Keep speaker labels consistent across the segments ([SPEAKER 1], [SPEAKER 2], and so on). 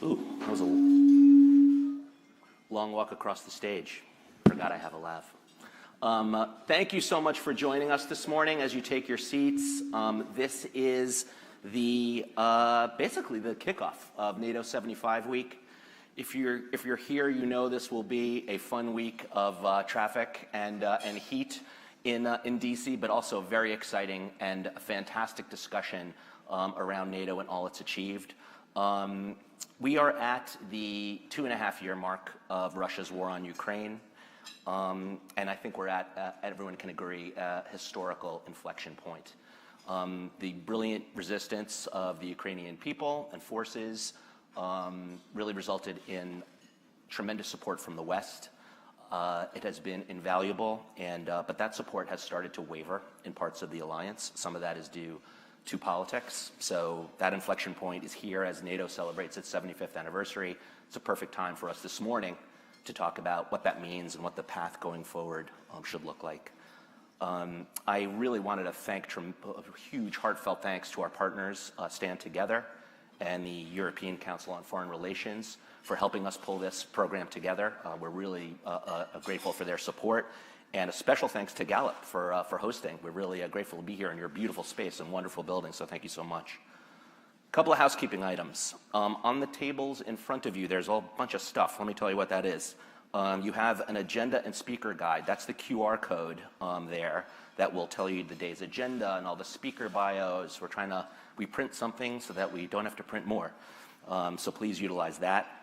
[SPEAKER 1] Ooh, that was a long walk across the stage. Forgot I have a laugh. Thank you so much for joining us this morning as you take your seats. This is the basically the kickoff of NATO 75 week. If you're here, you know this will be a fun week of traffic and heat in DC, but also very exciting and a fantastic discussion around NATO and all it's achieved. We are at the 2.5-year mark of Russia's war on Ukraine, and I think we're at, everyone can agree, a historical inflection point. The brilliant resistance of the Ukrainian people and forces really resulted in tremendous support from the West. It has been invaluable, but that support has started to waver in parts of the alliance. Some of that is due to politics. So that inflection point is here as NATO celebrates its 75th anniversary. It's a perfect time for us this morning to talk about what that means and what the path going forward should look like. I really wanted to thank a huge heartfelt thanks to our partners, Stand Together, and the European Council on Foreign Relations for helping us pull this program together. We're really grateful for their support. And a special thanks to Gallup for hosting. We're really grateful to be here in your beautiful space and wonderful building, so thank you so much. A couple of housekeeping items. On the tables in front of you, there's a bunch of stuff. Let me tell you what that is. You have an agenda and speaker guide. That's the QR code there that will tell you the day's agenda and all the speaker bios. We print something so that we don't have to print more. So please utilize that.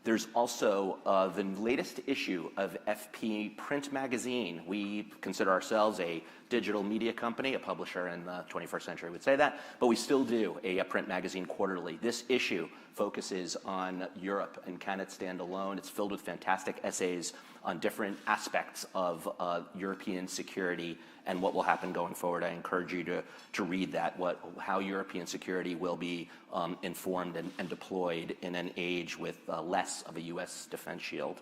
[SPEAKER 1] There's also the latest issue of FP Print Magazine. We consider ourselves a digital media company. A publisher in the 21st century would say that, but we still do a print magazine quarterly. This issue focuses on Europe and can it stand alone. It's filled with fantastic essays on different aspects of European security and what will happen going forward. I encourage you to read that, how European security will be informed and deployed in an age with less of a U.S. defense shield.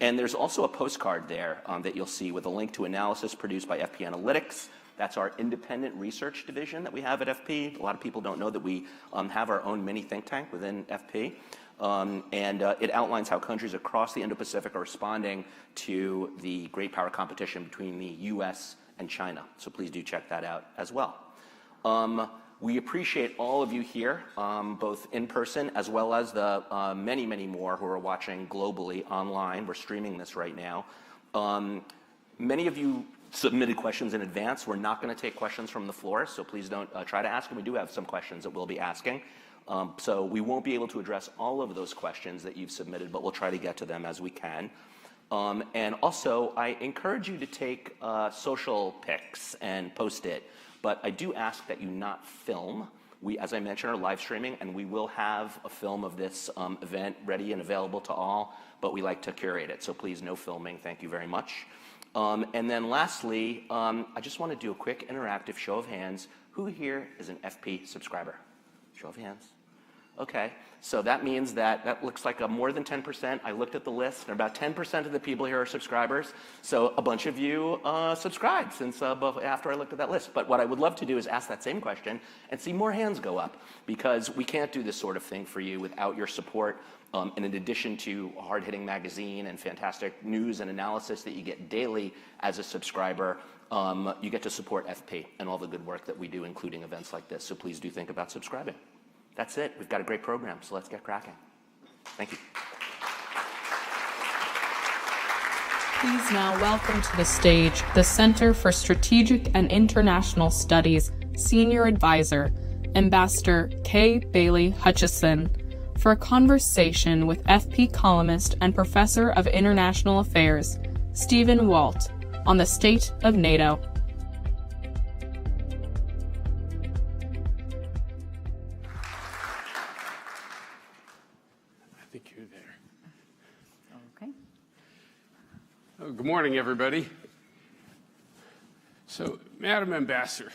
[SPEAKER 1] And there's also a postcard there that you'll see with a link to analysis produced by FP Analytics. That's our independent research division that we have at FP. A lot of people don't know that we have our own mini think tank within FP. It outlines how countries across the Indo-Pacific are responding to the great power competition between the U.S. and China. So please do check that out as well. We appreciate all of you here, both in person as well as the many, many more who are watching globally online. We're streaming this right now. Many of you submitted questions in advance. We're not going to take questions from the floor, so please don't try to ask them. We do have some questions that we'll be asking. So we won't be able to address all of those questions that you've submitted, but we'll try to get to them as we can. And also, I encourage you to take social pics and post it, but I do ask that you not film. We, as I mentioned, are live streaming, and we will have a film of this event ready and available to all, but we like to curate it, so please no filming. Thank you very much. And then lastly, I just want to do a quick interactive show of hands. Who here is an FP subscriber? Show of hands. Okay, so that means that looks like more than 10%. I looked at the list, and about 10% of the people here are subscribers. So a bunch of you subscribed since after I looked at that list. But what I would love to do is ask that same question and see more hands go up, because we can't do this sort of thing for you without your support. And in addition to a hard-hitting magazine and fantastic news and analysis that you get daily as a subscriber, you get to support FP and all the good work that we do, including events like this. So please do think about subscribing. That's it. We've got a great program, so let's get cracking. Thank you.
[SPEAKER 2] Please now welcome to the stage the Center for Strategic and International Studies Senior Advisor, Ambassador Kay Bailey Hutchison, for a conversation with FP columnist and Professor of International Affairs, Stephen Walt, on the state of NATO.
[SPEAKER 3] Good morning, everybody. So, Madam Ambassador,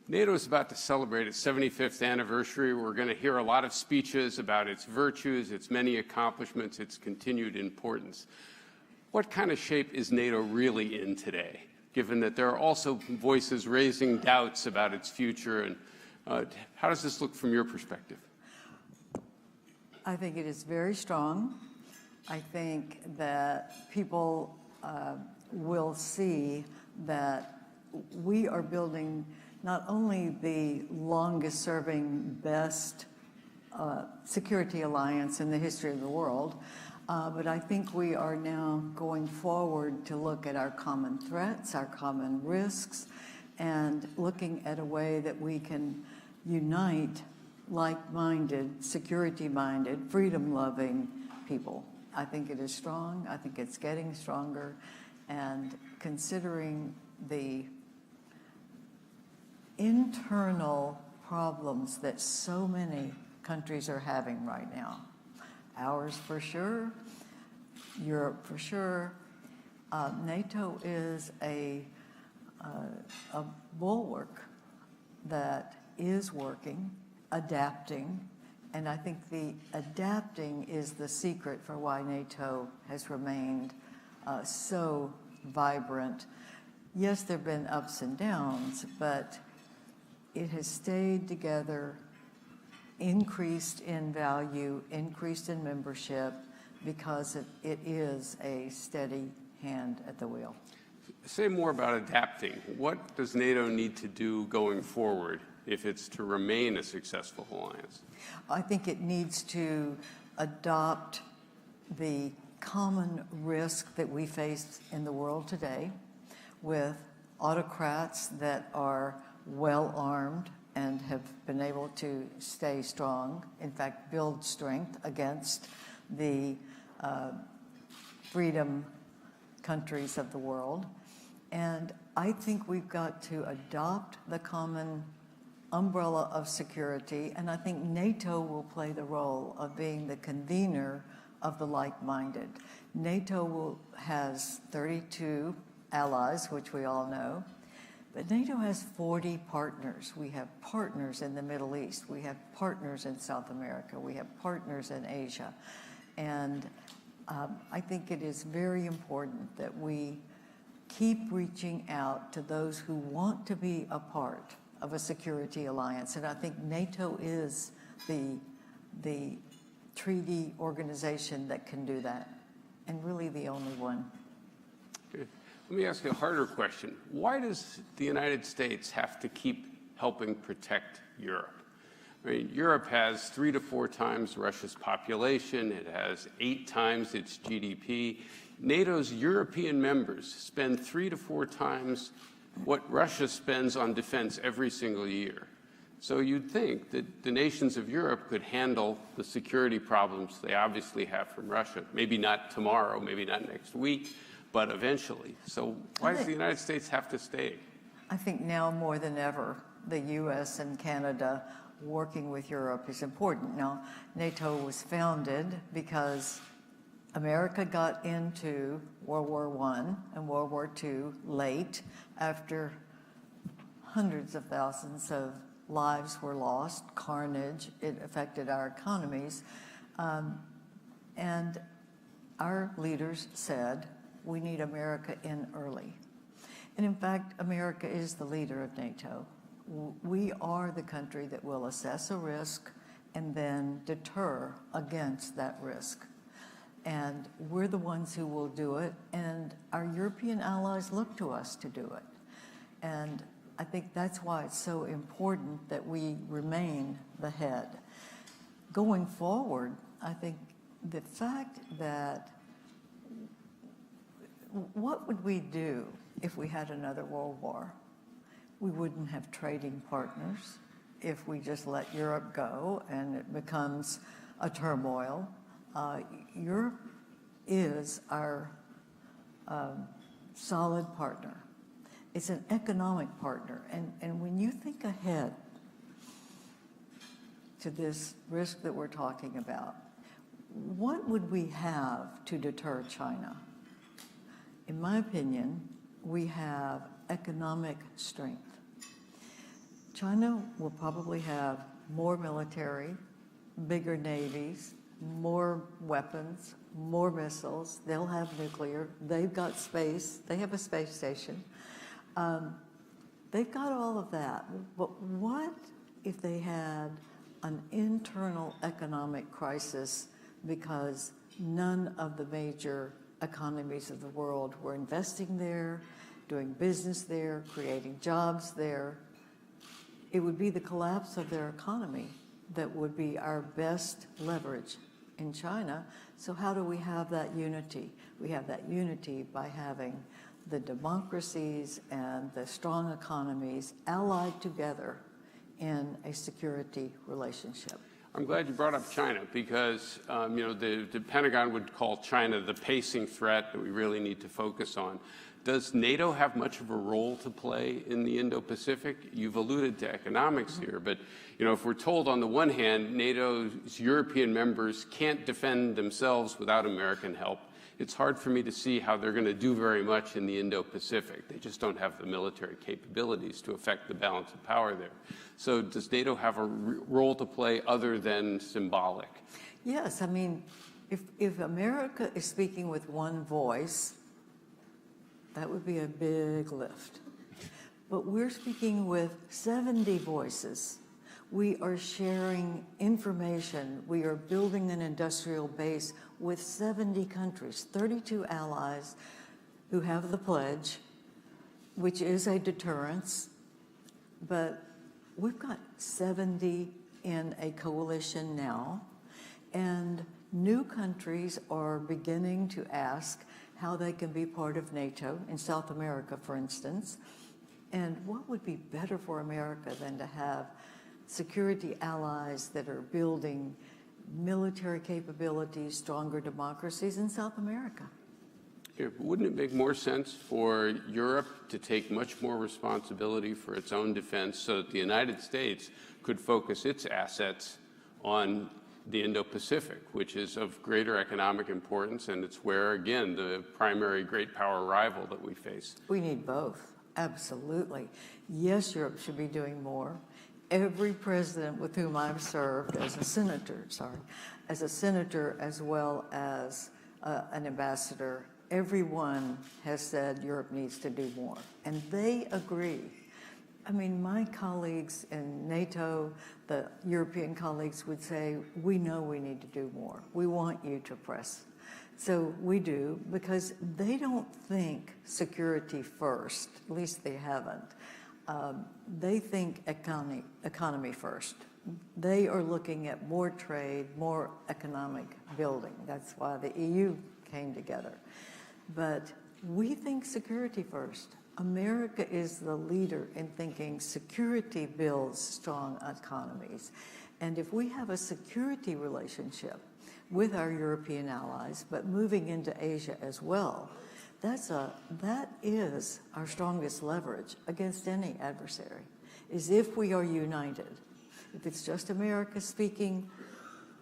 [SPEAKER 3] NATO is about to celebrate its 75th anniversary. We're going to hear a lot of speeches about its virtues, its many accomplishments, its continued importance. What kind of shape is NATO really in today, given that there are also voices raising doubts about its future? And how does this look from your perspective?
[SPEAKER 4] I think it is very strong. I think that people will see that we are building not only the longest serving, best security alliance in the history of the world, but I think we are now going forward to look at our common threats, our common risks, and looking at a way that we can unite like-minded, security-minded, freedom-loving people. I think it is strong. I think it's getting stronger. And considering the internal problems that so many countries are having right now, ours for sure, Europe for sure, NATO is a bulwark that is working, adapting, and I think the adapting is the secret for why NATO has remained so vibrant. Yes, there have been ups and downs, but it has stayed together, increased in value, increased in membership, because it is a steady hand at the wheel.
[SPEAKER 3] Say more about adapting. What does NATO need to do going forward if it's to remain a successful alliance?
[SPEAKER 4] I think it needs to adopt the common risk that we face in the world today, with autocrats that are well armed and have been able to stay strong, in fact, build strength against the freedom countries of the world. And I think we've got to adopt the common umbrella of security, and I think NATO will play the role of being the convener of the like-minded. NATO has 32 allies, which we all know, but NATO has 40 partners. We have partners in the Middle East. We have partners in South America. We have partners in Asia. And I think it is very important that we keep reaching out to those who want to be a part of a security alliance. And I think NATO is the treaty organization that can do that, and really the only one.
[SPEAKER 3] Okay. Let me ask you a harder question. Why does the United States have to keep helping protect Europe? I mean, Europe has 3 to 4 times Russia's population. It has 8 times its GDP. NATO's European members spend 3 to 4 times what Russia spends on defense every single year. So you'd think that the nations of Europe could handle the security problems they obviously have from Russia. Maybe not tomorrow, maybe not next week, but eventually. So why does the United States have to stay?
[SPEAKER 4] I think now more than ever, the US and Canada working with Europe is important. Now, NATO was founded because America got into World War I and World War II late, after hundreds of thousands of lives were lost, carnage, it affected our economies. And our leaders said, we need America in early. And in fact, America is the leader of NATO. We are the country that will assess a risk and then deter against that risk. And we're the ones who will do it, and our European allies look to us to do it. And I think that's why it's so important that we remain the head. Going forward, I think the fact that what would we do if we had another world war? We wouldn't have trading partners if we just let Europe go and it becomes a turmoil. Europe is our solid partner. It's an economic partner. And when you think ahead to this risk that we're talking about, what would we have to deter China? In my opinion, we have economic strength. China will probably have more military, bigger navies, more weapons, more missiles. They'll have nuclear. They've got space. They have a space station. They've got all of that. But what if they had an internal economic crisis because none of the major economies of the world were investing there, doing business there, creating jobs there. It would be the collapse of their economy that would be our best leverage in China. So how do we have that unity? We have that unity by having the democracies and the strong economies allied together in a security relationship.
[SPEAKER 3] I'm glad you brought up China because, the Pentagon would call China the pacing threat that we really need to focus on. Does NATO have much of a role to play in the Indo-Pacific? You've alluded to economics here, but if we're told on the one hand, NATO's European members can't defend themselves without American help, it's hard for me to see how they're going to do very much in the Indo-Pacific. They just don't have the military capabilities to affect the balance of power there. So does NATO have a role to play other than symbolic?
[SPEAKER 4] Yes, I mean, if America is speaking with one voice, that would be a big lift. But we're speaking with 70 voices. We are sharing information. We are building an industrial base with 70 countries, 32 allies who have the pledge, which is a deterrence, but we've got 70 in a coalition now, and new countries are beginning to ask how they can be part of NATO, in South America, for instance. And what would be better for America than to have security allies that are building military capabilities, stronger democracies in South America?
[SPEAKER 3] Wouldn't it make more sense for Europe to take much more responsibility for its own defense so that the United States could focus its assets on the Indo-Pacific, which is of greater economic importance, and it's where, again, the primary great power rival that we face?
[SPEAKER 4] We need both, absolutely. Yes, Europe should be doing more. Every president with whom I've served as a senator as well as an ambassador, everyone has said Europe needs to do more, and they agree. I mean, my colleagues in NATO, the European colleagues would say, we know we need to do more. We want you to press. So we do, because they don't think security first, at least they haven't. They think economy first. They are looking at more trade, more economic building. That's why the EU came together. But we think security first. America is the leader in thinking security builds strong economies. And if we have a security relationship with our European allies, but moving into Asia as well, that is our strongest leverage against any adversary, is if we are united. If it's just America speaking,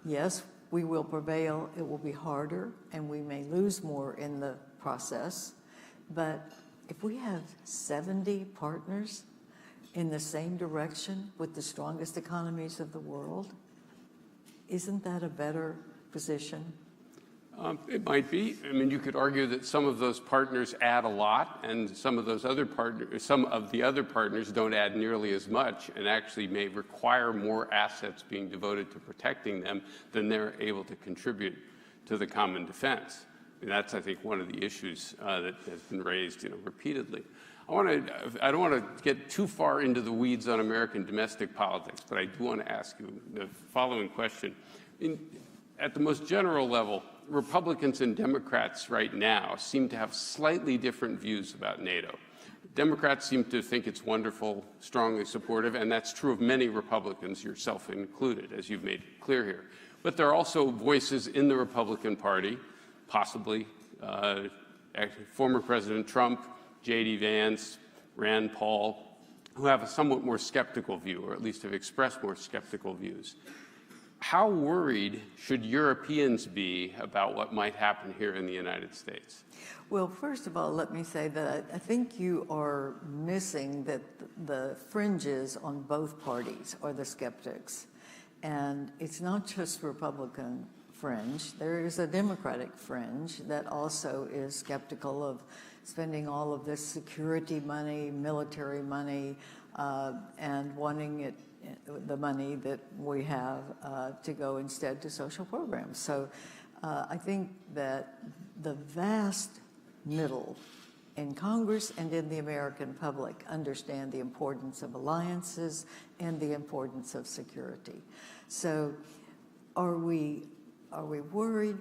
[SPEAKER 4] yes, we will prevail. It will be harder, and we may lose more in the process. But if we have 70 partners in the same direction with the strongest economies of the world, isn't that a better position?
[SPEAKER 3] It might be. I mean, you could argue that some of those partners add a lot, and some of the other partners don't add nearly as much, and actually may require more assets being devoted to protecting them than they're able to contribute to the common defense. And that's, I think, one of the issues that has been raised, repeatedly. I don't want to get too far into the weeds on American domestic politics, but I do want to ask you the following question. At the most general level, Republicans and Democrats right now seem to have slightly different views about NATO. Democrats seem to think it's wonderful, strongly supportive, and that's true of many Republicans, yourself included, as you've made clear here. But there are also voices in the Republican Party, possibly former President Trump, J.D. Vance, Rand Paul, who have a somewhat more skeptical view, or at least have expressed more skeptical views. How worried should Europeans be about what might happen here in the United States?
[SPEAKER 4] Well, first of all, let me say that I think you are missing that the fringes on both parties are the skeptics. And it's not just Republican fringe. There is a Democratic fringe that also is skeptical of spending all of this security money, military money, and wanting it, the money that we have to go instead to social programs. So I think that the vast middle in Congress and in the American public understand the importance of alliances and the importance of security. So are we worried?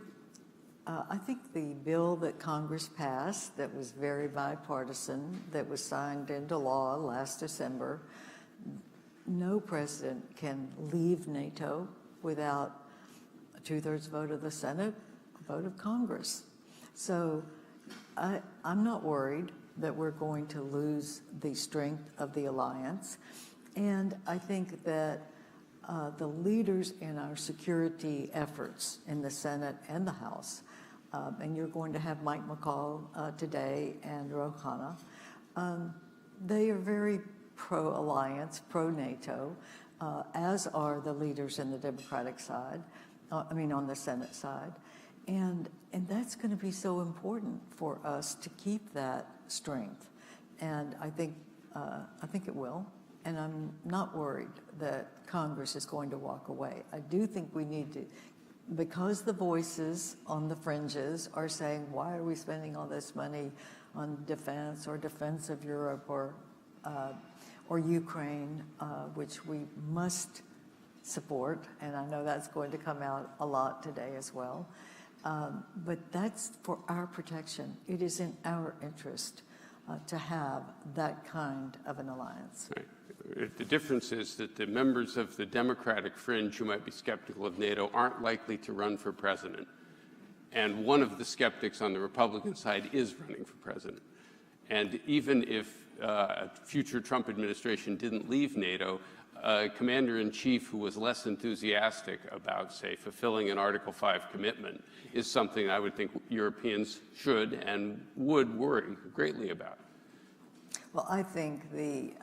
[SPEAKER 4] I think the bill that Congress passed that was very bipartisan, that was signed into law last December, no president can leave NATO without a 2/3 vote of the Senate, a vote of Congress. So I'm not worried that we're going to lose the strength of the alliance. And I think that the leaders in our security efforts in the Senate and the House, and you're going to have Mike McCall today and Ro Khanna, they are very pro-alliance, pro-NATO, as are the leaders in the Democratic side, on the Senate side. And that's going to be so important for us to keep that strength. And I think it will. And I'm not worried that Congress is going to walk away. I do think we need to, because the voices on the fringes are saying, why are we spending all this money on defense or defense of Europe or Ukraine, which we must support, and I know that's going to come out a lot today as well. But that's for our protection. It is in our interest to have that kind of an alliance.
[SPEAKER 3] Right. The difference is that the members of the Democratic fringe who might be skeptical of NATO aren't likely to run for president. And one of the skeptics on the Republican side is running for president. And even if a future Trump administration didn't leave NATO, a commander-in-chief who was less enthusiastic about, say, fulfilling an Article 5 commitment is something I would think Europeans should and would worry greatly about.
[SPEAKER 4] Well, I think the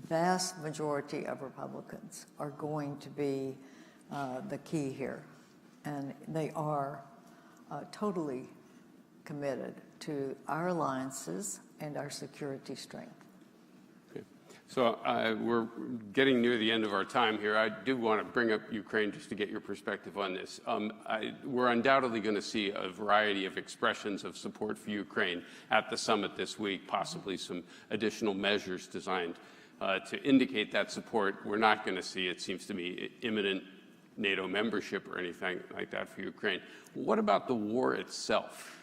[SPEAKER 4] vast majority of Republicans are going to be the key here, and they are totally committed to our alliances and our security strength.
[SPEAKER 3] So we're getting near the end of our time here. I do want to bring up Ukraine just to get your perspective on this. We're undoubtedly going to see a variety of expressions of support for Ukraine at the summit this week, possibly some additional measures designed to indicate that support. We're not going to see, it seems to me, imminent NATO membership or anything like that for Ukraine. What about the war itself?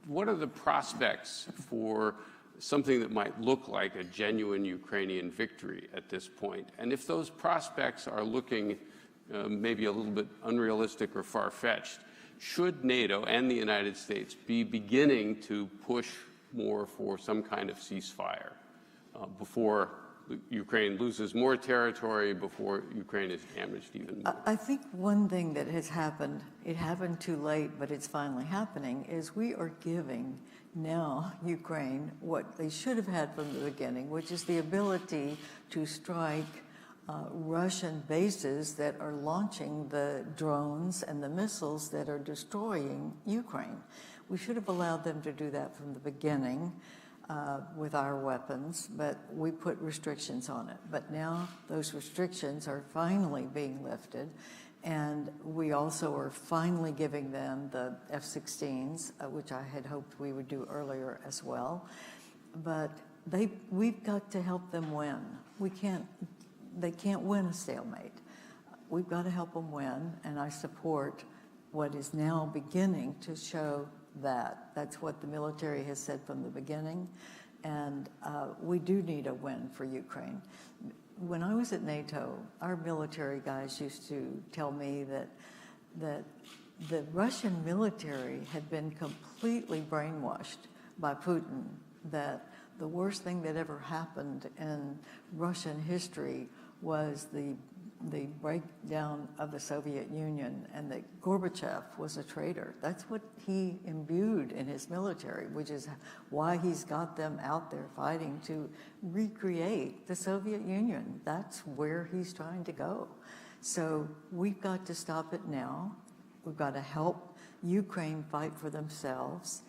[SPEAKER 3] What are the prospects for something that might look like a genuine Ukrainian victory at this point? And if those prospects are looking maybe a little bit unrealistic or far-fetched, should NATO and the United States be beginning to push more for some kind of ceasefire before Ukraine loses more territory, before Ukraine is damaged even more?
[SPEAKER 4] I think one thing that has happened, it happened too late, but it's finally happening, is we are giving now Ukraine what they should have had from the beginning, which is the ability to strike Russian bases that are launching the drones and the missiles that are destroying Ukraine. We should have allowed them to do that from the beginning with our weapons, but we put restrictions on it. But now those restrictions are finally being lifted, and we also are finally giving them the F-16s, which I had hoped we would do earlier as well. But we've got to help them win. They can't win a stalemate. We've got to help them win, and I support what is now beginning to show that. That's what the military has said from the beginning, and we do need a win for Ukraine. When I was at NATO, our military guys used to tell me that the Russian military had been completely brainwashed by Putin, that the worst thing that ever happened in Russian history was the breakdown of the Soviet Union, and that Gorbachev was a traitor. That's what he imbued in his military, which is why he's got them out there fighting to recreate the Soviet Union. That's where he's trying to go. So we've got to stop it now. We've got to help Ukraine fight for themselves.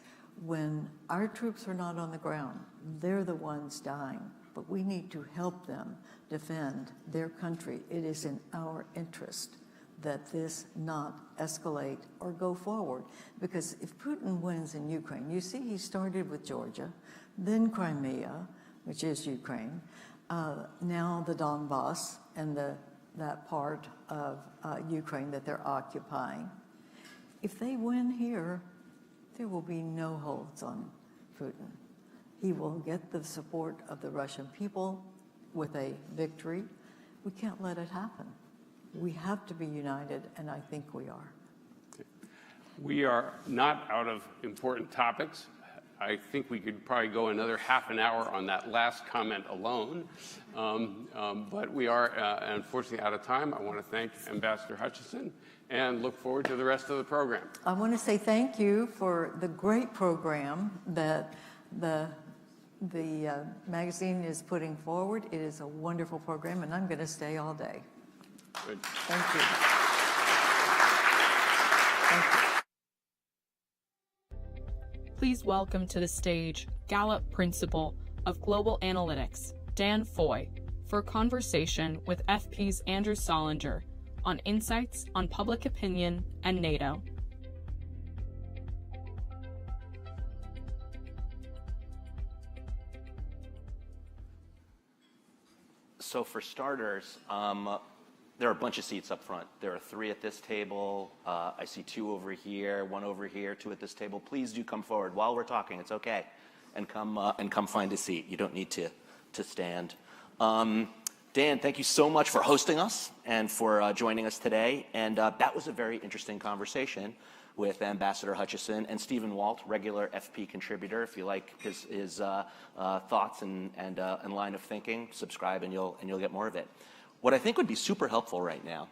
[SPEAKER 4] when our troops are not on the ground, they're the ones dying, but we need to help them defend their country. It is in our interest that this not escalate or go forward. Because if Putin wins in Ukraine, you see he started with Georgia, then Crimea, which is Ukraine, now the Donbass and that part of Ukraine that they're occupying. If they win here, there will be no holds on Putin. He will get the support of the Russian people with a victory. We can't let it happen. We have to be united, and I think we are.
[SPEAKER 3] We are not out of important topics. I think we could probably go another half an hour on that last comment alone. But we are, unfortunately, out of time. I want to thank Ambassador Hutchison and look forward to the rest of the program.
[SPEAKER 4] I want to say thank you for the great program that the magazine is putting forward. It is a wonderful program, and I'm going to stay all day.
[SPEAKER 3] Good.
[SPEAKER 4] Thank you. Thank you.
[SPEAKER 2] Please welcome to the stage Gallup Principal of Global Analytics, Dan Foy, for a conversation with FP's Andrew Solinger on insights on public opinion and NATO.
[SPEAKER 1] So for starters, there are a bunch of seats up front. There are 3 at this table. I see 2 over here, 1 over here, 2 at this table. Please do come forward while we're talking. It's okay, and come find a seat. You don't need to stand. Dan, thank you so much for hosting us and for joining us today. And that was a very interesting conversation with Ambassador Hutchison and Stephen Walt, regular FP contributor. If you like his thoughts and line of thinking, subscribe and you'll get more of it. What I think would be super helpful right now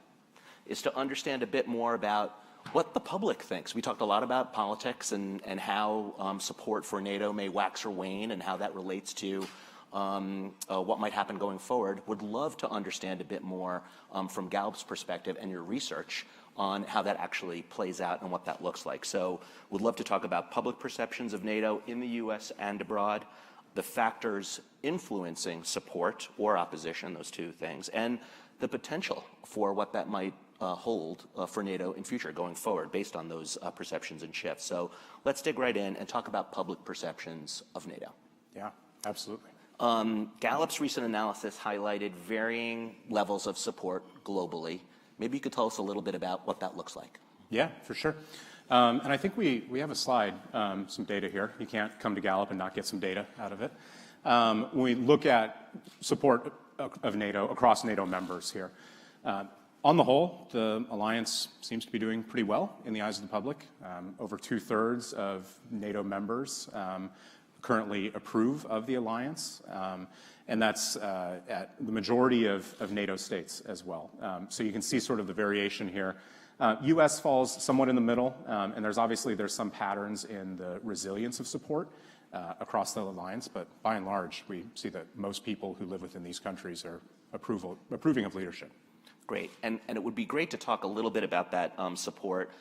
[SPEAKER 1] is to understand a bit more about what the public thinks. We talked a lot about politics and how support for NATO may wax or wane and how that relates to what might happen going forward. Would love to understand a bit more from Gallup's perspective and your research on how that actually plays out and what that looks like. So would love to talk about public perceptions of NATO in the US and abroad, the factors influencing support or opposition, those 2 things, and the potential for what that might hold for NATO in future going forward based on those perceptions and shifts. So let's dig right in and talk about public perceptions of NATO.
[SPEAKER 5] Yeah, absolutely.
[SPEAKER 1] Gallup's recent analysis highlighted varying levels of support globally. Maybe you could tell us a little bit about what that looks like.
[SPEAKER 5] Yeah, for sure. And I think we have a slide, some data here. You can't come to Gallup and not get some data out of it. When we look at support of NATO across NATO members here, on the whole, the alliance seems to be doing pretty well in the eyes of the public. Over 2/3 of NATO members currently approve of the alliance, and that's at the majority of NATO states as well. So you can see sort of the variation here. U.S. falls somewhat in the middle, and there's some patterns in the resilience of support across the alliance, but by and large, we see that most people who live within these countries are approving of leadership.
[SPEAKER 1] Great, and it would be great to talk a little bit about that support,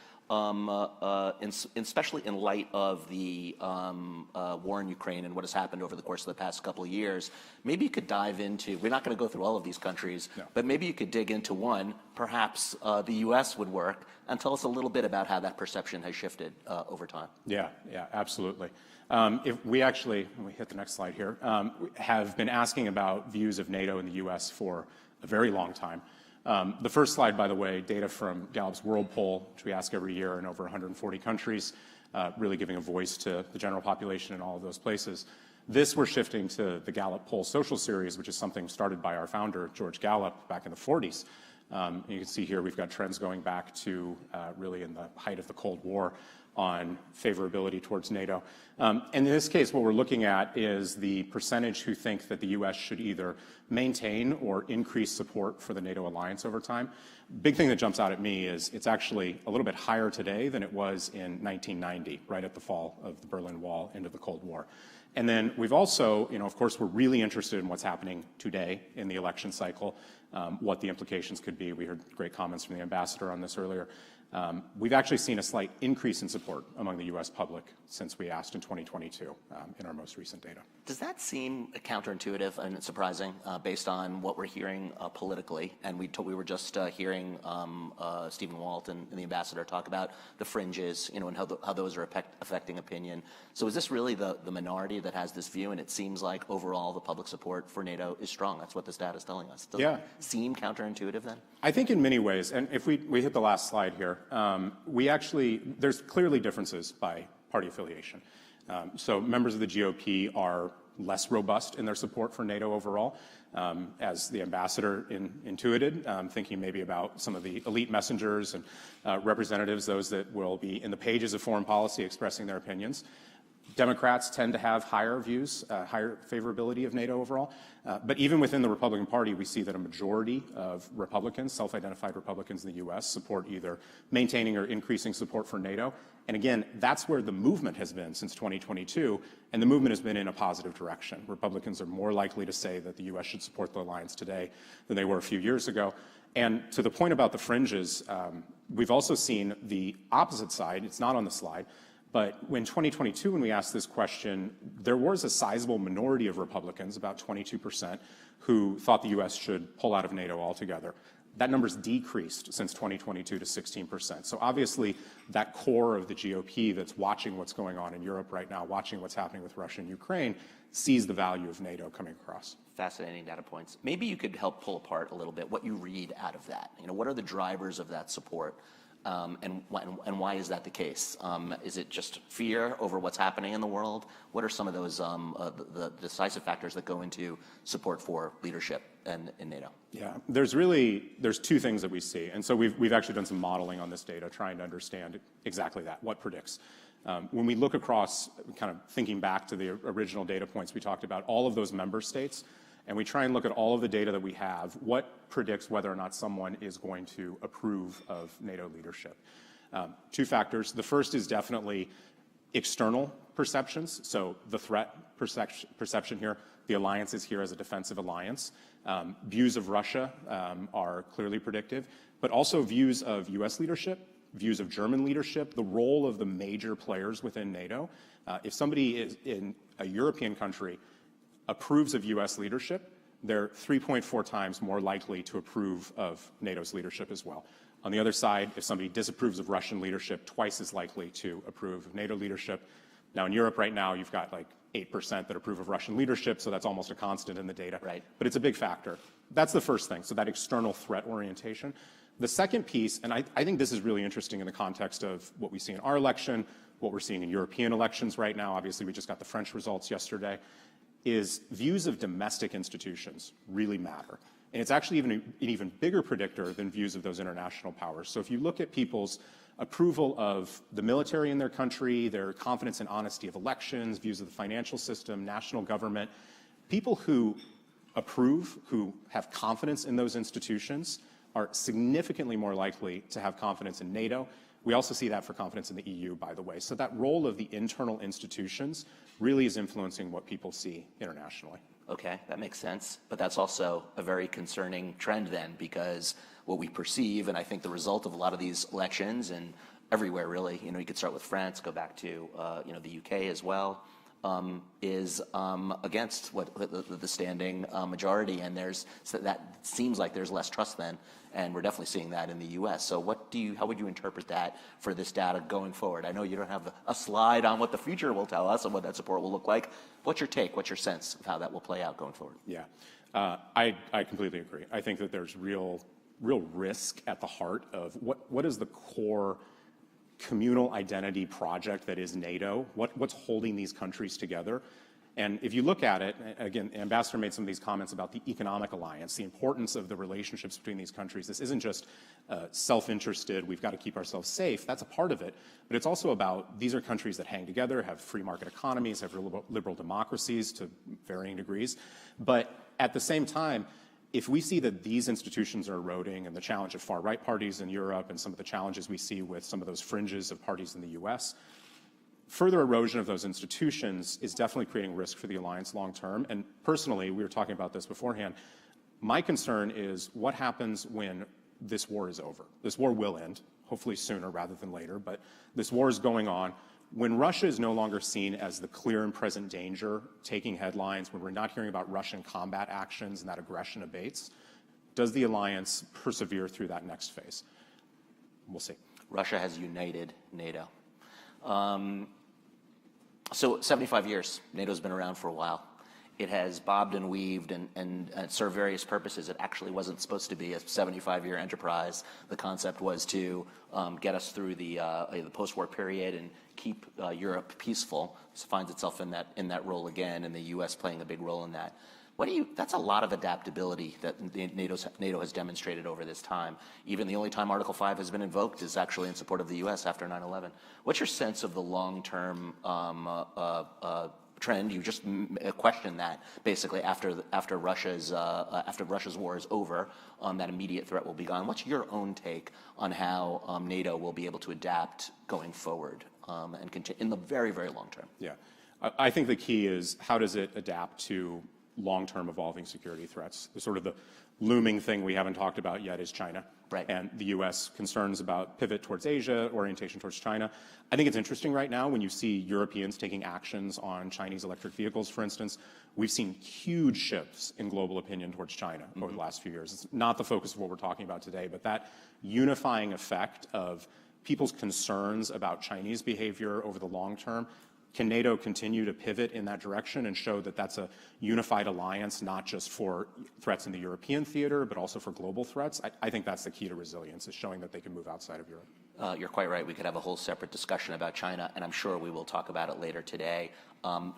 [SPEAKER 1] especially in light of the war in Ukraine and what has happened over the course of the past couple of years. Maybe you could dive into, we're not going to go through all of these countries, no, but maybe you could dig into one, perhaps the U.S. would work, and tell us a little bit about how that perception has shifted over time.
[SPEAKER 5] Yeah, absolutely. If we actually, when we hit the next slide here, have been asking about views of NATO in the U.S. for a very long time. The first slide, by the way, data from Gallup's World Poll, which we ask every year in over 140 countries, really giving a voice to the general population in all of those places. This we're shifting to the Gallup Poll Social Series, which is something started by our founder, George Gallup, back in the 40s. You can see here we've got trends going back to really in the height of the Cold War on favorability towards NATO. And in this case, what we're looking at is the percentage who think that the U.S. should either maintain or increase support for the NATO alliance over time. Big thing that jumps out at me is it's actually a little bit higher today than it was in 1990, right at the fall of the Berlin Wall into the Cold War. And then we've also, of course, we're really interested in what's happening today in the election cycle, what the implications could be. We heard great comments from the ambassador on this earlier. We've actually seen a slight increase in support among the U.S. public since we asked in 2022 in our most recent data.
[SPEAKER 1] Does that seem counterintuitive and surprising based on what we're hearing politically? And we were just hearing Stephen Walt and the ambassador talk about the fringes, and how those are affecting opinion. So is this really the minority that has this view? And it seems like overall the public support for NATO is strong. That's what this data is telling us. Does it seem counterintuitive then?
[SPEAKER 5] I think in many ways, and if we hit the last slide here, there's clearly differences by party affiliation. So members of the GOP are less robust in their support for NATO overall, as the ambassador intuited, thinking maybe about some of the elite messengers and representatives, those that will be in the pages of foreign policy expressing their opinions. Democrats tend to have higher views, higher favorability of NATO overall. But even within the Republican Party, we see that a majority of Republicans, self-identified Republicans in the U.S., support either maintaining or increasing support for NATO. And again, that's where the movement has been since 2022, and the movement has been in a positive direction. Republicans are more likely to say that the U.S. should support the alliance today than they were a few years ago. And to the point about the fringes, we've also seen the opposite side. It's not on the slide. But in 2022, when we asked this question, there was a sizable minority of Republicans, about 22%, who thought the U.S. should pull out of NATO altogether. That number's decreased since 2022 to 16%. So obviously, that core of the GOP that's watching what's going on in Europe right now, watching what's happening with Russia and Ukraine, sees the value of NATO coming across.
[SPEAKER 1] Fascinating data points. Maybe you could help pull apart a little bit what you read out of that. What are the drivers of that support? And why is that the case? Is it just fear over what's happening in the world? What are some of those the decisive factors that go into support for leadership in NATO?
[SPEAKER 5] Yeah, there's two things that we see, and so we've actually done some modeling on this data, trying to understand exactly that. What predicts? When we look across, kind of thinking back to the original data points we talked about, all of those member states. And we try and look at all of the data that we have, what predicts whether or not someone is going to approve of NATO leadership. Two factors. The first is definitely external perceptions, so the threat perception here. The alliance is here as a defensive alliance. Views of Russia are clearly predictive, but also views of U.S. leadership, views of German leadership, the role of the major players within NATO. If somebody is in a European country approves of U.S. leadership, they're 3.4 times more likely to approve of NATO's leadership as well. On the other side, if somebody disapproves of Russian leadership, twice as likely to approve of NATO leadership. Now, in Europe right now, you've got like 8% that approve of Russian leadership, so that's almost a constant in the data.
[SPEAKER 1] Right.
[SPEAKER 5] But it's a big factor. That's the first thing, so that external threat orientation. The second piece, and I think this is really interesting in the context of what we see in our election, what we're seeing in European elections right now. Obviously, we just got the French results yesterday. Is views of domestic institutions really matter. And it's actually an even bigger predictor than views of those international powers. So if you look at people's approval of the military in their country, their confidence and honesty of elections, views of the financial system, national government, people who approve, who have confidence in those institutions are significantly more likely to have confidence in NATO. We also see that for confidence in the EU, by the way. So that role of the internal institutions really is influencing what people see internationally.
[SPEAKER 1] Okay, that makes sense. But that's also a very concerning trend then, because what we perceive, and I think the result of a lot of these elections and everywhere really, you could start with France, go back to, the UK as well, is against what the standing majority, and that seems like there's less trust then, and we're definitely seeing that in the U.S. So how would you interpret that for this data going forward? I know you don't have a slide on what the future will tell us and what that support will look like. What's your take? What's your sense of how that will play out going forward?
[SPEAKER 5] Yeah, I completely agree. I think that there's real risk at the heart of what is the core communal identity project that is NATO, what's holding these countries together. And if you look at it, again, the ambassador made some of these comments about the economic alliance, the importance of the relationships between these countries. This isn't just self-interested, we've got to keep ourselves safe. That's a part of it. But it's also about these are countries that hang together, have free market economies, have liberal democracies to varying degrees. But at the same time, if we see that these institutions are eroding and the challenge of far-right parties in Europe and some of the challenges we see with some of those fringes of parties in the U.S., further erosion of those institutions is definitely creating risk for the alliance long term. And personally, we were talking about this beforehand, my concern is what happens when this war is over. This war will end, hopefully sooner rather than later, but this war is going on. When Russia is no longer seen as the clear and present danger taking headlines, when we're not hearing about Russian combat actions and that aggression abates, does the alliance persevere through that next phase? We'll see.
[SPEAKER 1] Russia has united NATO. So 75 years, NATO's been around for a while. It has bobbed and weaved and served various purposes. It actually wasn't supposed to be a 75-year enterprise. The concept was to get us through the post-war period and keep Europe peaceful. It finds itself in that role again, and the U.S. playing a big role in that. That's a lot of adaptability that NATO has demonstrated over this time. Even the only time Article 5 has been invoked is actually in support of the U.S. after 9/11. What's your sense of the long-term trend? You just questioned that basically after Russia's war is over, that immediate threat will be gone. What's your own take on how NATO will be able to adapt going forward and continue in the very, very long term?
[SPEAKER 5] Yeah, I think the key is how does it adapt to long-term evolving security threats. The looming thing we haven't talked about yet is China.
[SPEAKER 1] Right.
[SPEAKER 5] And the U.S. concerns about pivot towards Asia, orientation towards China. I think it's interesting right now when you see Europeans taking actions on Chinese electric vehicles, for instance. We've seen huge shifts in global opinion towards China over the last few years. It's not the focus of what we're talking about today, but that unifying effect of people's concerns about Chinese behavior over the long term. Can NATO continue to pivot in that direction and show that that's a unified alliance, not just for threats in the European theater, but also for global threats? I think that's the key to resilience, is showing that they can move outside of Europe.
[SPEAKER 1] You're quite right. We could have a whole separate discussion about China, and I'm sure we will talk about it later today.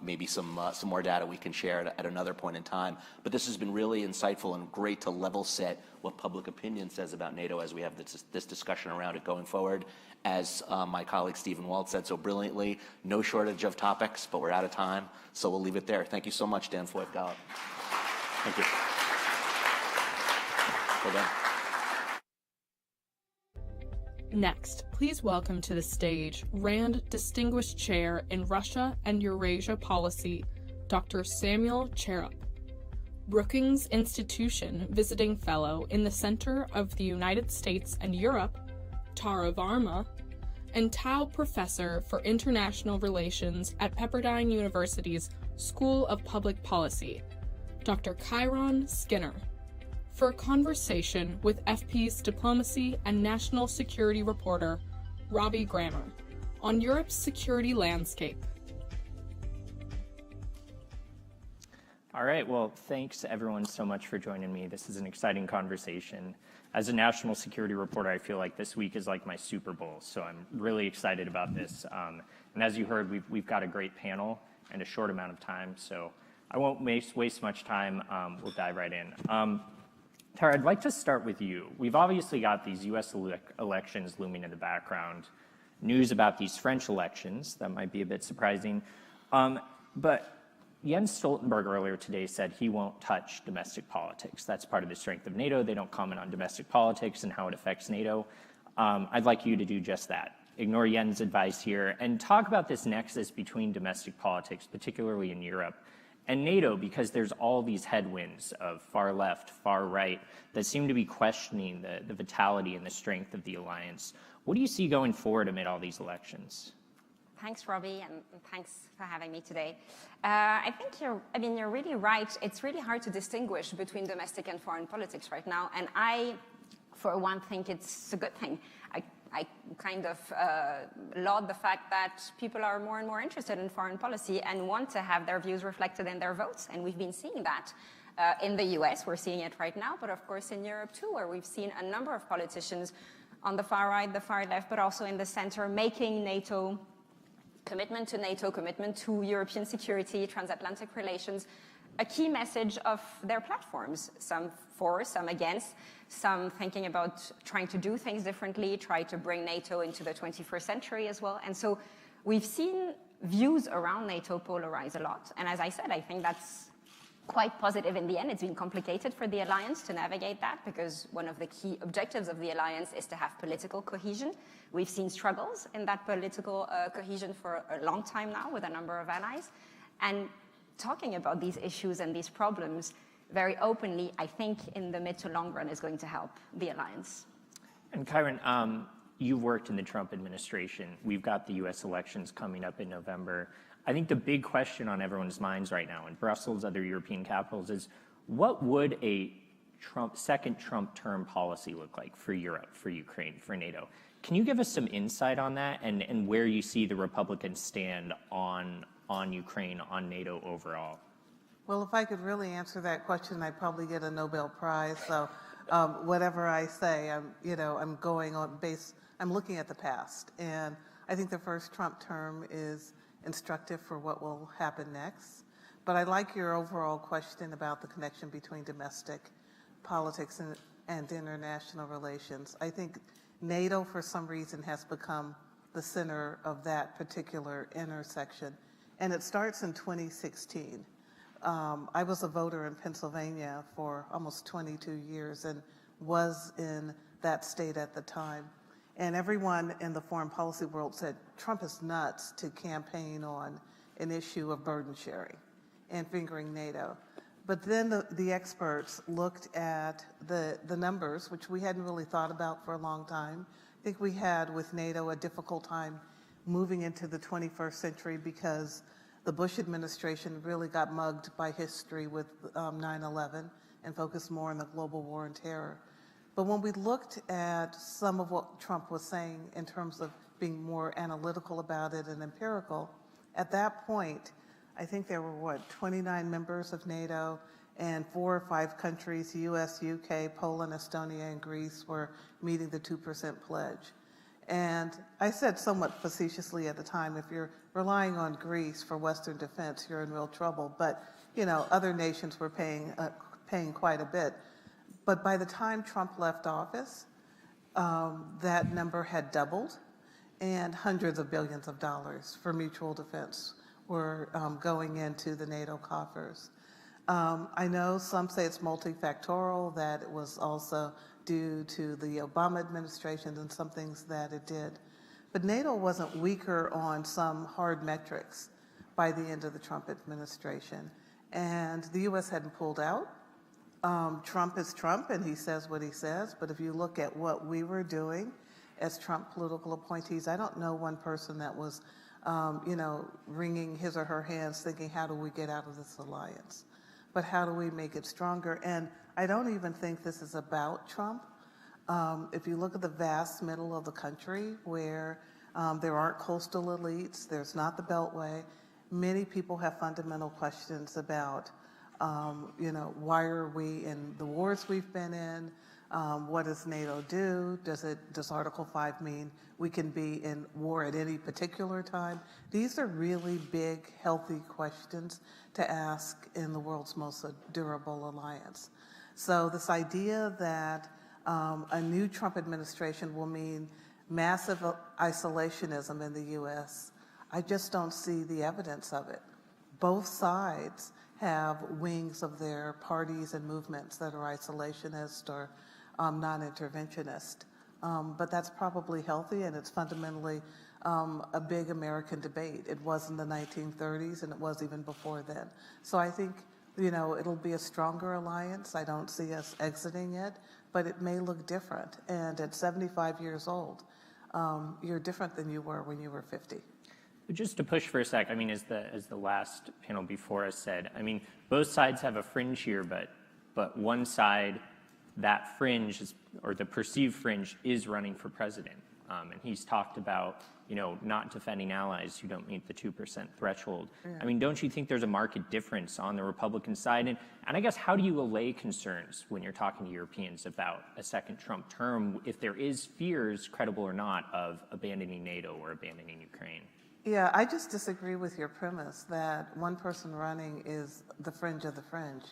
[SPEAKER 1] Maybe some more data we can share at another point in time. But this has been really insightful and great to level set what public opinion says about NATO as we have this discussion around it going forward. As my colleague Stephen Walt said so brilliantly, no shortage of topics, but we're out of time, so we'll leave it there. Thank you so much, Dan Foyt-Gollop.
[SPEAKER 5] Thank you.
[SPEAKER 1] Well done.
[SPEAKER 2] Next, please welcome to the stage RAND Distinguished Chair in Russia and Eurasia Policy, Dr. Samuel Cherub, Brookings Institution Visiting Fellow in the Center of the United States and Europe, Tara Varma, and Tao Professor for International Relations at Pepperdine University's School of Public Policy, Dr. Chiron Skinner, for a conversation with FP's diplomacy and national security reporter, Robbie Grammer, on Europe's security landscape.
[SPEAKER 6] All right, well, thanks everyone so much for joining me. This is an exciting conversation. As a national security reporter, I feel like this week is like my Super Bowl, so I'm really excited about this. And as you heard, we've got a great panel and a short amount of time, so I won't waste much time. We'll dive right in. Tara, I'd like to start with you. We've obviously got these U.S. elections looming in the background, news about these French elections that might be a bit surprising, but Jens Stoltenberg earlier today said he won't touch domestic politics. That's part of the strength of NATO. They don't comment on domestic politics and how it affects NATO. I'd like you to do just that. Ignore Jens' advice here and talk about this nexus between domestic politics, particularly in Europe, and NATO, because there's all these headwinds of far left, far right, that seem to be questioning the vitality and the strength of the alliance. What do you see going forward amid all these elections?
[SPEAKER 7] Thanks, Robbie, and thanks for having me today. I think you're really right. It's really hard to distinguish between domestic and foreign politics right now, and I, for one, think it's a good thing. I kind of laud the fact that people are more and more interested in foreign policy and want to have their views reflected in their votes, and we've been seeing that. In the US, we're seeing it right now, but of course in Europe too, where we've seen a number of politicians on the far right, the far left, but also in the center, making NATO, commitment to NATO, commitment to European security, transatlantic relations, a key message of their platforms, some for, some against, some thinking about trying to do things differently, try to bring NATO into the 21st century as well. And so we've seen views around NATO polarize a lot. And as I said, I think that's quite positive in the end. It's been complicated for the alliance to navigate that because one of the key objectives of the alliance is to have political cohesion. We've seen struggles in that political cohesion for a long time now with a number of allies. And talking about these issues and these problems very openly, I think in the mid to long run is going to help the alliance.
[SPEAKER 6] And Chiron, You've worked in the Trump administration. We've got the U.S. elections coming up in November. I think the big question on everyone's minds right now in Brussels, other European capitals, is what would a second Trump term policy look like for Europe, for Ukraine, for NATO? Can you give us some insight on that and where you see the Republicans stand on Ukraine, on NATO overall?
[SPEAKER 8] Well, if I could really answer that question, I'd probably get a Nobel Prize. So whatever I say, I'm going on base. I'm looking at the past, and I think the first Trump term is instructive for what will happen next. But I like your overall question about the connection between domestic politics and international relations. I think NATO, for some reason, has become the center of that particular intersection, and it starts in 2016. I was a voter in Pennsylvania for almost 22 years and was in that state at the time. And everyone in the foreign policy world said, Trump is nuts to campaign on an issue of burden sharing and fingering NATO. But then the experts looked at the numbers, which we hadn't really thought about for a long time. I think we had with NATO a difficult time moving into the 21st century because the Bush administration really got mugged by history with 9/11 and focused more on the global war on terror. But when we looked at some of what Trump was saying in terms of being more analytical about it and empirical, at that point, I think there were, 29 members of NATO, and 4 or 5 countries, US, UK, Poland, Estonia, and Greece, were meeting the 2% pledge. And I said somewhat facetiously at the time, if you're relying on Greece for Western defense, you're in real trouble. But, other nations were paying quite a bit. But by the time Trump left office, that number had doubled, and hundreds of billions of dollars for mutual defense were going into the NATO coffers. I know some say it's multifactorial, that it was also due to the Obama administration and some things that it did. But NATO wasn't weaker on some hard metrics by the end of the Trump administration. And the US hadn't pulled out. Trump is Trump, and he says what he says. But if you look at what we were doing as Trump political appointees, I don't know one person that was, wringing his or her hands thinking, how do we get out of this alliance? But how do we make it stronger? And I don't even think this is about Trump. If you look at the vast middle of the country where there aren't coastal elites, there's not the Beltway, many people have fundamental questions about why are we in the wars we've been in? What does NATO do? Does Article 5 mean we can be in war at any particular time? These are really big, healthy questions to ask in the world's most durable alliance. So this idea that a new Trump administration will mean massive isolationism in the U.S., I just don't see the evidence of it. Both sides have wings of their parties and movements that are isolationist or non-interventionist. But that's probably healthy, and it's fundamentally a big American debate. It was in the 1930s, and it was even before then. So I think, it'll be a stronger alliance. I don't see us exiting it, but it may look different. And at 75 years old, you're different than you were when you were 50.
[SPEAKER 6] Just to push for a sec, as the last panel before us said, both sides have a fringe here, but one side, that fringe or the perceived fringe is running for president. And he's talked about, not defending allies who don't meet the 2% threshold. Yeah. Don't you think there's a marked difference on the Republican side? And I guess, how do you allay concerns when you're talking to Europeans about a second Trump term, if there is fears, credible or not, of abandoning NATO or abandoning Ukraine?
[SPEAKER 8] Yeah, I just disagree with your premise that one person running is the fringe of the fringe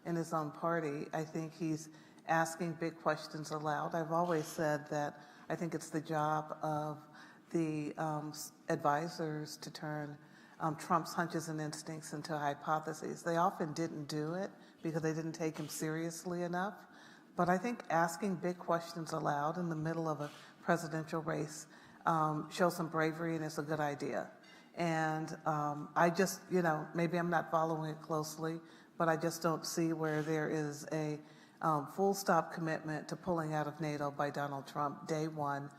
[SPEAKER 8] in his own party. I think he's asking big questions aloud. I've always said that I think it's the job of the advisors to turn Trump's hunches and instincts into hypotheses. They often didn't do it because they didn't take him seriously enough. But I think asking big questions aloud in the middle of a presidential race shows some bravery, and it's a good idea. And I just, maybe I'm not following it closely, but I just don't see where there is a full stop commitment to pulling out of NATO by Donald Trump day one.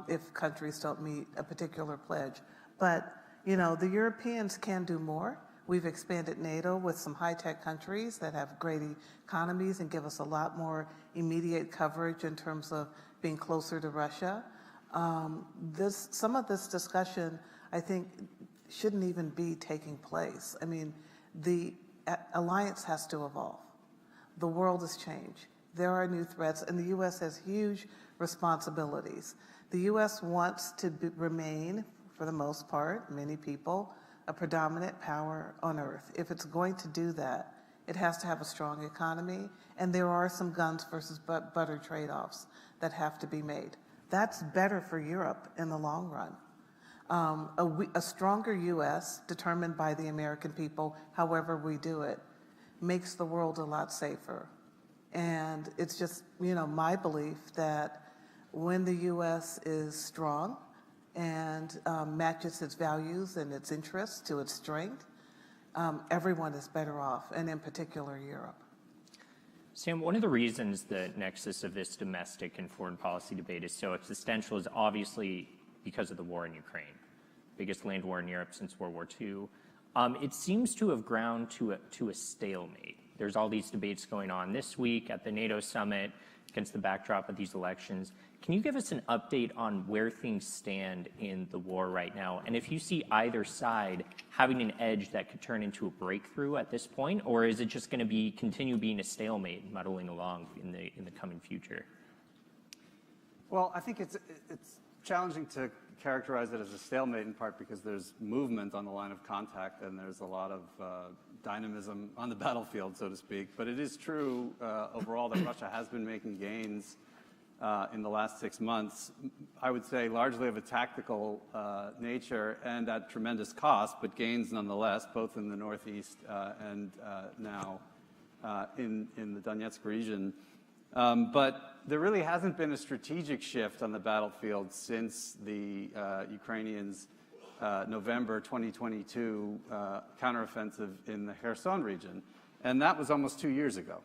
[SPEAKER 8] if countries don't meet a particular pledge. But, you know, the Europeans can do more. We've expanded NATO with some high-tech countries that have great economies and give us a lot more immediate coverage in terms of being closer to Russia. Some of this discussion, I think, shouldn't even be taking place. I mean, the alliance has to evolve. The world has changed. There are new threats, and the U.S. has huge responsibilities. The U.S. wants to remain, for the most part, many people, a predominant power on Earth. If it's going to do that, it has to have a strong economy, and there are some guns versus butter trade-offs that have to be made. That's better for Europe in the long run. A stronger U.S., determined by the American people, however we do it, makes the world a lot safer. And it's just, you know, my belief that when the U.S. is strong and matches its values and its interests to its strength, everyone is better off, and in particular, Europe.
[SPEAKER 6] Sam, one of the reasons the nexus of this domestic and foreign policy debate is so existential is obviously because of the war in Ukraine, biggest land war in Europe since World War II. It seems to have ground to a stalemate. There's all these debates going on this week at the NATO summit against the backdrop of these elections. Can you give us an update on where things stand in the war right now? And if you see either side having an edge that could turn into a breakthrough at this point, or is it just going to continue being a stalemate and muddling along in the coming future?
[SPEAKER 9] Well, I think it's challenging to characterize it as a stalemate in part because there's movement on the line of contact and there's a lot of dynamism on the battlefield, so to speak. But it is true overall that Russia has been making gains in the last 6 months, I would say largely of a tactical nature and at tremendous cost, but gains nonetheless, both in the northeast and now in the Donetsk region. But there really hasn't been a strategic shift on the battlefield since the Ukrainians' November 2022 counteroffensive in the Kherson region, and that was almost 2 years ago.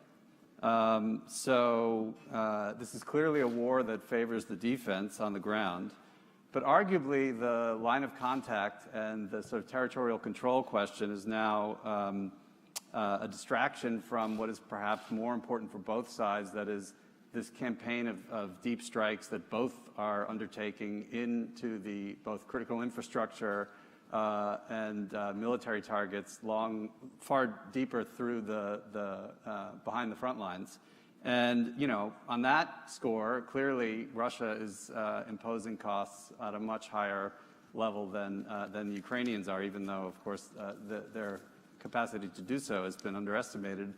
[SPEAKER 9] This is clearly a war that favors the defense on the ground, but arguably the line of contact and the sort of territorial control question is now a distraction from what is perhaps more important for both sides, that is this campaign of deep strikes that both are undertaking into the both critical infrastructure and military targets far deeper through the behind the front lines. And, you know, on that score, clearly Russia is imposing costs at a much higher level than the Ukrainians are, even though, of course, their capacity to do so has been underestimated.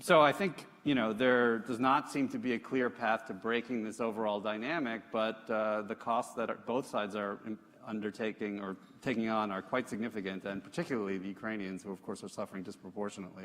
[SPEAKER 9] So I think, you know, there does not seem to be a clear path to breaking this overall dynamic, but the costs that both sides are undertaking or taking on are quite significant, and particularly the Ukrainians, who of course are suffering disproportionately.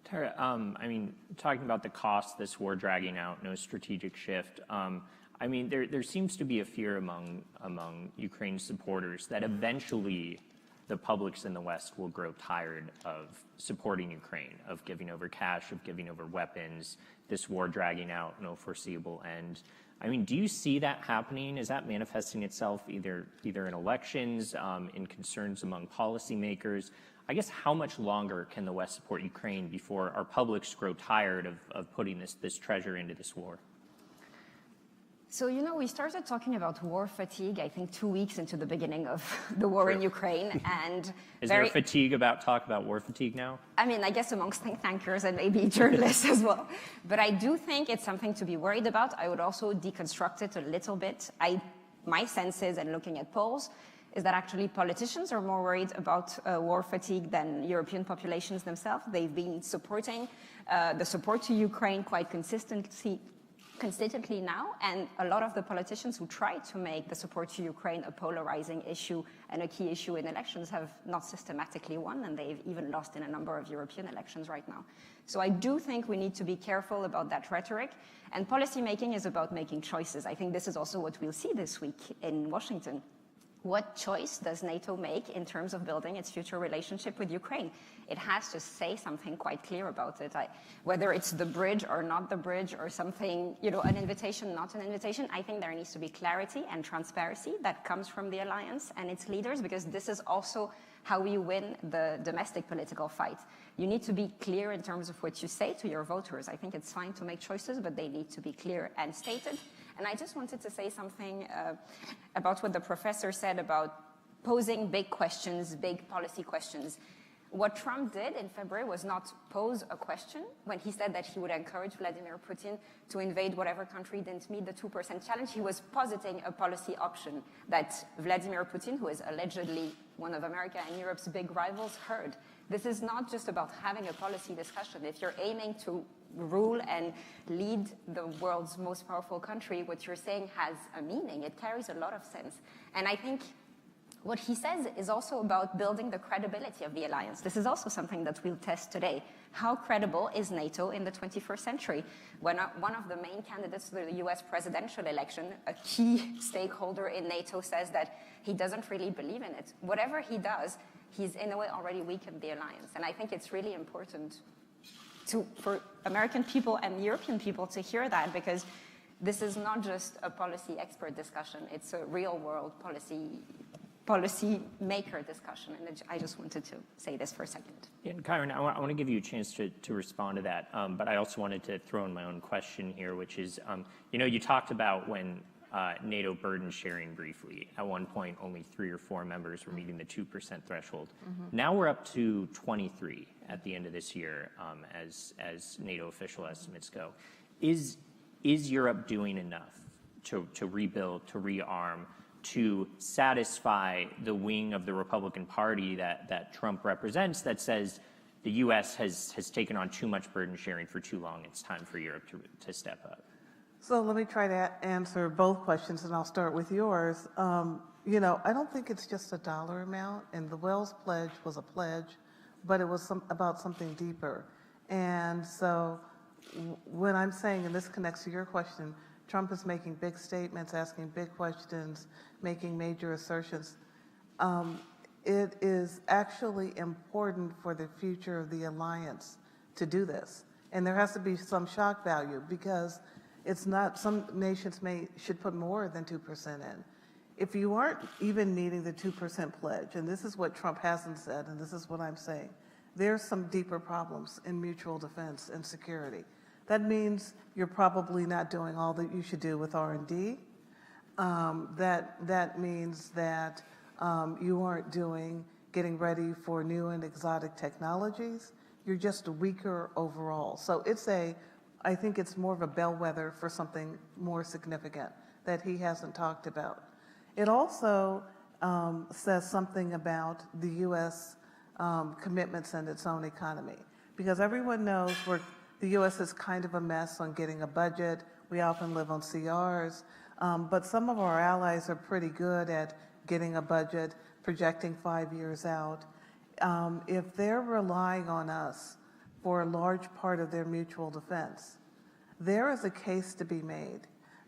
[SPEAKER 6] Tara, I mean, talking about the cost, this war dragging out, no strategic shift. I mean, there seems to be a fear among Ukraine supporters that eventually the publics in the West will grow tired of supporting Ukraine, of giving over cash, of giving over weapons, this war dragging out, no foreseeable end. I mean, do you see that happening? Is that manifesting itself either in elections, in concerns among policymakers? I guess how much longer can the West support Ukraine before our publics grow tired of putting this treasure into this war?
[SPEAKER 7] So, you know, we started talking about war fatigue, I think 2 weeks into the beginning of the war in Ukraine. And
[SPEAKER 6] is there fatigue talk about war fatigue now?
[SPEAKER 7] I mean, I guess amongst think tankers and maybe journalists as well. But I do think it's something to be worried about. I would also deconstruct it a little bit. My sense is, and looking at polls, is that actually politicians are more worried about war fatigue than European populations themselves. They've been supporting the support to Ukraine quite consistently now, and a lot of the politicians who try to make the support to Ukraine a polarizing issue and a key issue in elections have not systematically won, and they've even lost in a number of European elections right now. So I do think we need to be careful about that rhetoric, and policy making is about making choices. I think this is also what we'll see this week in Washington, what choice does NATO make in terms of building its future relationship with Ukraine? It has to say something quite clear about it. Whether it's the bridge or not the bridge or something, an invitation, not an invitation, I think there needs to be clarity and transparency that comes from the alliance and its leaders, because this is also how we win the domestic political fight. You need to be clear in terms of what you say to your voters. I think it's fine to make choices, but they need to be clear and stated. And I just wanted to say something about what the professor said about posing big questions, big policy questions. What Trump did in February was not pose a question when he said that he would encourage Vladimir Putin to invade whatever country didn't meet the 2% challenge. He was positing a policy option that Vladimir Putin, who is allegedly one of America and Europe's big rivals, heard. This is not just about having a policy discussion. If you're aiming to rule and lead the world's most powerful country, what you're saying has a meaning. It carries a lot of sense. And I think what he says is also about building the credibility of the alliance. This is also something that we'll test today. How credible is NATO in the 21st century? When one of the main candidates to the US presidential election, a key stakeholder in NATO, says that he doesn't really believe in it. Whatever he does, he's in a way already weakened the alliance. And I think it's really important for American people and European people to hear that, because this is not just a policy expert discussion. It's a real world policy maker discussion. And I just wanted to say this for a second.
[SPEAKER 6] And Kyron, I want to give you a chance to respond to that. But I also wanted to throw in my own question here, which is, you talked about when NATO burden sharing briefly. At one point, only 3 or 4 members were meeting the 2% threshold. Mm-hmm. Now we're up to 23 at the end of this year, as NATO official estimates go. Is Europe doing enough to rebuild, to rearm, to satisfy the wing of the Republican Party that Trump represents, that says the U.S. has taken on too much burden sharing for too long? It's time for Europe to step up.
[SPEAKER 8] So let me try to answer both questions, and I'll start with yours. I don't think it's just a dollar amount, and the Wells Pledge was a pledge, but it was about something deeper. And so when I'm saying, and this connects to your question, Trump is making big statements, asking big questions, making major assertions. It is actually important for the future of the alliance to do this. And there has to be some shock value, because it's not, some nations should put more than 2% in. If you aren't even meeting the 2% pledge, and this is what Trump hasn't said, and this is what I'm saying, there's some deeper problems in mutual defense and security. That means you're probably not doing all that you should do with R&D. That means that you aren't getting ready for new and exotic technologies. You're just weaker overall. So I think it's more of a bellwether for something more significant that he hasn't talked about. It also says something about the U.S. Commitments and its own economy, because everyone knows the U.S. is kind of a mess on getting a budget. We often live on CRs, but some of our allies are pretty good at getting a budget, projecting 5 years out. If they're relying on us for a large part of their mutual defense, there is a case to be made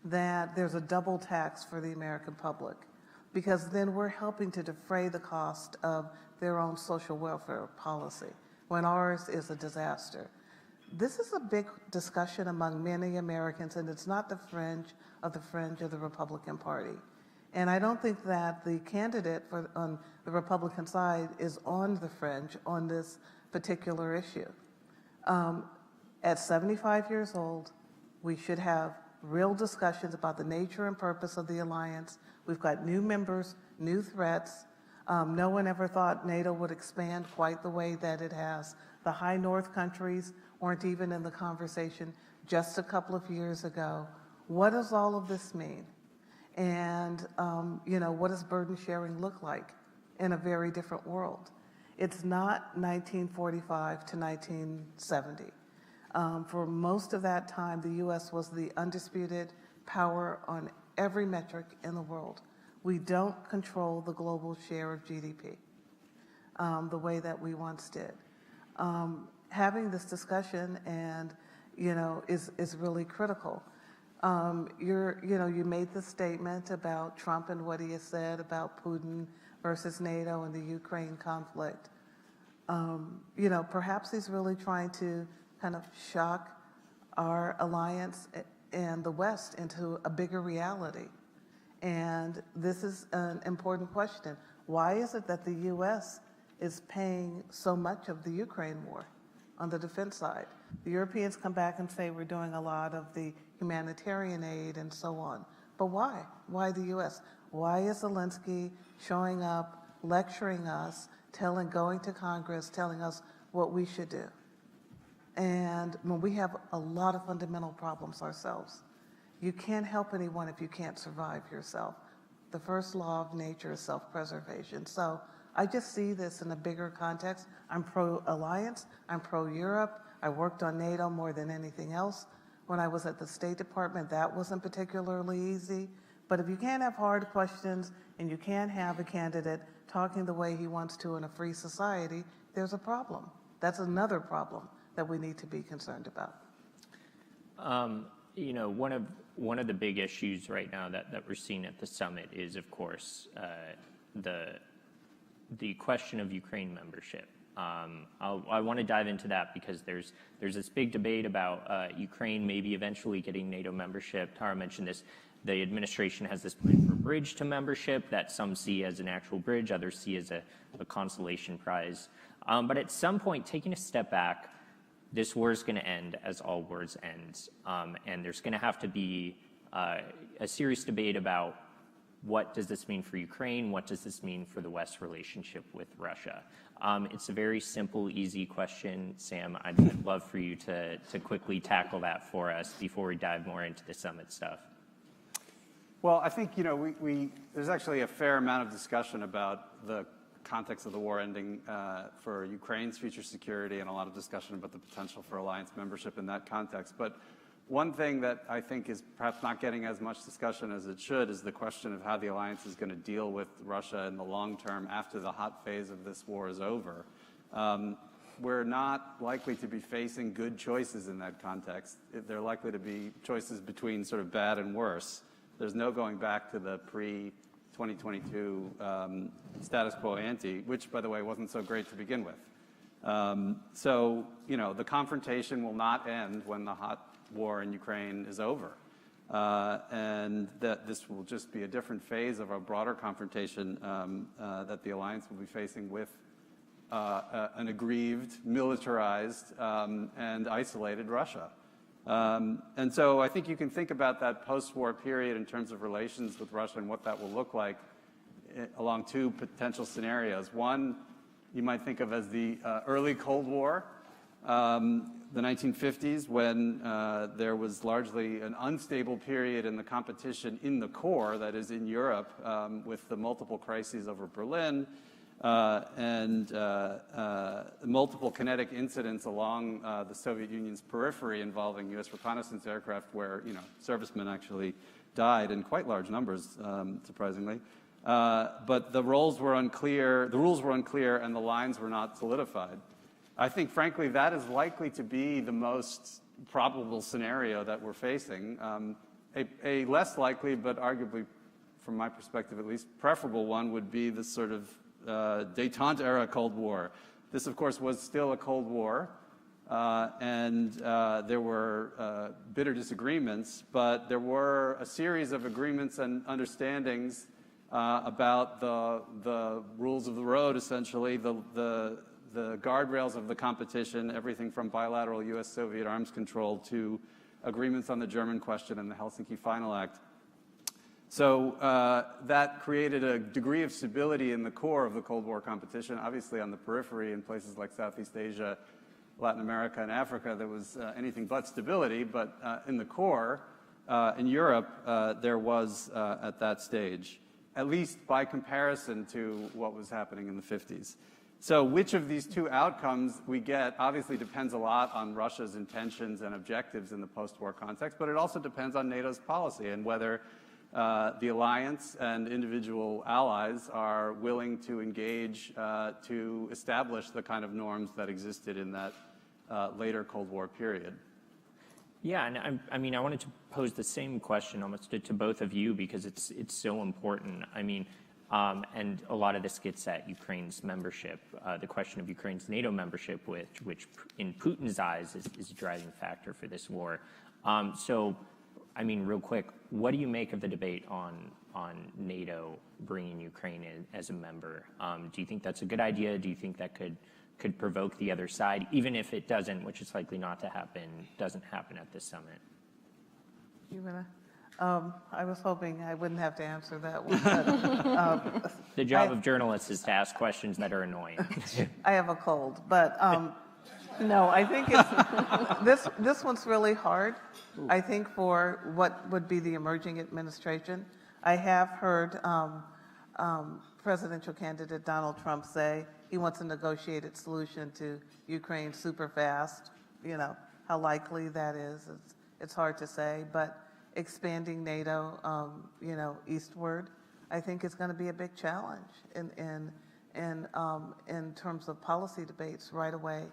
[SPEAKER 8] that there's a double tax for the American public, because then we're helping to defray the cost of their own social welfare policy when ours is a disaster. This is a big discussion among many Americans, and it's not the fringe of the Republican Party. And I don't think that the candidate on the Republican side is on the fringe on this particular issue. At 75 years old, we should have real discussions about the nature and purpose of the alliance. We've got new members, new threats. No one ever thought NATO would expand quite the way that it has. The high north countries weren't even in the conversation just a couple of years ago. What does all of this mean? And what does burden sharing look like in a very different world? It's not 1945 to 1970. For most of that time, the U.S. was the undisputed power on every metric in the world. We don't control the global share of GDP the way that we once did. Having this discussion is really critical. You made the statement about Trump and what he has said about Putin versus NATO and the Ukraine conflict. Perhaps he's really trying to kind of shock our alliance and the West into a bigger reality. And this is an important question. Why is it that the U.S. is paying so much of the Ukraine war on the defense side? The Europeans come back and say we're doing a lot of the humanitarian aid and so on. But why? Why the U.S.? Why is Zelensky showing up, lecturing us, going to Congress, telling us what we should do? And when we have a lot of fundamental problems ourselves, you can't help anyone if you can't survive yourself. The first law of nature is self-preservation. So I just see this in a bigger context. I'm pro-alliance, I'm pro-Europe. I worked on NATO more than anything else. When I was at the State Department, that wasn't particularly easy. But if you can't have hard questions and you can't have a candidate talking the way he wants to in a free society, there's a problem. That's another problem that we need to be concerned about.
[SPEAKER 6] One of the big issues right now that we're seeing at the summit is, of course, the question of Ukraine membership. I want to dive into that because there's this big debate about Ukraine maybe eventually getting NATO membership. Tara mentioned this. The administration has this plan for bridge to membership that some see as an actual bridge, others see as a consolation prize. But at some point, taking a step back, this war is going to end as all wars end. And there's going to have to be a serious debate about what does this mean for Ukraine? What does this mean for the West's relationship with Russia? It's a very simple, easy question. Sam, I'd love for you to quickly tackle that for us before we dive more into the summit stuff.
[SPEAKER 9] Well, I think, there's actually a fair amount of discussion about the context of the war ending for Ukraine's future security and a lot of discussion about the potential for alliance membership in that context. But one thing that I think is perhaps not getting as much discussion as it should is the question of how the alliance is going to deal with Russia in the long term after the hot phase of this war is over. We're not likely to be facing good choices in that context. They're likely to be choices between sort of bad and worse. There's no going back to the pre-2022 status quo ante, which, by the way, wasn't so great to begin with. So, the confrontation will not end when the hot war in Ukraine is over. And that this will just be a different phase of a broader confrontation that the alliance will be facing with an aggrieved, militarized, and isolated Russia. And so I think you can think about that post-war period in terms of relations with Russia and what that will look like along two potential scenarios. One, you might think of as the early Cold War, the 1950s, when there was largely an unstable period in the competition in the core, that is in Europe, with the multiple crises over Berlin, and multiple kinetic incidents along the Soviet Union's periphery involving U.S. reconnaissance aircraft where, servicemen actually died in quite large numbers, surprisingly. But the rules were unclear, and the lines were not solidified. I think, frankly, that is likely to be the most probable scenario that we're facing. A less likely, but arguably, from my perspective at least, preferable one would be this sort of détente-era Cold War. This, of course, was still a Cold War, and there were bitter disagreements, but there were a series of agreements and understandings about the rules of the road, essentially, the guardrails of the competition, everything from bilateral U.S.-Soviet arms control to agreements on the German question and the Helsinki Final Act. So that created a degree of stability in the core of the Cold War competition. Obviously, on the periphery in places like Southeast Asia, Latin America, and Africa, there was anything but stability. But in the core, in Europe, there was at that stage, at least by comparison to what was happening in the 50s. So which of these two outcomes we get obviously depends a lot on Russia's intentions and objectives in the post-war context, but it also depends on NATO's policy and whether the alliance and individual allies are willing to engage to establish the kind of norms that existed in that later Cold War period.
[SPEAKER 6] Yeah, and I mean, I wanted to pose the same question almost to both of you because it's so important. I mean, and a lot of this gets at Ukraine's membership, the question of Ukraine's NATO membership, which in Putin's eyes is a driving factor for this war. So, I mean, real quick, what do you make of the debate on NATO bringing Ukraine in as a member? Do you think that's a good idea? Do you think that could provoke the other side, even if it doesn't, which is likely not to happen, doesn't happen at this summit?
[SPEAKER 8] You wanna? I was hoping I wouldn't have to answer that one. But,
[SPEAKER 6] the job of journalists is to ask questions that are annoying.
[SPEAKER 8] I have a cold, but no, I think it's this one's really hard. I think for what would be the emerging administration, I have heard presidential candidate Donald Trump say he wants a negotiated solution to Ukraine super fast. You know, how likely that is, it's hard to say, but expanding NATO, you know, eastward, I think is going to be a big challenge in terms of policy debates right away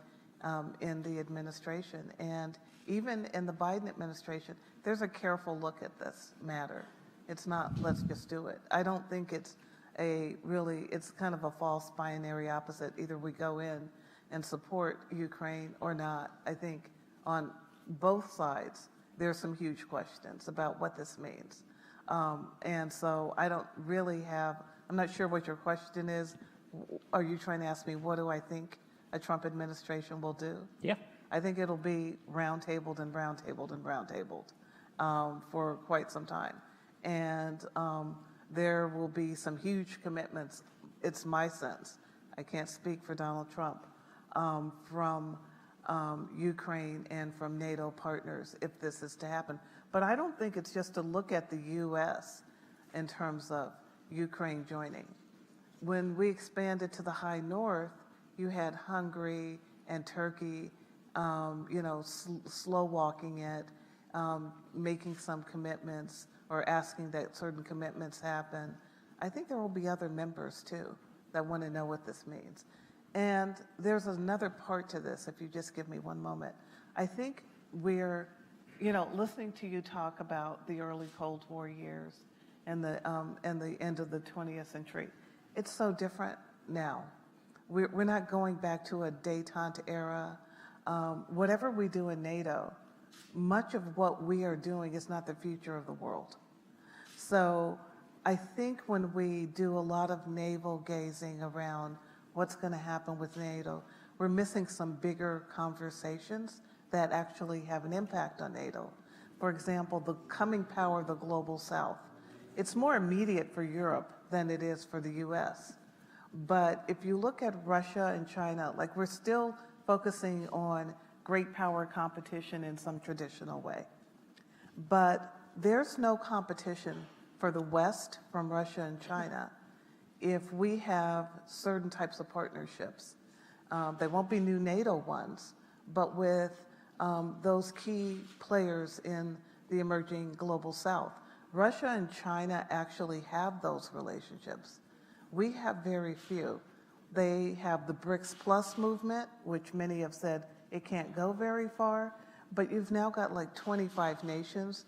[SPEAKER 8] in the administration. And even in the Biden administration, there's a careful look at this matter. It's not, let's just do it. I don't think it's it's kind of a false binary opposite. Either we go in and support Ukraine or not. I think on both sides, there's some huge questions about what this means. And so I don't really I'm not sure what your question is. Are you trying to ask me what do I think a Trump administration will do?
[SPEAKER 6] Yeah.
[SPEAKER 8] I think it'll be round-tabled and round-tabled and round-tabled for quite some time. And there will be some huge commitments, it's my sense, I can't speak for Donald Trump, from Ukraine and from NATO partners if this is to happen. But I don't think it's just to look at the U.S. in terms of Ukraine joining. When we expanded to the high north, you had Hungary and Turkey, you know, slow walking it, making some commitments or asking that certain commitments happen. I think there will be other members too that want to know what this means. And there's another part to this, if you just give me one moment. I think we're, you know, listening to you talk about the early Cold War years and the end of the 20th century. It's so different now. We're not going back to a détente era. Whatever we do in NATO, much of what we are doing is not the future of the world. So I think when we do a lot of navel gazing around what's going to happen with NATO, we're missing some bigger conversations that actually have an impact on NATO. For example, the coming power of the global south. It's more immediate for Europe than it is for the US. But if you look at Russia and China, like we're still focusing on great power competition in some traditional way. But there's no competition for the West from Russia and China if we have certain types of partnerships. They won't be new NATO ones, but with those key players in the emerging global south. Russia and China actually have those relationships. We have very few. They have the BRICS Plus movement, which many have said it can't go very far, but you've now got like 25 nations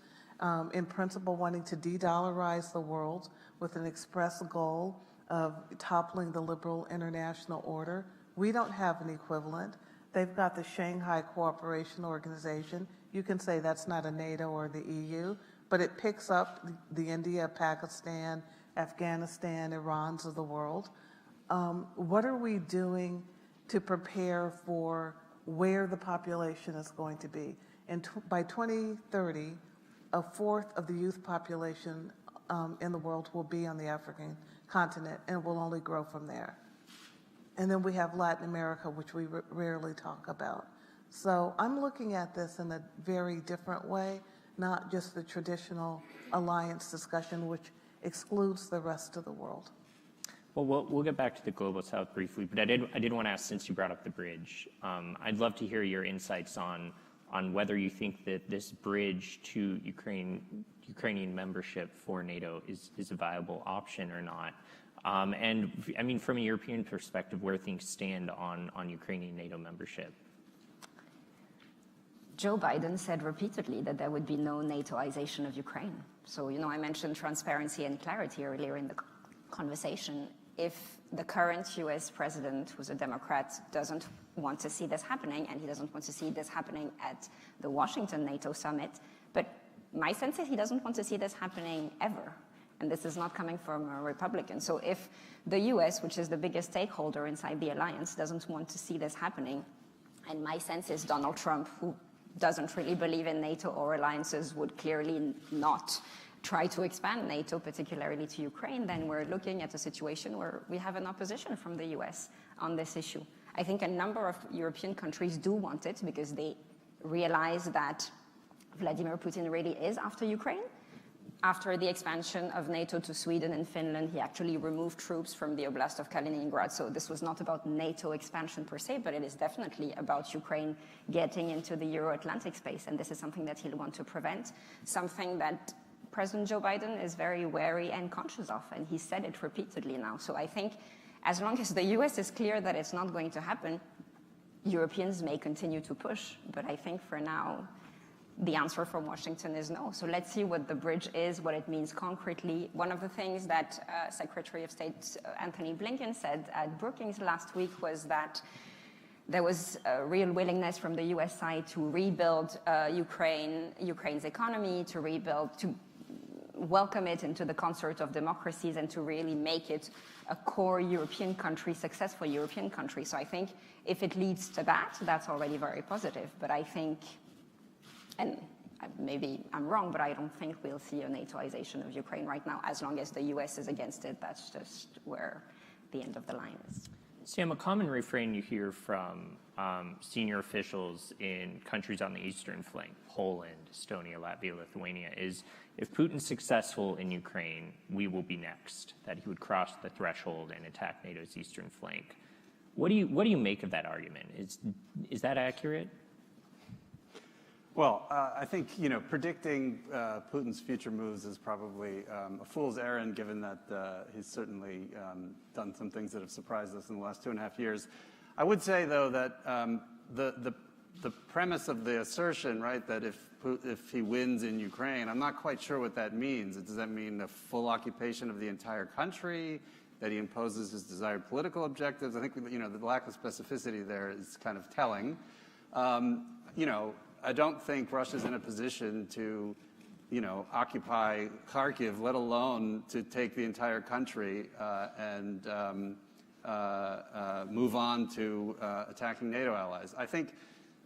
[SPEAKER 8] in principle wanting to de-dollarize the world with an express goal of toppling the liberal international order. We don't have an equivalent. They've got the Shanghai Cooperation Organization. You can say that's not a NATO or the EU, but it picks up the India, Pakistan, Afghanistan, Irans of the world. What are we doing to prepare for where the population is going to be? And by 2030, a fourth of the youth population in the world will be on the African continent, and will only grow from there. And then we have Latin America, which we rarely talk about. So I'm looking at this in a very different way, not just the traditional alliance discussion, which excludes the rest of the world.
[SPEAKER 6] Well, we'll get back to the global south briefly, but I did want to ask, since you brought up the bridge, I'd love to hear your insights on whether you think that this bridge to Ukrainian membership for NATO is a viable option or not. And I mean, from a European perspective, where things stand on Ukrainian NATO membership.
[SPEAKER 7] Joe Biden said repeatedly that there would be no NATOization of Ukraine. So, I mentioned transparency and clarity earlier in the conversation. If the current US president, who's a Democrat, doesn't want to see this happening, and he doesn't want to see this happening at the Washington NATO summit, but my sense is he doesn't want to see this happening ever. And this is not coming from a Republican. So if the US, which is the biggest stakeholder inside the alliance, doesn't want to see this happening, and my sense is Donald Trump, who doesn't really believe in NATO or alliances, would clearly not try to expand NATO, particularly to Ukraine, then we're looking at a situation where we have an opposition from the US on this issue. I think a number of European countries do want it because they realize that Vladimir Putin really is after Ukraine. After the expansion of NATO to Sweden and Finland, he actually removed troops from the Oblast of Kaliningrad. So this was not about NATO expansion per se, but it is definitely about Ukraine getting into the Euro-Atlantic space. And this is something that he'll want to prevent, something that President Joe Biden is very wary and conscious of, and he said it repeatedly now. So I think as long as the US is clear that it's not going to happen, Europeans may continue to push. But I think for now, the answer from Washington is no. So let's see what the bridge is, what it means concretely. One of the things that Secretary of State Anthony Blinken said at Brookings last week was that there was a real willingness from the US side to rebuild Ukraine's economy, to welcome it into the concert of democracies and to really make it a core European country, successful European country. So I think if it leads to that, that's already very positive. But I think, and maybe I'm wrong, but I don't think we'll see a NATOization of Ukraine right now. As long as the US is against it, that's just where the end of the line is.
[SPEAKER 6] Sam, a common refrain you hear from senior officials in countries on the eastern flank, Poland, Estonia, Latvia, Lithuania, is if Putin's successful in Ukraine, we will be next, that he would cross the threshold and attack NATO's eastern flank. What do you make of that argument? Is that accurate?
[SPEAKER 9] Well, I think, predicting Putin's future moves is probably a fool's errand, given that he's certainly done some things that have surprised us in the last 2.5 years. I would say, though, that the premise of the assertion, right, that if he wins in Ukraine, I'm not quite sure what that means. Does that mean a full occupation of the entire country, that he imposes his desired political objectives? I think, the lack of specificity there is kind of telling. I don't think Russia's in a position to, occupy Kharkiv, let alone to take the entire country and move on to attacking NATO allies. I think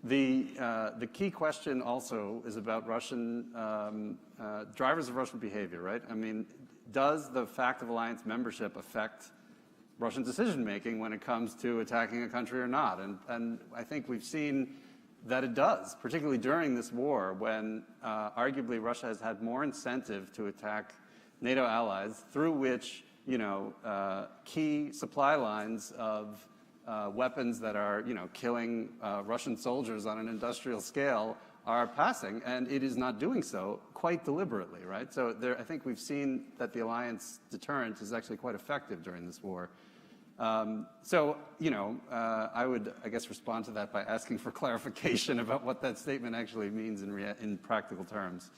[SPEAKER 9] the key question also is about Russian drivers of Russian behavior, right? I mean, does the fact of alliance membership affect Russian decision-making when it comes to attacking a country or not? And I think we've seen that it does, particularly during this war, when arguably Russia has had more incentive to attack NATO allies, through which, key supply lines of weapons that are, killing Russian soldiers on an industrial scale are passing, and it is not doing so quite deliberately, right? So I think we've seen that the alliance deterrent is actually quite effective during this war. I would, I guess, respond to that by asking for clarification about what that statement actually means in practical terms.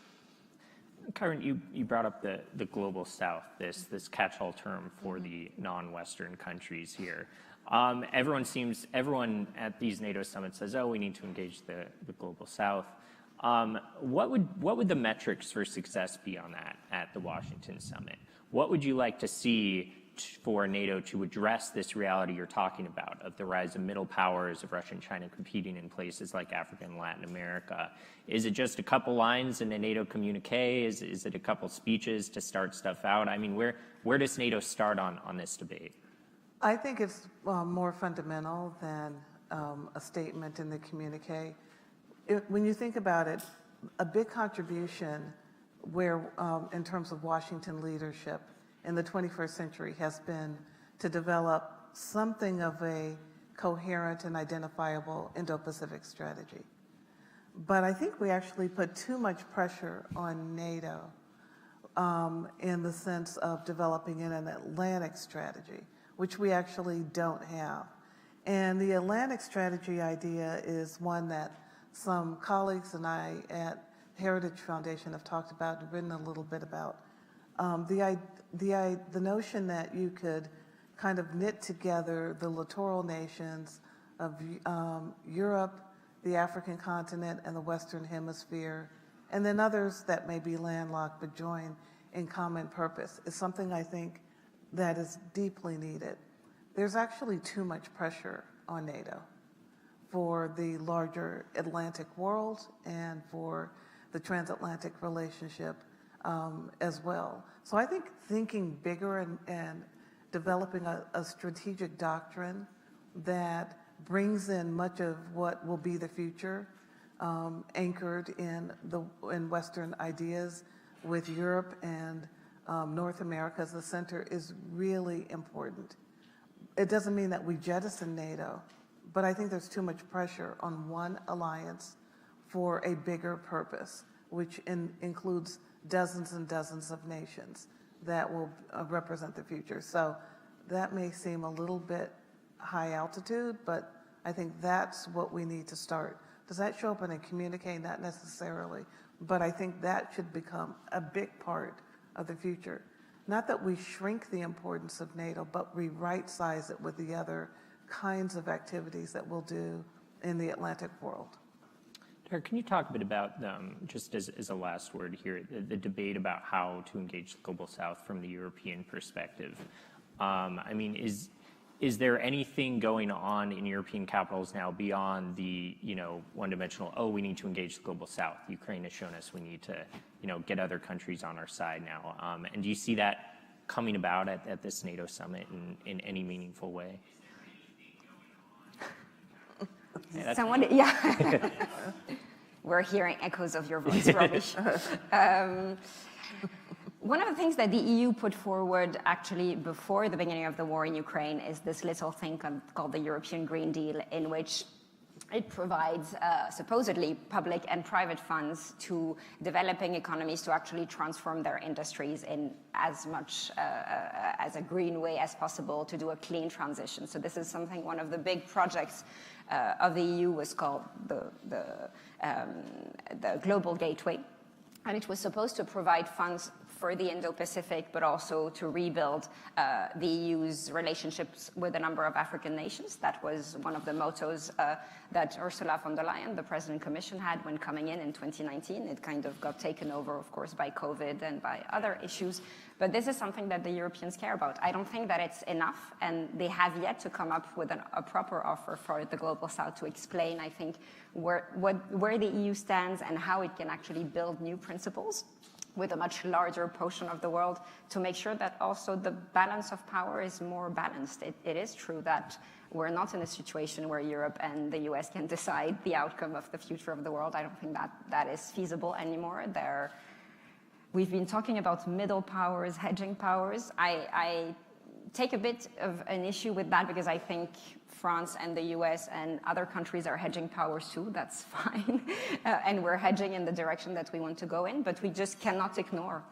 [SPEAKER 6] Kyron, you brought up the global south, this catch-all term for the non-Western countries here. Everyone at these NATO summits says, oh, we need to engage the global south. What would the metrics for success be on that at the Washington summit? What would you like to see for NATO to address this reality you're talking about of the rise of middle powers, of Russia and China competing in places like Africa and Latin America? Is it just a couple lines in a NATO communique? Is it a couple speeches to start stuff out? I mean, where does NATO start on this debate?
[SPEAKER 8] I think it's more fundamental than a statement in the communique. When you think about it, a big contribution in terms of Washington leadership in the 21st century has been to develop something of a coherent and identifiable Indo-Pacific strategy. But I think we actually put too much pressure on NATO in the sense of developing an Atlantic strategy, which we actually don't have. And the Atlantic strategy idea is one that some colleagues and I at Heritage Foundation have talked about and written a little bit about. The notion that you could kind of knit together the littoral nations of Europe, the African continent, and the Western Hemisphere, and then others that may be landlocked but join in common purpose is something I think that is deeply needed. There's actually too much pressure on NATO for the larger Atlantic world and for the transatlantic relationship as well. So I think thinking bigger and developing a strategic doctrine that brings in much of what will be the future, anchored in Western ideas with Europe and North America as the center is really important. It doesn't mean that we jettison NATO, but I think there's too much pressure on one alliance for a bigger purpose, which includes dozens and dozens of nations that will represent the future. So that may seem a little bit high altitude, but I think that's what we need to start. Does that show up in a communique? Not necessarily, but I think that should become a big part of the future. Not that we shrink the importance of NATO, but we right-size it with the other kinds of activities that we'll do in the Atlantic world.
[SPEAKER 6] Derek, can you talk a bit about, just as a last word here, the debate about how to engage the Global South from the European perspective? I mean, is there anything going on in European capitals now beyond the, one-dimensional, oh, we need to engage the Global South? Ukraine has shown us we need to, get other countries on our side now. And do you see that coming about at this NATO summit in any meaningful way?
[SPEAKER 7] Someone, yeah. We're hearing echoes of your voice, Robbie. One of the things that the EU put forward actually before the beginning of the war in Ukraine is this little thing called the European Green Deal, in which it provides supposedly public and private funds to developing economies to actually transform their industries in as much as a green way as possible to do a clean transition. So this is something, one of the big projects of the EU was called the Global Gateway. And it was supposed to provide funds for the Indo-Pacific, but also to rebuild the EU's relationships with a number of African nations. That was one of the mottos that Ursula von der Leyen, the President Commission, had when coming in 2019. It kind of got taken over, of course, by COVID and by other issues. But this is something that the Europeans care about. I don't think that it's enough, and they have yet to come up with a proper offer for the Global South to explain, I think, where the EU stands and how it can actually build new principles with a much larger portion of the world to make sure that also the balance of power is more balanced. It is true that we're not in a situation where Europe and the US can decide the outcome of the future of the world. I don't think that is feasible anymore. We've been talking about middle powers, hedging powers. I take a bit of an issue with that because I think France and the US and other countries are hedging powers too. That's fine. And we're hedging in the direction that we want to go in, but we just cannot ignore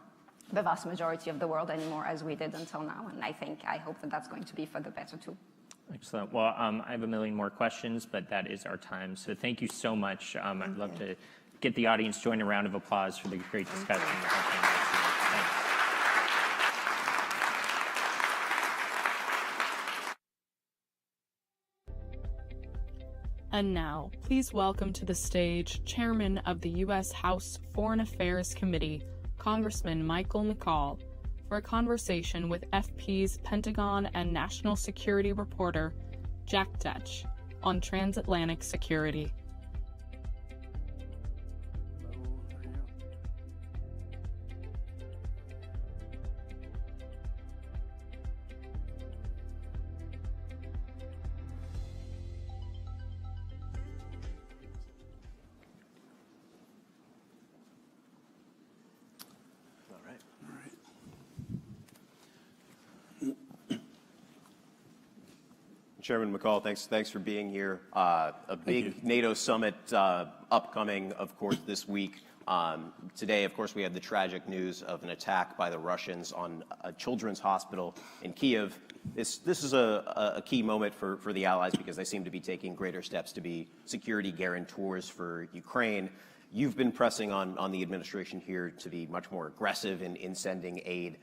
[SPEAKER 7] the vast majority of the world anymore as we did until now. And I hope that that's going to be for the better too.
[SPEAKER 6] Excellent. Well, I have a million more questions, but that is our time. So thank you so much. I'd love to get the audience join a round of applause for the great discussion. Thanks.
[SPEAKER 2] And now, please welcome to the stage Chairman of the U.S. House Foreign Affairs Committee, Congressman Michael McCaul, for a conversation with FP's Pentagon and National Security reporter, Jack Detch, on transatlantic security.
[SPEAKER 10] Chairman McCaul, thanks for being here. A big NATO summit upcoming, of course, this week. Today, of course, we have the tragic news of an attack by the Russians on a children's hospital in Kyiv. This is a key moment for the Allies because they seem to be taking greater steps to be security guarantors for Ukraine. You've been pressing on the administration here to be much more aggressive in sending aid.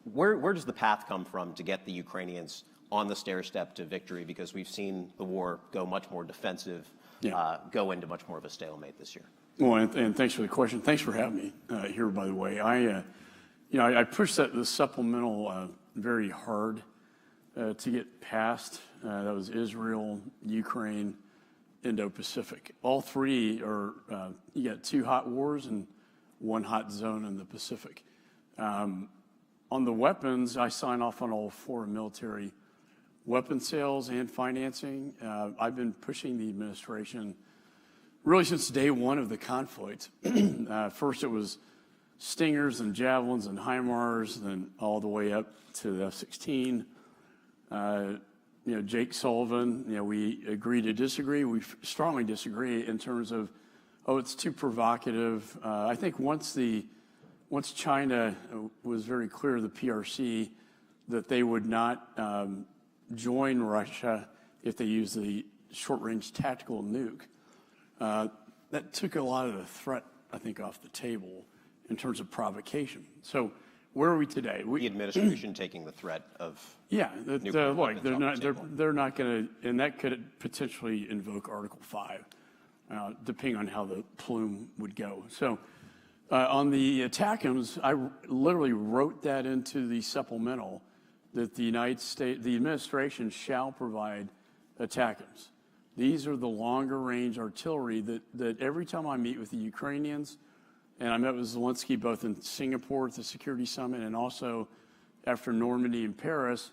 [SPEAKER 10] Where does the path come from to get the Ukrainians on the stair step to victory? Because we've seen the war go much more defensive, go into much more of a stalemate this year.
[SPEAKER 11] Well, and thanks for the question. Thanks for having me here, by the way. I pushed the supplemental very hard to get passed. That was Israel, Ukraine, Indo-Pacific. All three are, you got 2 hot wars and 1 hot zone in the Pacific. On the weapons, I sign off on all 4 military weapon sales and financing. I've been pushing the administration really since day 1 of the conflict. First it was Stingers and Javelins and HIMARS, then all the way up to the F-16. Jake Sullivan, we agree to disagree. We strongly disagree in terms of, it's too provocative. I think once China was very clear, the PRC, that they would not join Russia if they use the short-range tactical nuke, that took a lot of the threat, I think, off the table in terms of provocation. So where are we today?
[SPEAKER 10] The administration taking the threat of nuclear weapons off the table.
[SPEAKER 11] They're not going to, and that could potentially invoke Article 5, depending on how the plume would go. So on the ATACMS, I literally wrote that into the supplemental that the United States, the administration shall provide ATACMS. These are the longer range artillery that every time I meet with the Ukrainians, and I met with Zelensky both in Singapore at the Security Summit and also after Normandy and Paris,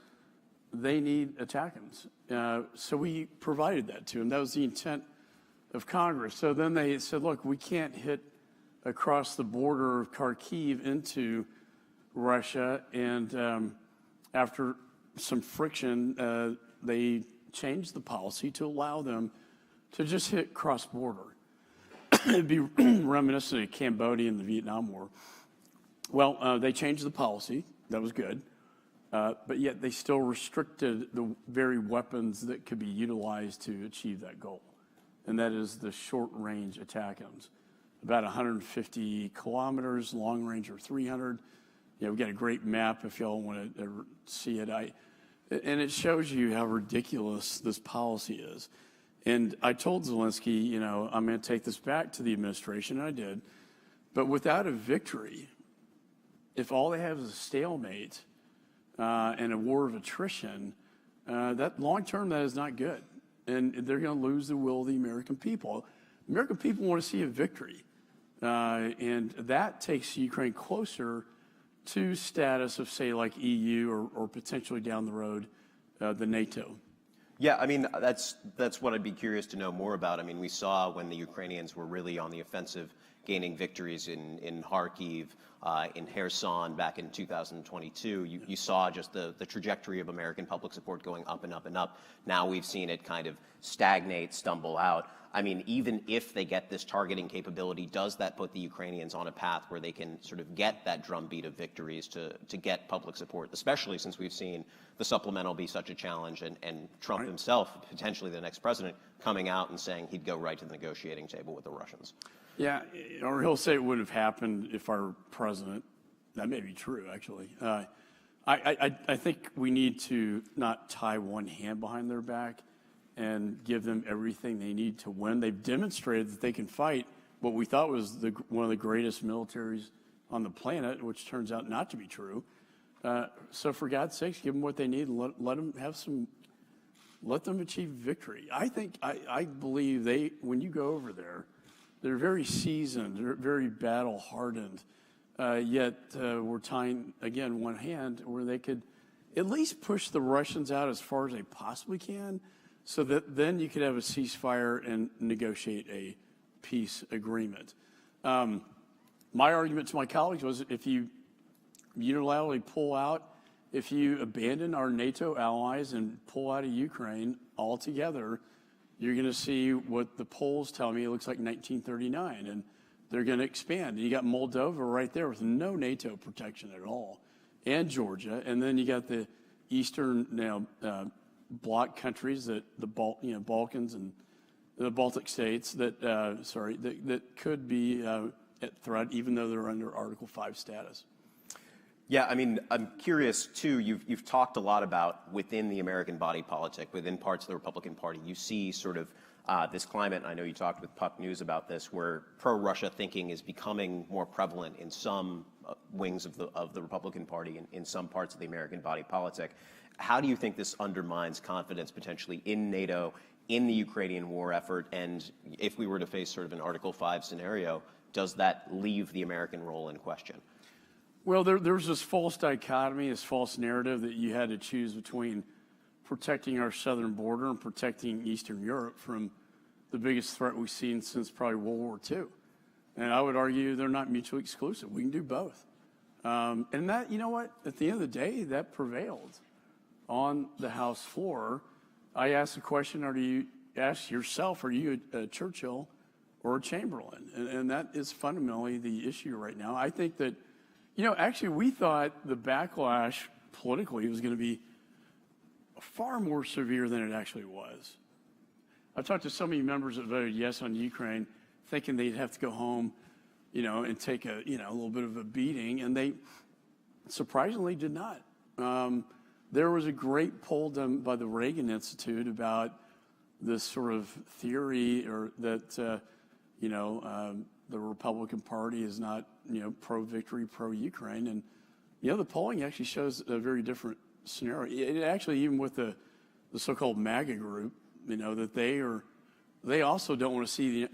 [SPEAKER 11] they need ATACMS. So we provided that to them. That was the intent of Congress. So then they said, look, we can't hit across the border of Kharkiv into Russia. And after some friction, they changed the policy to allow them to just hit cross-border. It'd be reminiscent of Cambodia and the Vietnam War. Well, they changed the policy. That was good. But yet they still restricted the very weapons that could be utilized to achieve that goal. And that is the short-range ATACMS. About 150 kilometers, long range or 300. We've got a great map if y'all want to ever see it. And it shows you how ridiculous this policy is. And I told Zelensky, I'm going to take this back to the administration, and I did. But without a victory, if all they have is a stalemate and a war of attrition, that long-term, that is not good. And they're going to lose the will of the American people. American people want to see a victory. And that takes Ukraine closer to status of, say, like EU or potentially down the road, the NATO.
[SPEAKER 10] Yeah, I mean, that's what I'd be curious to know more about. I mean, we saw when the Ukrainians were really on the offensive, gaining victories in Kharkiv, in Kherson back in 2022. You saw just the trajectory of American public support going up and up and up. Now we've seen it kind of stagnate, stumble out. I mean, even if they get this targeting capability, does that put the Ukrainians on a path where they can sort of get that drumbeat of victories to get public support, especially since we've seen the supplemental be such a challenge and Trump himself, potentially the next president, coming out and saying he'd go right to the negotiating table with the Russians?
[SPEAKER 11] Yeah, or he'll say it would have happened if our president, that may be true, actually. I think we need to not tie one hand behind their back and give them everything they need to win. They've demonstrated that they can fight what we thought was one of the greatest militaries on the planet, which turns out not to be true. So for God's sakes, give them what they need and let them have let them achieve victory. I believe when you go over there, they're very seasoned, they're very battle hardened, yet we're tying, again, one hand where they could at least push the Russians out as far as they possibly can, so that then you could have a ceasefire and negotiate a peace agreement. My argument to my colleagues was if you unilaterally pull out, if you abandon our NATO allies and pull out of Ukraine altogether, you're going to see what the polls tell me it looks like 1939, and they're going to expand. And you got Moldova right there with no NATO protection at all, and Georgia, and then you got the Eastern bloc countries, that the Balkans and the Baltic states that could be at threat, even though they're under Article 5 status.
[SPEAKER 10] Yeah, I mean, I'm curious too. You've talked a lot about within the American body politic, within parts of the Republican Party, you see sort of this climate. I know you talked with Puck News about this, where pro-Russia thinking is becoming more prevalent in some wings of the Republican Party, in some parts of the American body politic. How do you think this undermines confidence potentially in NATO, in the Ukrainian war effort, and if we were to face sort of an Article 5 scenario, does that leave the American role in question?
[SPEAKER 11] Well, there's this false dichotomy, this false narrative that you had to choose between protecting our southern border and protecting Eastern Europe from the biggest threat we've seen since probably World War II. And I would argue they're not mutually exclusive. We can do both. And that, you know what, at the end of the day, that prevailed on the House floor. I asked the question, or do you ask yourself, are you a Churchill or a Chamberlain? And that is fundamentally the issue right now. I think that, actually we thought the backlash politically was going to be far more severe than it actually was. I've talked to so many members that voted yes on Ukraine, thinking they'd have to go home, and take a little bit of a beating, and they surprisingly did not. There was a great poll done by the Reagan Institute about this sort of theory, or that the Republican Party is not pro-victory, pro-Ukraine, and the polling actually shows a very different scenario. It actually, even with the so-called MAGA group, that they also don't want to see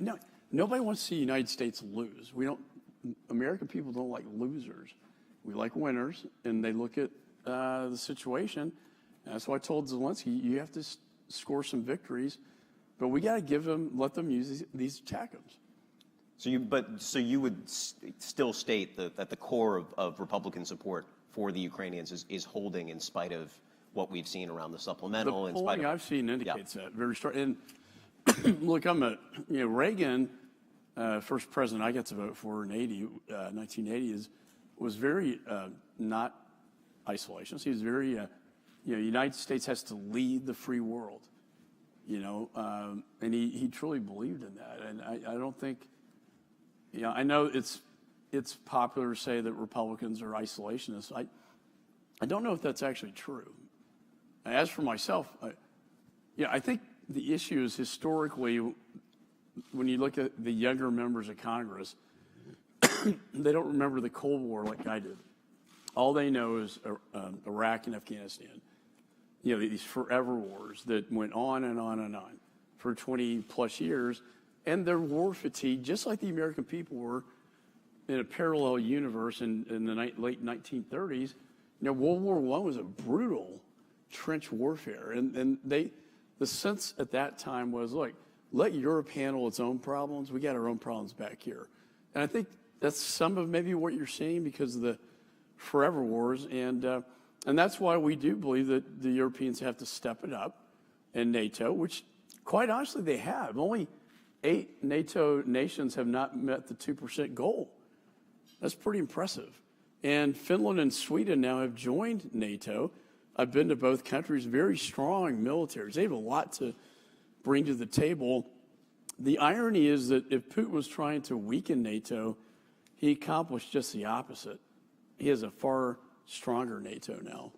[SPEAKER 11] nobody wants to see the United States lose. American people don't like losers. We like winners, and they look at the situation. And that's why I told Zelensky, you have to score some victories, but we got to let them use these tactics.
[SPEAKER 10] So you would still state that the core of Republican support for the Ukrainians is holding in spite of what we've seen around the supplemental.
[SPEAKER 11] The polling I've seen indicates that very strong. And look, Reagan, first president I got to vote for in 1980, was very not isolationist. He was very, the United States has to lead the free world, and he truly believed in that. And I don't think, I know it's popular to say that Republicans are isolationists. I don't know if that's actually true. As for myself, I think the issue is historically, when you look at the younger members of Congress, they don't remember the Cold War like I did. All they know is Iraq and Afghanistan. These forever wars that went on and on and on for 20 plus years. And they're war fatigued, just like the American people were in a parallel universe in the late 1930s. World War I was a brutal trench warfare. And the sense at that time was, look, let Europe handle its own problems. We got our own problems back here. And I think that's some of maybe what you're seeing because of the forever wars. And that's why we do believe that the Europeans have to step it up in NATO, which quite honestly they have. Only 8 NATO nations have not met the 2% goal. That's pretty impressive. And Finland and Sweden now have joined NATO. I've been to both countries, very strong militaries. They have a lot to bring to the table. The irony is that if Putin was trying to weaken NATO, he accomplished just the opposite. He has a far stronger NATO now.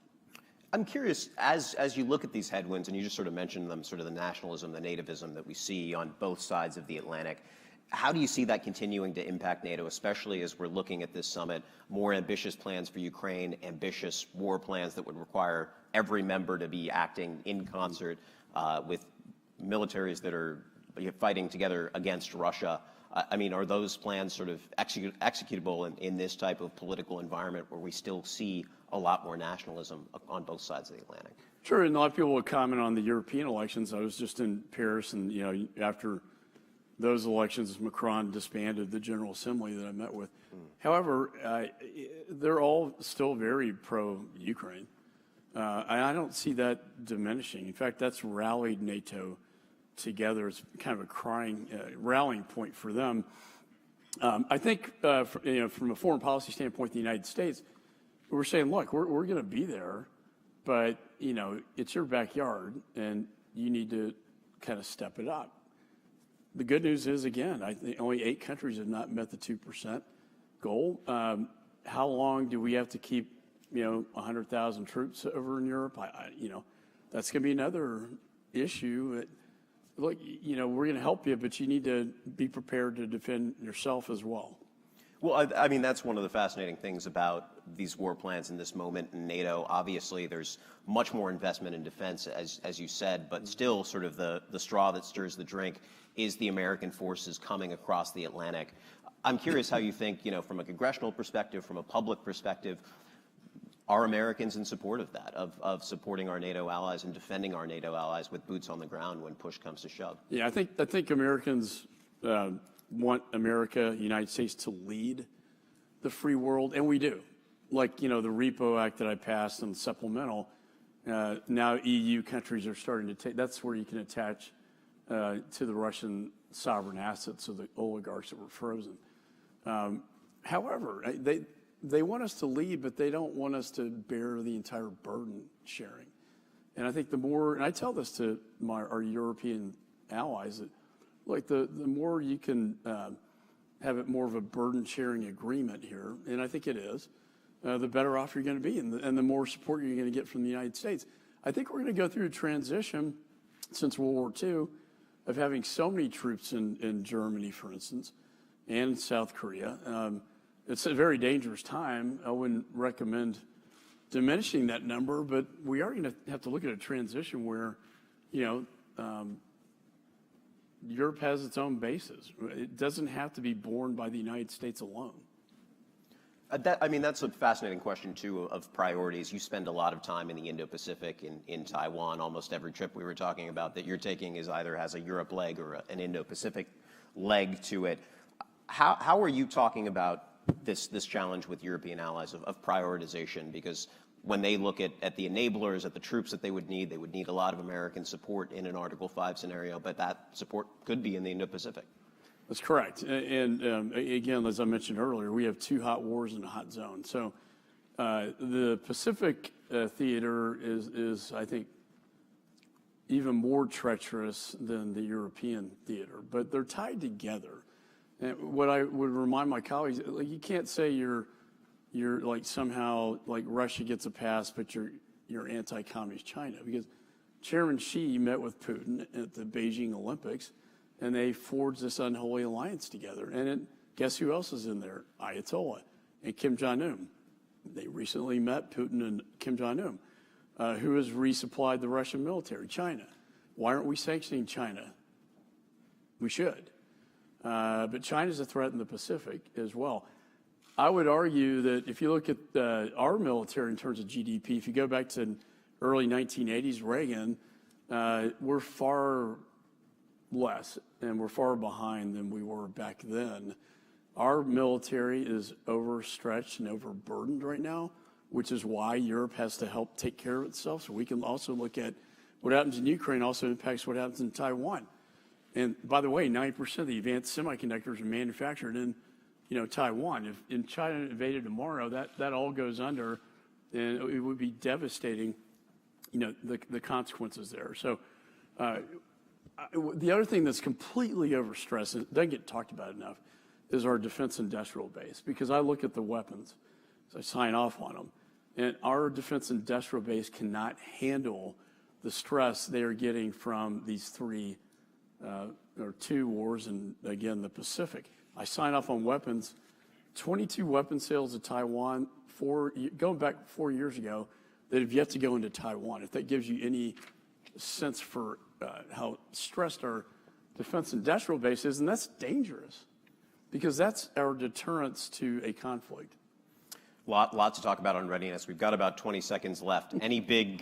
[SPEAKER 10] I'm curious, as you look at these headwinds, and you just sort of mentioned them, sort of the nationalism, the nativism that we see on both sides of the Atlantic, how do you see that continuing to impact NATO, especially as we're looking at this summit, more ambitious plans for Ukraine, ambitious war plans that would require every member to be acting in concert with militaries that are fighting together against Russia? I mean, are those plans sort of executable in this type of political environment where we still see a lot more nationalism on both sides of the Atlantic?
[SPEAKER 11] Sure, and a lot of people would comment on the European elections. I was just in Paris, and after those elections, Macron disbanded the General Assembly that I met with. However, they're all still very pro-Ukraine. And I don't see that diminishing. In fact, that's rallied NATO together. It's kind of a rallying point for them. I think, from a foreign policy standpoint, the United States, we're saying, look, we're going to be there, but you know, it's your backyard, and you need to kind of step it up. The good news is, again, I think only 8 countries have not met the 2% goal. How long do we have to keep, you know, 100,000 troops over in Europe? You know, that's going to be another issue. Look, you know, we're going to help you, but you need to be prepared to defend yourself as well.
[SPEAKER 10] Well, I mean, that's one of the fascinating things about these war plans in this moment in NATO. Obviously, there's much more investment in defense, as you said, but still sort of the straw that stirs the drink is the American forces coming across the Atlantic. I'm curious how you think, you know, from a congressional perspective, from a public perspective, are Americans in support of that, of supporting our NATO allies and defending our NATO allies with boots on the ground when push comes to shove?
[SPEAKER 11] Yeah, I think Americans want America, United States, to lead the free world, and we do. Like, you know, the Repo Act that I passed and the supplemental, now EU countries are starting to take, that's where you can attach to the Russian sovereign assets of the oligarchs that were frozen. However, they want us to lead, but they don't want us to bear the entire burden sharing. And I think the more, and I tell this to our European allies, that, like, the more you can have it more of a burden-sharing agreement here, and I think it is, the better off you're going to be, and the more support you're going to get from the United States. I think we're going to go through a transition since World War II of having so many troops in Germany, for instance, and South Korea. It's a very dangerous time. I wouldn't recommend diminishing that number, but we are going to have to look at a transition where, you know, Europe has its own bases. It doesn't have to be borne by the United States alone.
[SPEAKER 10] I mean, that's a fascinating question, too, of priorities. You spend a lot of time in the Indo-Pacific, in Taiwan. Almost every trip we were talking about that you're taking is either has a Europe leg or an Indo-Pacific leg to it. How are you talking about this challenge with European allies of prioritization? Because when they look at the enablers, at the troops that they would need a lot of American support in an Article 5 scenario, but that support could be in the Indo-Pacific.
[SPEAKER 11] That's correct. And again, as I mentioned earlier, we have 2 hot wars in a hot zone. So the Pacific theater is, I think, even more treacherous than the European theater, but they're tied together. And what I would remind my colleagues, like, you can't say you're like somehow like Russia gets a pass, but you're anti-communist China, because Chairman Xi met with Putin at the Beijing Olympics, and they forged this unholy alliance together. And guess who else is in there? Ayatollah and Kim Jong-un. They recently met, Putin and Kim Jong-un. Who has resupplied the Russian military? China. Why aren't we sanctioning China? We should. But China's a threat in the Pacific as well. I would argue that if you look at our military in terms of GDP, if you go back to early 1980s Reagan, we're far less and we're far behind than we were back then. Our military is overstretched and overburdened right now, which is why Europe has to help take care of itself. So we can also look at what happens in Ukraine also impacts what happens in Taiwan. And by the way, 90% of the advanced semiconductors are manufactured in, you know, Taiwan. If China invaded tomorrow, that all goes under, and it would be devastating, you know, the consequences there. So the other thing that's completely overstressed, and doesn't get talked about enough, is our defense industrial base. Because I look at the weapons, so I sign off on them, and our defense industrial base cannot handle the stress they are getting from these 2 wars, and again, the Pacific. I sign off on weapons, 22 weapon sales to Taiwan, going back 4 years ago, that have yet to go into Taiwan. If that gives you any sense for how stressed our defense industrial base is, and that's dangerous, because that's our deterrence to a conflict.
[SPEAKER 10] Lot to talk about on readiness. We've got about 20 seconds left. Any big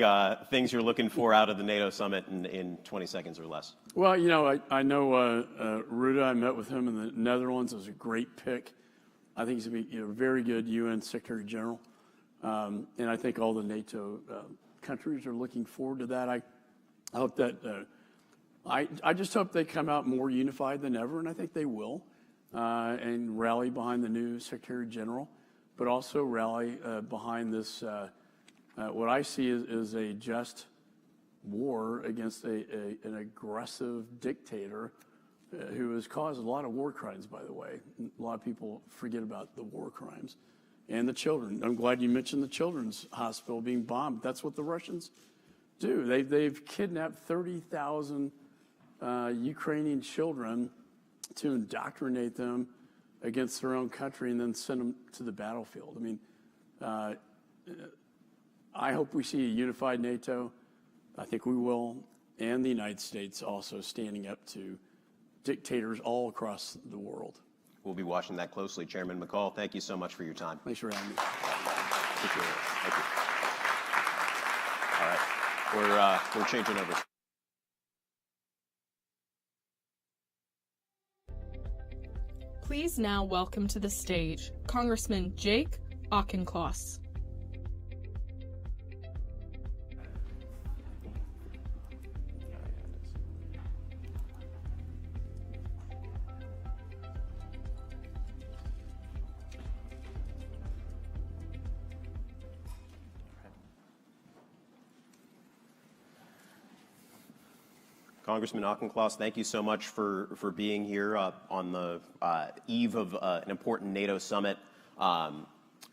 [SPEAKER 10] things you're looking for out of the NATO summit in 20 seconds or less?
[SPEAKER 11] Well, you know, I know Rutte. I met with him in the Netherlands. It was a great pick. I think he's going to be a very good UN Secretary General. And I think all the NATO countries are looking forward to that. I hope that I just hope they come out more unified than ever, and I think they will, and rally behind the new Secretary General, but also rally behind this What I see is a just war against an aggressive dictator who has caused a lot of war crimes, by the way. A lot of people forget about the war crimes. And the children. I'm glad you mentioned the children's hospital being bombed. That's what the Russians do. They've kidnapped 30,000 Ukrainian children to indoctrinate them against their own country and then send them to the battlefield. I mean, I hope we see a unified NATO. I think we will, and the United States also standing up to dictators all across the world.
[SPEAKER 10] We'll be watching that closely. Chairman McCall, thank you so much for your time.
[SPEAKER 11] Thanks for having me.
[SPEAKER 10] Appreciate it. Thank you. All right, we're changing over.
[SPEAKER 2] Please now welcome to the stage Congressman Jake Auchincloss.
[SPEAKER 10] Congressman Auchincloss, thank you so much for being here on the eve of an important NATO summit. A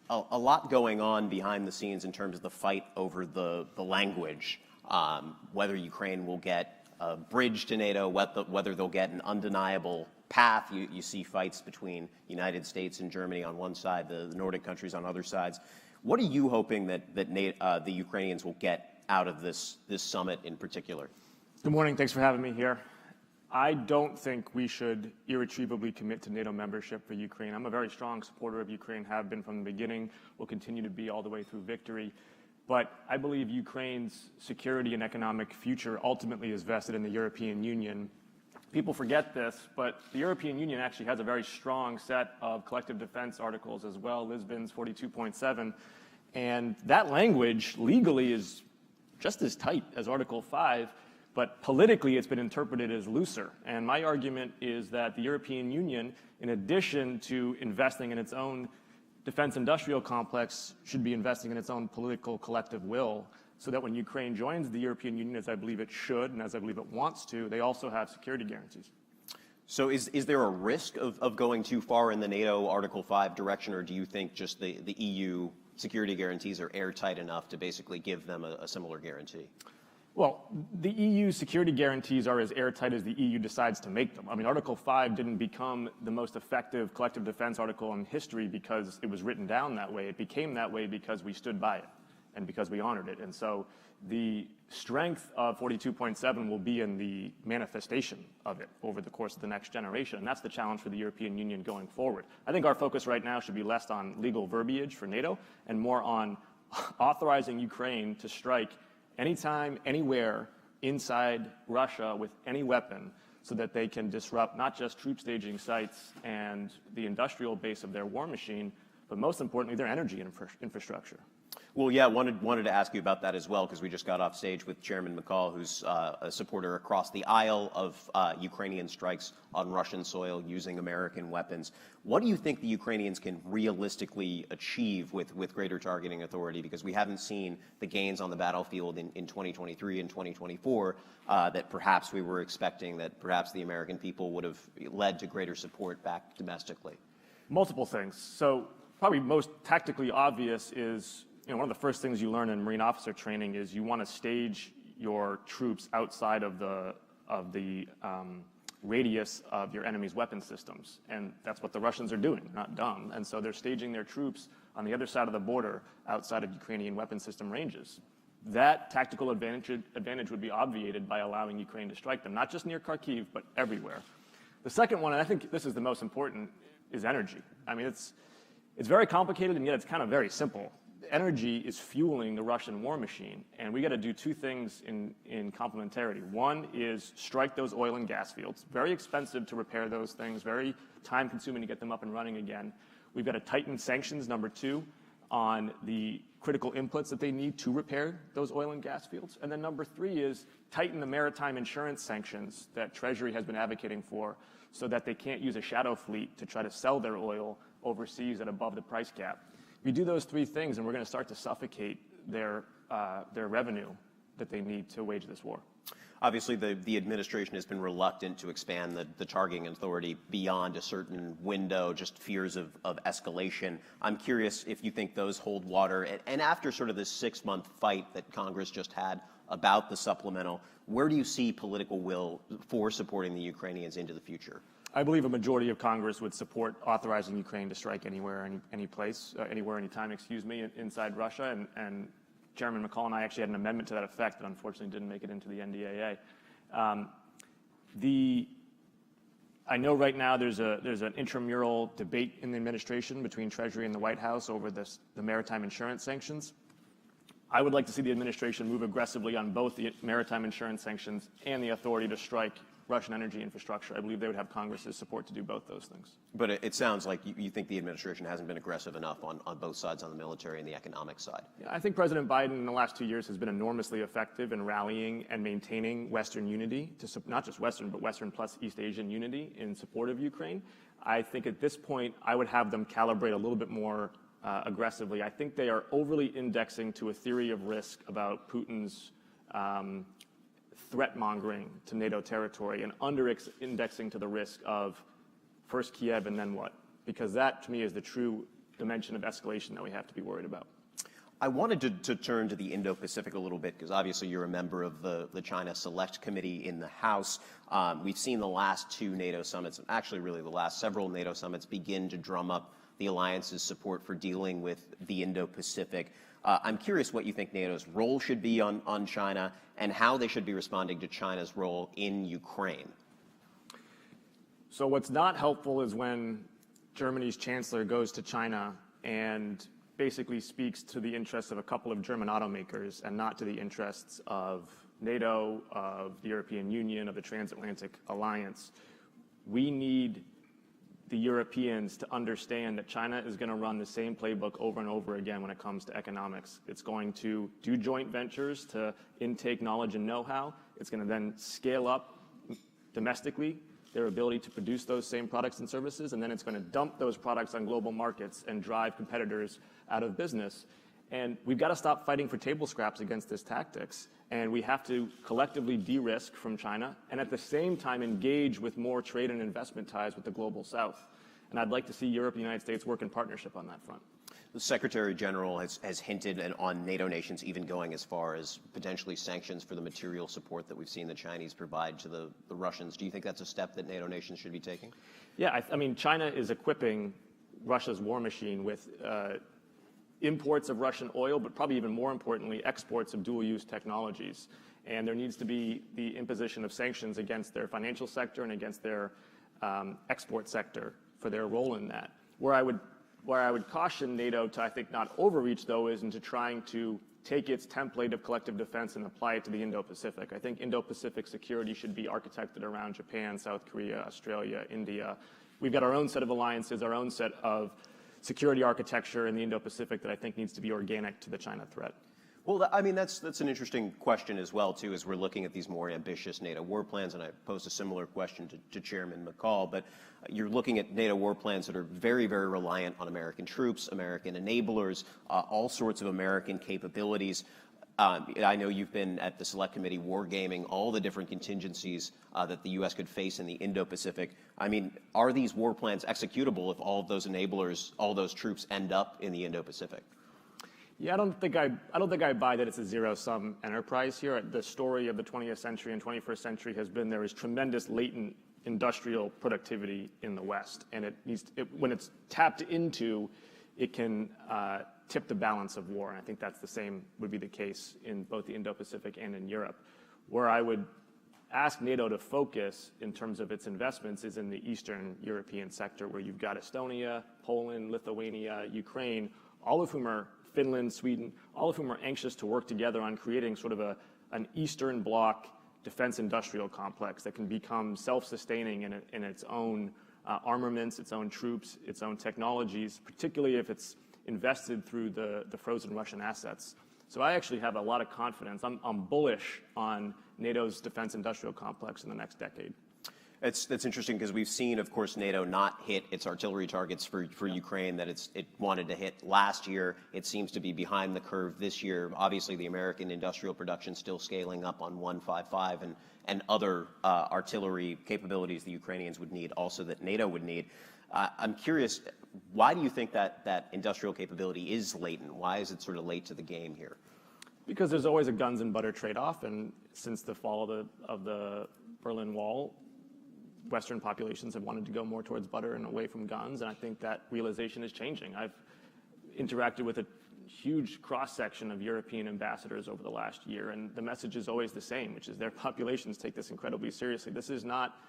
[SPEAKER 10] lot going on behind the scenes in terms of the fight over the language, whether Ukraine will get a bridge to NATO, whether they'll get an undeniable path. You see fights between the United States and Germany on one side, the Nordic countries on other sides. What are you hoping that the Ukrainians will get out of this summit in particular?
[SPEAKER 12] Good morning. Thanks for having me here. I don't think we should irretrievably commit to NATO membership for Ukraine. I'm a very strong supporter of Ukraine, have been from the beginning, will continue to be all the way through victory. But I believe Ukraine's security and economic future ultimately is vested in the European Union. People forget this, but the European Union actually has a very strong set of collective defense articles as well, Lisbon's 42.7. And that language legally is just as tight as Article 5. But politically, it's been interpreted as looser. And my argument is that the European Union, in addition to investing in its own defense industrial complex, should be investing in its own political collective will, so that when Ukraine joins the European Union, as I believe it should and as I believe it wants to, they also have security guarantees.
[SPEAKER 10] So is there a risk of going too far in the NATO Article 5 direction, or do you think just the EU security guarantees are airtight enough to basically give them a similar guarantee?
[SPEAKER 12] Well, the EU security guarantees are as airtight as the EU decides to make them. I mean, Article 5 didn't become the most effective collective defense article in history because it was written down that way. It became that way because we stood by it and because we honored it. And so the strength of 42.7 will be in the manifestation of it over the course of the next generation. And that's the challenge for the European Union going forward. I think our focus right now should be less on legal verbiage for NATO and more on authorizing Ukraine to strike anytime, anywhere inside Russia with any weapon so that they can disrupt not just troop staging sites and the industrial base of their war machine, but most importantly, their energy infrastructure.
[SPEAKER 10] Well, yeah, wanted to ask you about that as well, because we just got off stage with Chairman McCall, who's a supporter across the aisle of Ukrainian strikes on Russian soil using American weapons. What do you think the Ukrainians can realistically achieve with greater targeting authority? Because we haven't seen the gains on the battlefield in 2023 and 2024 that perhaps we were expecting, that perhaps the American people would have led to greater support back domestically.
[SPEAKER 12] Multiple things. So probably most tactically obvious is, one of the first things you learn in Marine officer training is you want to stage your troops outside of the radius of your enemy's weapon systems. And that's what the Russians are doing, not dumb. And so they're staging their troops on the other side of the border outside of Ukrainian weapon system ranges. That tactical advantage would be obviated by allowing Ukraine to strike them, not just near Kharkiv, but everywhere. The second one, and I think this is the most important, is energy. I mean, it's very complicated, and yet it's kind of very simple. Energy is fueling the Russian war machine, and we got to do two things in complementarity. One is strike those oil and gas fields. Very expensive to repair those things, very time-consuming to get them up and running again. We've got to tighten sanctions, number two, on the critical inputs that they need to repair those oil and gas fields. And then number three is tighten the maritime insurance sanctions that Treasury has been advocating for so that they can't use a shadow fleet to try to sell their oil overseas at above the price cap. We do those three things, and we're going to start to suffocate their revenue that they need to wage this war.
[SPEAKER 10] Obviously, the administration has been reluctant to expand the targeting authority beyond a certain window, just fears of escalation. I'm curious if you think those hold water. And after sort of this 6-month fight that Congress just had about the supplemental, where do you see political will for supporting the Ukrainians into the future?
[SPEAKER 12] I believe a majority of Congress would support authorizing Ukraine to strike anywhere, any place, anywhere, anytime, inside Russia. And Chairman McCall and I actually had an amendment to that effect that unfortunately didn't make it into the NDAA. I know right now there's an intramural debate in the administration between Treasury and the White House over the maritime insurance sanctions. I would like to see the administration move aggressively on both the maritime insurance sanctions and the authority to strike Russian energy infrastructure. I believe they would have Congress's support to do both those things.
[SPEAKER 10] But it sounds like you think the administration hasn't been aggressive enough on both sides, on the military and the economic side.
[SPEAKER 12] Yeah, I think President Biden in the last 2 years has been enormously effective in rallying and maintaining Western unity, not just Western, but Western plus East Asian unity in support of Ukraine. I think at this point, I would have them calibrate a little bit more aggressively. I think they are overly indexing to a theory of risk about Putin's threat-mongering to NATO territory and under-indexing to the risk of first Kiev and then what? Because that, to me, is the true dimension of escalation that we have to be worried about.
[SPEAKER 10] I wanted to turn to the Indo-Pacific a little bit because obviously you're a member of the China Select Committee in the House. We've seen the last 2 NATO summits, and actually really the last several NATO summits, begin to drum up the alliance's support for dealing with the Indo-Pacific. I'm curious what you think NATO's role should be on China and how they should be responding to China's role in Ukraine.
[SPEAKER 12] So what's not helpful is when Germany's chancellor goes to China and basically speaks to the interests of a couple of German automakers and not to the interests of NATO, of the European Union, of the transatlantic alliance. We need the Europeans to understand that China is going to run the same playbook over and over again when it comes to economics. It's going to do joint ventures to intake knowledge and know-how. It's going to then scale up domestically their ability to produce those same products and services, and then it's going to dump those products on global markets and drive competitors out of business. And we've got to stop fighting for table scraps against this tactics. And we have to collectively de-risk from China and at the same time engage with more trade and investment ties with the global South. And I'd like to see Europe and the United States work in partnership on that front.
[SPEAKER 10] The Secretary General has hinted on NATO nations even going as far as potentially sanctions for the material support that we've seen the Chinese provide to the Russians. Do you think that's a step that NATO nations should be taking?
[SPEAKER 12] Yeah, I mean, China is equipping Russia's war machine with imports of Russian oil, but probably even more importantly, exports of dual-use technologies. And there needs to be the imposition of sanctions against their financial sector and against their export sector for their role in that. Where I would caution NATO to, I think, not overreach, though, is into trying to take its template of collective defense and apply it to the Indo-Pacific. I think Indo-Pacific security should be architected around Japan, South Korea, Australia, India. We've got our own set of alliances, our own set of security architecture in the Indo-Pacific that I think needs to be organic to the China threat.
[SPEAKER 10] Well, I mean, that's an interesting question as well, too, as we're looking at these more ambitious NATO war plans, and I posed a similar question to Chairman McCall, but you're looking at NATO war plans that are very, very reliant on American troops, American enablers, all sorts of American capabilities. I know you've been at the Select Committee wargaming all the different contingencies that the U.S. could face in the Indo-Pacific. I mean, are these war plans executable if all of those enablers, all those troops end up in the Indo-Pacific?
[SPEAKER 12] Yeah, I don't think I buy that it's a zero-sum enterprise here. The story of the 20th century and 21st century has been there is tremendous latent industrial productivity in the West, and when it's tapped into, it can tip the balance of war. And I think that's the same would be the case in both the Indo-Pacific and in Europe. Where I would ask NATO to focus in terms of its investments is in the Eastern European sector, where you've got Estonia, Poland, Lithuania, Ukraine, all of whom are Finland, Sweden, all of whom are anxious to work together on creating sort of an Eastern Bloc defense industrial complex that can become self-sustaining in its own armaments, its own troops, its own technologies, particularly if it's invested through the frozen Russian assets. So I actually have a lot of confidence. I'm bullish on NATO's defense industrial complex in the next decade.
[SPEAKER 10] That's interesting because we've seen, of course, NATO not hit its artillery targets for Ukraine that it wanted to hit last year. It seems to be behind the curve this year. Obviously, the American industrial production still scaling up on 155 and other artillery capabilities the Ukrainians would need, also that NATO would need. I'm curious, why do you think that industrial capability is latent? Why is it sort of late to the game here?
[SPEAKER 12] Because there's always a guns and butter trade-off, and since the fall of the Berlin Wall, Western populations have wanted to go more towards butter and away from guns, and I think that realization is changing. I've interacted with a huge cross-section of European ambassadors over the last year, and the message is always the same, which is their populations take this incredibly seriously. This is not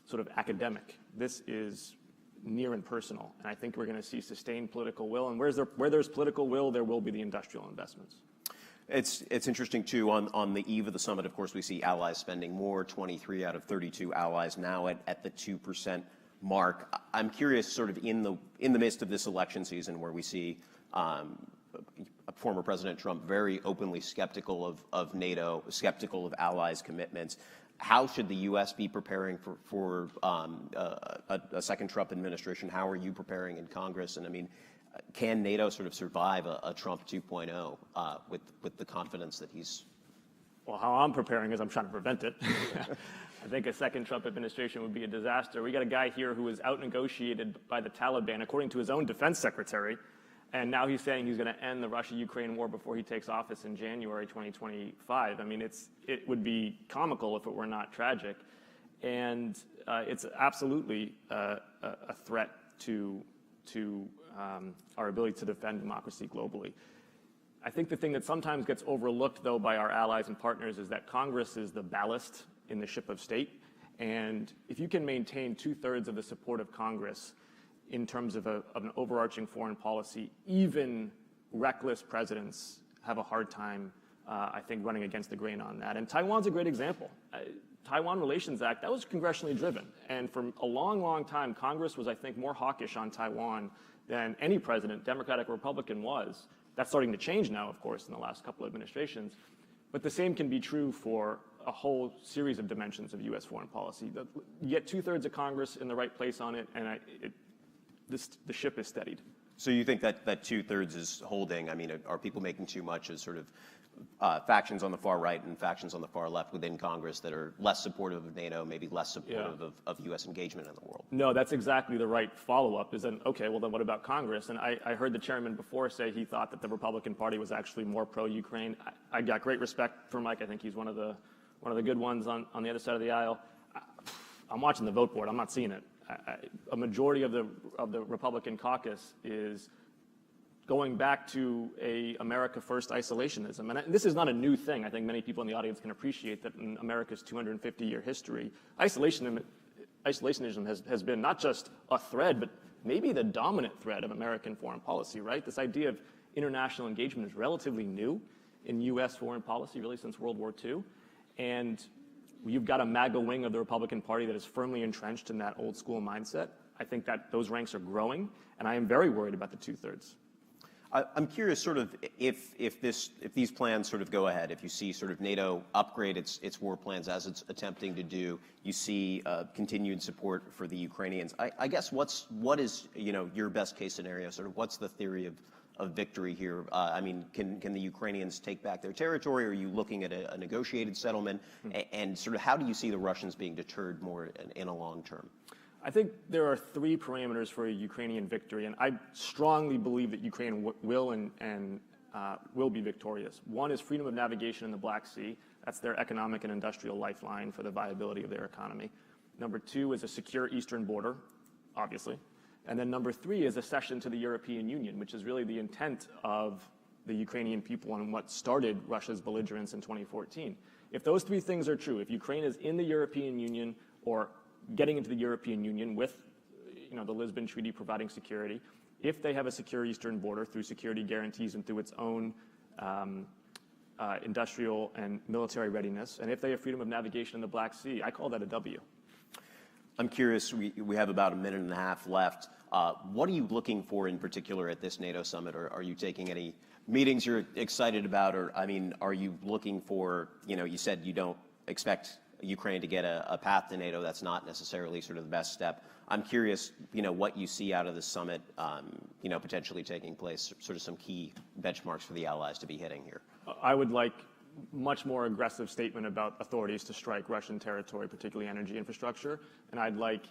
[SPEAKER 12] sort of academic. This is near and personal, and I think we're going to see sustained political will, and where there's political will, there will be the industrial investments.
[SPEAKER 10] It's interesting, too, on the eve of the summit, of course, we see allies spending more, 23 out of 32 allies now at the 2% mark. I'm curious, sort of in the midst of this election season where we see former President Trump very openly skeptical of NATO, skeptical of allies' commitments, how should the U.S. be preparing for a second Trump administration? How are you preparing in Congress? And I mean, can NATO sort of survive a Trump 2.0 with the confidence that he's?
[SPEAKER 12] Well, how I'm preparing is I'm trying to prevent it. I think a second Trump administration would be a disaster. We got a guy here who was out-negotiated by the Taliban, according to his own defense secretary, and now he's saying he's going to end the Russia-Ukraine war before he takes office in January 2025. I mean, it would be comical if it were not tragic, and it's absolutely a threat to our ability to defend democracy globally. I think the thing that sometimes gets overlooked, though, by our allies and partners is that Congress is the ballast in the ship of state. And if you can maintain 2/3 of the support of Congress in terms of an overarching foreign policy, even reckless presidents have a hard time, I think, running against the grain on that. And Taiwan's a great example. Taiwan Relations Act, that was congressionally driven. And for a long, long time, Congress was, I think, more hawkish on Taiwan than any president, Democratic or Republican, was. That's starting to change now, of course, in the last couple of administrations. But the same can be true for a whole series of dimensions of U.S. foreign policy. You get 2/3 of Congress in the right place on it, and the ship is steadied.
[SPEAKER 10] So you think that 2/3 is holding? I mean, are people making too much as sort of factions on the far right and factions on the far left within Congress that are less supportive of NATO, maybe less supportive of U.S. engagement in the world?
[SPEAKER 12] No, that's exactly the right follow-up, is then, okay, well, then what about Congress? And I heard the chairman before say he thought that the Republican Party was actually more pro-Ukraine. I got great respect for Mike. I think he's one of the good ones on the other side of the aisle. I'm watching the vote board. I'm not seeing it. A majority of the Republican caucus is going back to a America First isolationism. And this is not a new thing. I think many people in the audience can appreciate that in America's 250-year history, isolationism has been not just a thread, but maybe the dominant thread of American foreign policy, right? This idea of international engagement is relatively new in U.S. foreign policy, really since World War II. And you've got a MAGA wing of the Republican Party that is firmly entrenched in that old school mindset. I think that those ranks are growing, and I am very worried about the 2/3.
[SPEAKER 10] I'm curious, sort of, if these plans sort of go ahead, if you see sort of NATO upgrade its war plans as it's attempting to do, you see continued support for the Ukrainians. I guess what is your best case scenario? Sort of, what's the theory of victory here? I mean, can the Ukrainians take back their territory? Or are you looking at a negotiated settlement? And sort of, how do you see the Russians being deterred more in a long term?
[SPEAKER 12] I think there are 3 parameters for a Ukrainian victory, and I strongly believe that Ukraine will be victorious. One is freedom of navigation in the Black Sea. That's their economic and industrial lifeline for the viability of their economy. Number 2 is a secure eastern border, obviously. And then number 3 is accession to the European Union, which is really the intent of the Ukrainian people and what started Russia's belligerence in 2014. If those 3 things are true, if Ukraine is in the European Union or getting into the European Union with the Lisbon Treaty providing security, if they have a secure eastern border through security guarantees and through its own industrial and military readiness, and if they have freedom of navigation in the Black Sea, I call that a W.
[SPEAKER 10] I'm curious, we have about a minute and a half left. What are you looking for in particular at this NATO summit? Or are you taking any meetings you're excited about? Or, I mean, are you looking for, you said you don't expect Ukraine to get a path to NATO, that's not necessarily sort of the best step. I'm curious, what you see out of the summit, potentially taking place, sort of some key benchmarks for the allies to be hitting here.
[SPEAKER 12] I would like much more aggressive statement about authorities to strike Russian territory, particularly energy infrastructure. And I'd like,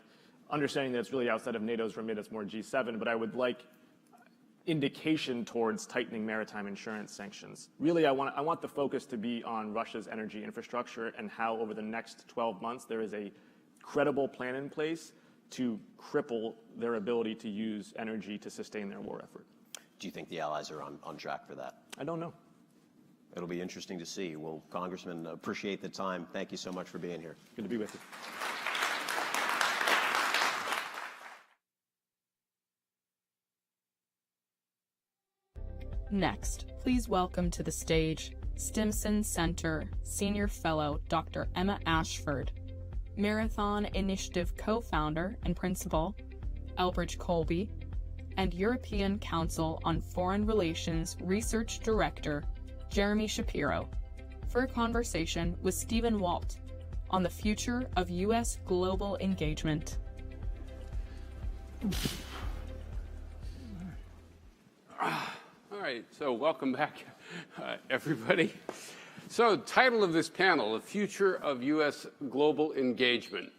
[SPEAKER 12] understanding that it's really outside of NATO's remit, it's more G7, but I would like indication towards tightening maritime insurance sanctions. Really, I want the focus to be on Russia's energy infrastructure and how over the next 12 months there is a credible plan in place to cripple their ability to use energy to sustain their war effort.
[SPEAKER 10] Do you think the allies are on track for that?
[SPEAKER 12] I don't know.
[SPEAKER 10] It'll be interesting to see. Well, Congressman, appreciate the time. Thank you so much for being here.
[SPEAKER 12] Good to be with you.
[SPEAKER 2] Next, please welcome to the stage Stimson Center Senior Fellow Dr. Emma Ashford, Marathon Initiative co-founder and principal Elbridge Colby, and European Council on Foreign Relations Research Director Jeremy Shapiro, for a conversation with Stephen Walt on the future of U.S. global engagement.
[SPEAKER 3] All right, so welcome back, everybody. So, title of this panel, The Future of U.S. Global Engagement.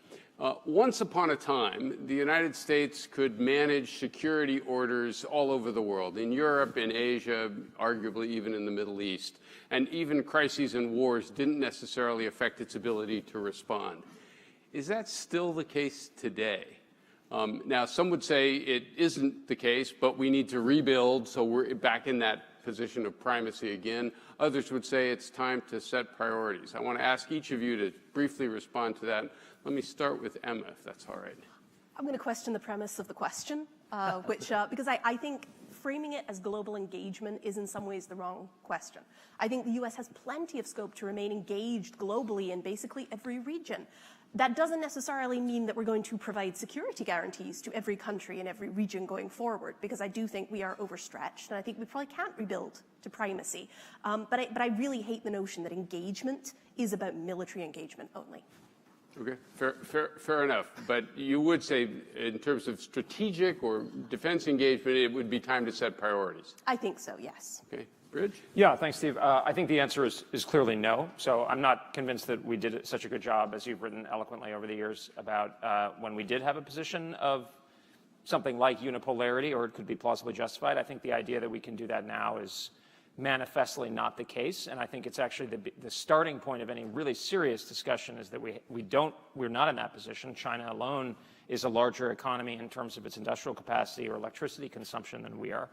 [SPEAKER 3] Once upon a time, the United States could manage security orders all over the world, in Europe, in Asia, arguably even in the Middle East. And even crises and wars didn't necessarily affect its ability to respond. Is that still the case today? Now, some would say it isn't the case, but we need to rebuild, so we're back in that position of primacy again. Others would say it's time to set priorities. I want to ask each of you to briefly respond to that. Let me start with Emma, if that's all right.
[SPEAKER 13] I'm going to question the premise of the question, because I think framing it as global engagement is in some ways the wrong question. I think the U.S. has plenty of scope to remain engaged globally in basically every region. That doesn't necessarily mean that we're going to provide security guarantees to every country and every region going forward, because I do think we are overstretched, and I think we probably can't rebuild to primacy. But I really hate the notion that engagement is about military engagement only.
[SPEAKER 3] Okay, fair enough. But you would say, in terms of strategic or defense engagement, it would be time to set priorities.
[SPEAKER 13] I think so, yes.
[SPEAKER 3] Okay, Bridge?
[SPEAKER 6] Yeah, thanks, Steve. I think the answer is clearly no. So I'm not convinced that we did such a good job, as you've written eloquently over the years, about when we did have a position of something like unipolarity, or it could be plausibly justified. I think the idea that we can do that now is manifestly not the case, and I think it's actually the starting point of any really serious discussion is that we're not in that position. China alone is a larger economy in terms of its industrial capacity or electricity consumption than we are.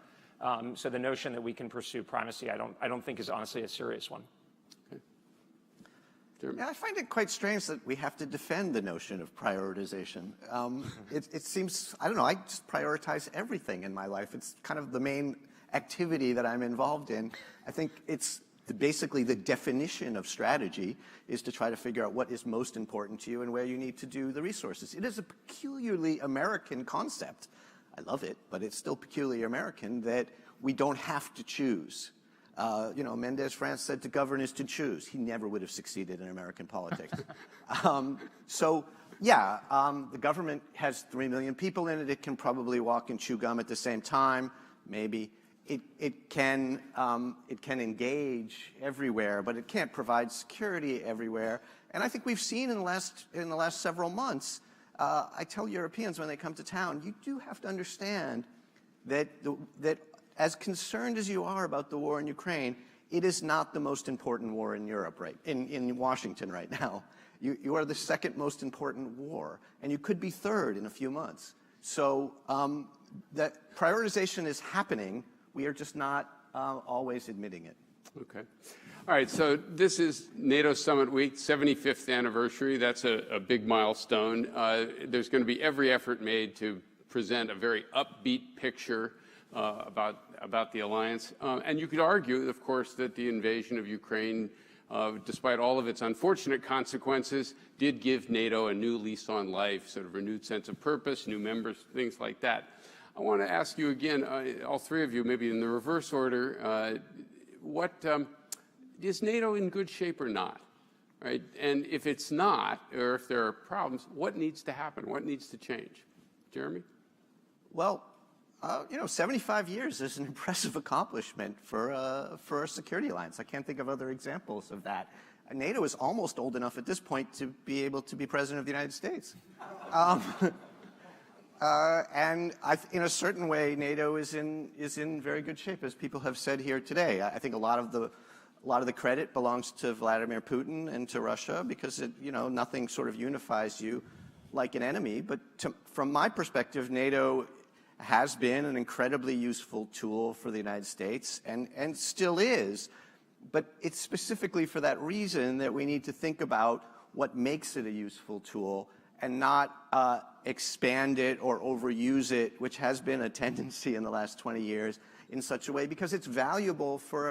[SPEAKER 6] So the notion that we can pursue primacy, I don't think is honestly a serious one.
[SPEAKER 3] Okay.
[SPEAKER 14] Yeah, I find it quite strange that we have to defend the notion of prioritization. It seems, I don't know, I just prioritize everything in my life. It's kind of the main activity that I'm involved in. I think it's basically the definition of strategy is to try to figure out what is most important to you and where you need to do the resources. It is a peculiarly American concept. I love it, but it's still peculiarly American that we don't have to choose. Mendez France said to govern is to choose. He never would have succeeded in American politics. The government has 3 million people in it. It can probably walk and chew gum at the same time, maybe. It can engage everywhere, but it can't provide security everywhere. And I think we've seen in the last several months, I tell Europeans when they come to town, you do have to understand that as concerned as you are about the war in Ukraine, it is not the most important war in Europe, in Washington right now. You are the second most important war, and you could be third in a few months. So that prioritization is happening. We are just not always admitting it.
[SPEAKER 3] Okay. All right, so this is NATO Summit Week, 75th anniversary. That's a big milestone. There's going to be every effort made to present a very upbeat picture about the alliance. And you could argue, of course, that the invasion of Ukraine, despite all of its unfortunate consequences, did give NATO a new lease on life, sort of renewed sense of purpose, new members, things like that. I want to ask you again, all three of you, maybe in the reverse order, is NATO in good shape or not? right? And if it's not, or if there are problems, what needs to happen? What needs to change? Jeremy?
[SPEAKER 14] Well, 75 years is an impressive accomplishment for a security alliance. I can't think of other examples of that. NATO is almost old enough at this point to be able to be president of the United States. And in a certain way, NATO is in very good shape, as people have said here today. I think a lot of the credit belongs to Vladimir Putin and to Russia, because nothing sort of unifies you like an enemy. But from my perspective, NATO has been an incredibly useful tool for the United States and still is. But it's specifically for that reason that we need to think about what makes it a useful tool and not expand it or overuse it, which has been a tendency in the last 20 years in such a way, because it's valuable for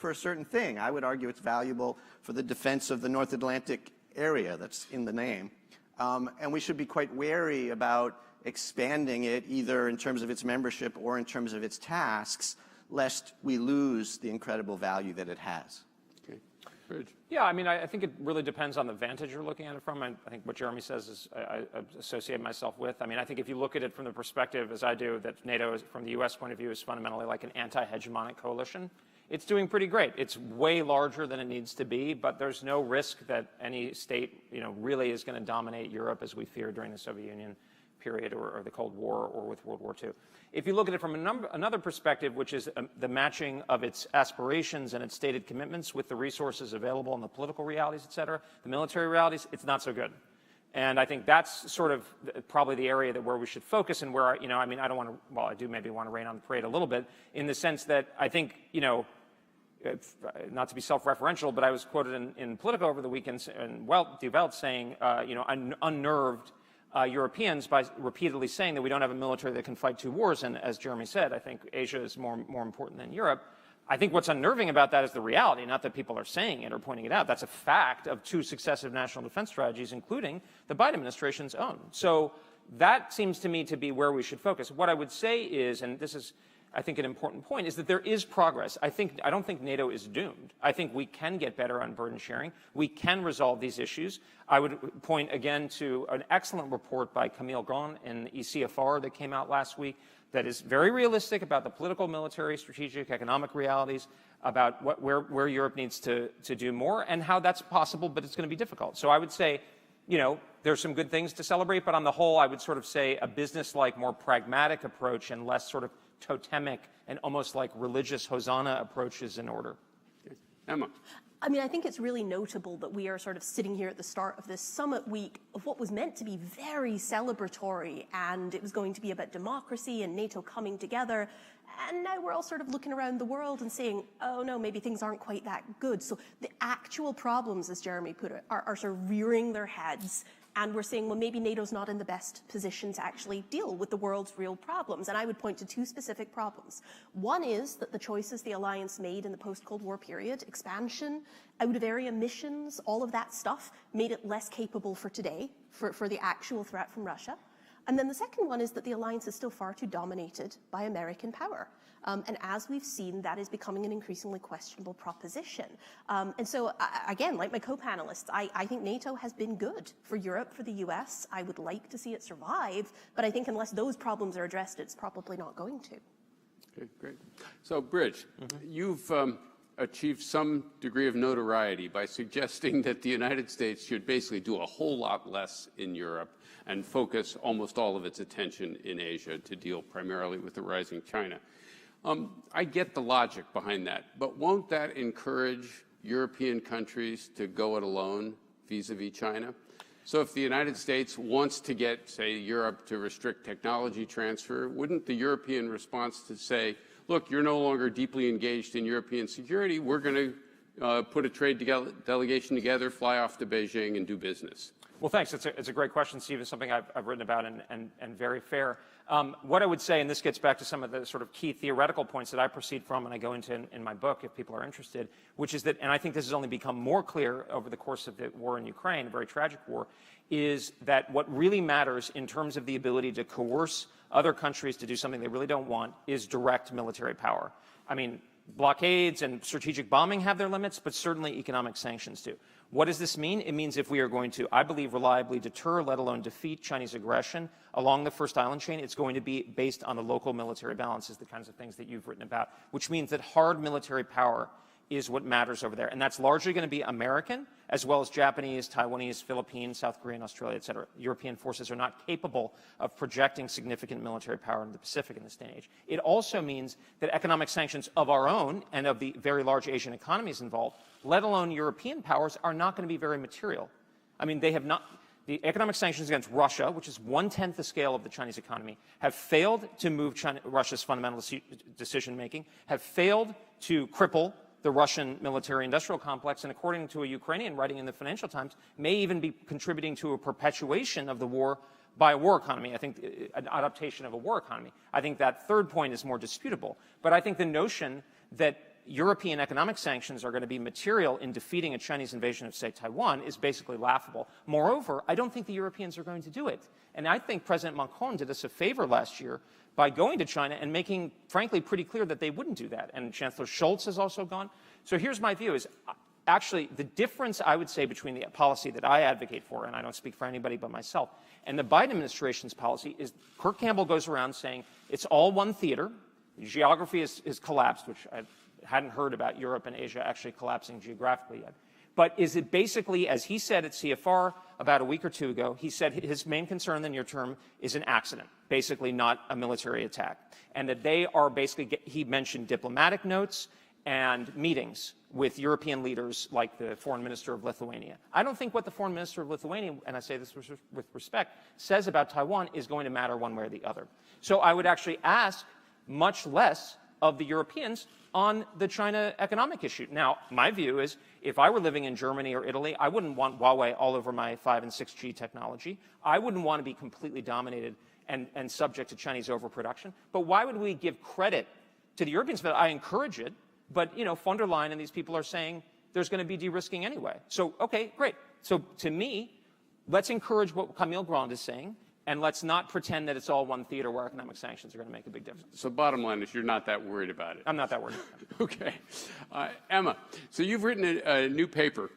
[SPEAKER 14] a certain thing. I would argue it's valuable for the defense of the North Atlantic area that's in the name. And we should be quite wary about expanding it, either in terms of its membership or in terms of its tasks, lest we lose the incredible value that it has.
[SPEAKER 3] Okay. Bridge.
[SPEAKER 15] Yeah, I mean, I think it really depends on the vantage you're looking at it from. I think what Jeremy says is I associate myself with. I mean, I think if you look at it from the perspective, as I do, that NATO, from the U.S. point of view, is fundamentally like an anti-hegemonic coalition, it's doing pretty great. It's way larger than it needs to be, but there's no risk that any state, really is going to dominate Europe as we feared during the Soviet Union period or the Cold War or with World War II. If you look at it from another perspective, which is the matching of its aspirations and its stated commitments with the resources available and the political realities, et cetera, the military realities, it's not so good. And I think that's sort of probably the area where we should focus, and where, I don't want to, well, I do maybe want to rain on the parade a little bit, in the sense that I think, not to be self-referential, but I was quoted in Politico over the weekend, and Die Welt saying, unnerved Europeans by repeatedly saying that we don't have a military that can fight two wars. And as Jeremy said, I think Asia is more important than Europe. I think what's unnerving about that is the reality, not that people are saying it or pointing it out. That's a fact of two successive national defense strategies, including the Biden administration's own. So that seems to me to be where we should focus. What I would say is, and this is, I think, an important point, is that there is progress. I don't think NATO is doomed. I think we can get better on burden sharing. We can resolve these issues. I would point again to an excellent report by Camille Grand in ECFR that came out last week that is very realistic about the political, military, strategic, economic realities, about where Europe needs to do more and how that's possible, but it's going to be difficult. So I would say, there's some good things to celebrate, but on the whole, I would sort of say a business-like, more pragmatic approach and less sort of totemic and almost like religious hosanna approach is in order.
[SPEAKER 3] Okay. Emma.
[SPEAKER 13] I mean, I think it's really notable that we are sort of sitting here at the start of this summit week of what was meant to be very celebratory, and it was going to be about democracy and NATO coming together. And now we're all sort of looking around the world and saying, oh no, maybe things aren't quite that good. So the actual problems, as Jeremy put it, are sort of rearing their heads. And we're saying, well, maybe NATO's not in the best position to actually deal with the world's real problems. And I would point to two specific problems. One is that the choices the alliance made in the post-Cold War period, expansion, out-of-area missions, all of that stuff, made it less capable for today, for the actual threat from Russia. And then the second one is that the alliance is still far too dominated by American power. And as we've seen, that is becoming an increasingly questionable proposition. And so, again, like my co-panelists, I think NATO has been good for Europe, for the US. I would like to see it survive, but I think unless those problems are addressed, it's probably not going to.
[SPEAKER 3] Okay, great. So, Bridge, you've achieved some degree of notoriety by suggesting that the United States should basically do a whole lot less in Europe and focus almost all of its attention in Asia to deal primarily with the rising China. I get the logic behind that, but won't that encourage European countries to go it alone vis-a-vis China? So if the United States wants to get, say, Europe to restrict technology transfer, wouldn't the European response to say, look, you're no longer deeply engaged in European security, we're going to put a trade delegation together, fly off to Beijing and do business?
[SPEAKER 15] Well, thanks. It's a great question, Steve. It's something I've written about and very fair. What I would say, and this gets back to some of the sort of key theoretical points that I proceed from and I go into in my book if people are interested, which is that, and I think this has only become more clear over the course of the war in Ukraine, a very tragic war, is that what really matters in terms of the ability to coerce other countries to do something they really don't want is direct military power. I mean, blockades and strategic bombing have their limits, but certainly economic sanctions do. What does this mean? It means if we are going to, I believe, reliably deter, let alone defeat Chinese aggression along the first island chain, it's going to be based on the local military balances, the kinds of things that you've written about, which means that hard military power is what matters over there. And that's largely going to be American, as well as Japanese, Taiwanese, Philippine, South Korean, Australia, et cetera. European forces are not capable of projecting significant military power in the Pacific in this day and age. It also means that economic sanctions of our own and of the very large Asian economies involved, let alone European powers, are not going to be very material. I mean, they have not. The economic sanctions against Russia, which is 1/10 the scale of the Chinese economy, have failed to move Russia's fundamental decision-making, have failed to cripple the Russian military-industrial complex, and according to a Ukrainian writing in the Financial Times, may even be contributing to a perpetuation of the war by a war economy. I think an adaptation of a war economy. I think that third point is more disputable. But I think the notion that European economic sanctions are going to be material in defeating a Chinese invasion of, say, Taiwan is basically laughable. Moreover, I don't think the Europeans are going to do it. And I think President Macron did us a favor last year by going to China and making, frankly, pretty clear that they wouldn't do that. And Chancellor Scholz has also gone. So here's my view is, actually, the difference, I would say, between the policy that I advocate for, and I don't speak for anybody but myself, and the Biden administration's policy is Kirk Campbell goes around saying it's all one theater. Geography is collapsed, which I hadn't heard about Europe and Asia actually collapsing geographically yet. But is it basically, as he said at CFR about a week or two ago, he said his main concern in the near term is an accident, basically not a military attack. And that they are basically, he mentioned diplomatic notes and meetings with European leaders like the foreign minister of Lithuania. I don't think what the foreign minister of Lithuania, and I say this with respect, says about Taiwan is going to matter one way or the other. So I would actually ask much less of the Europeans on the China economic issue. Now, my view is if I were living in Germany or Italy, I wouldn't want Huawei all over my 5 and 6G technology. I wouldn't want to be completely dominated and subject to Chinese overproduction. But why would we give credit to the Europeans? But I encourage it. But, you know, von der Leyen and these people are saying there's going to be de-risking anyway. So, okay, great. So to me, let's encourage what Camille Grand is saying, and let's not pretend that it's all one theater where economic sanctions are going to make a big difference.
[SPEAKER 3] So bottom line is you're not that worried about it.
[SPEAKER 15] I'm not that worried.
[SPEAKER 3] Okay. Emma, so you've written a new paper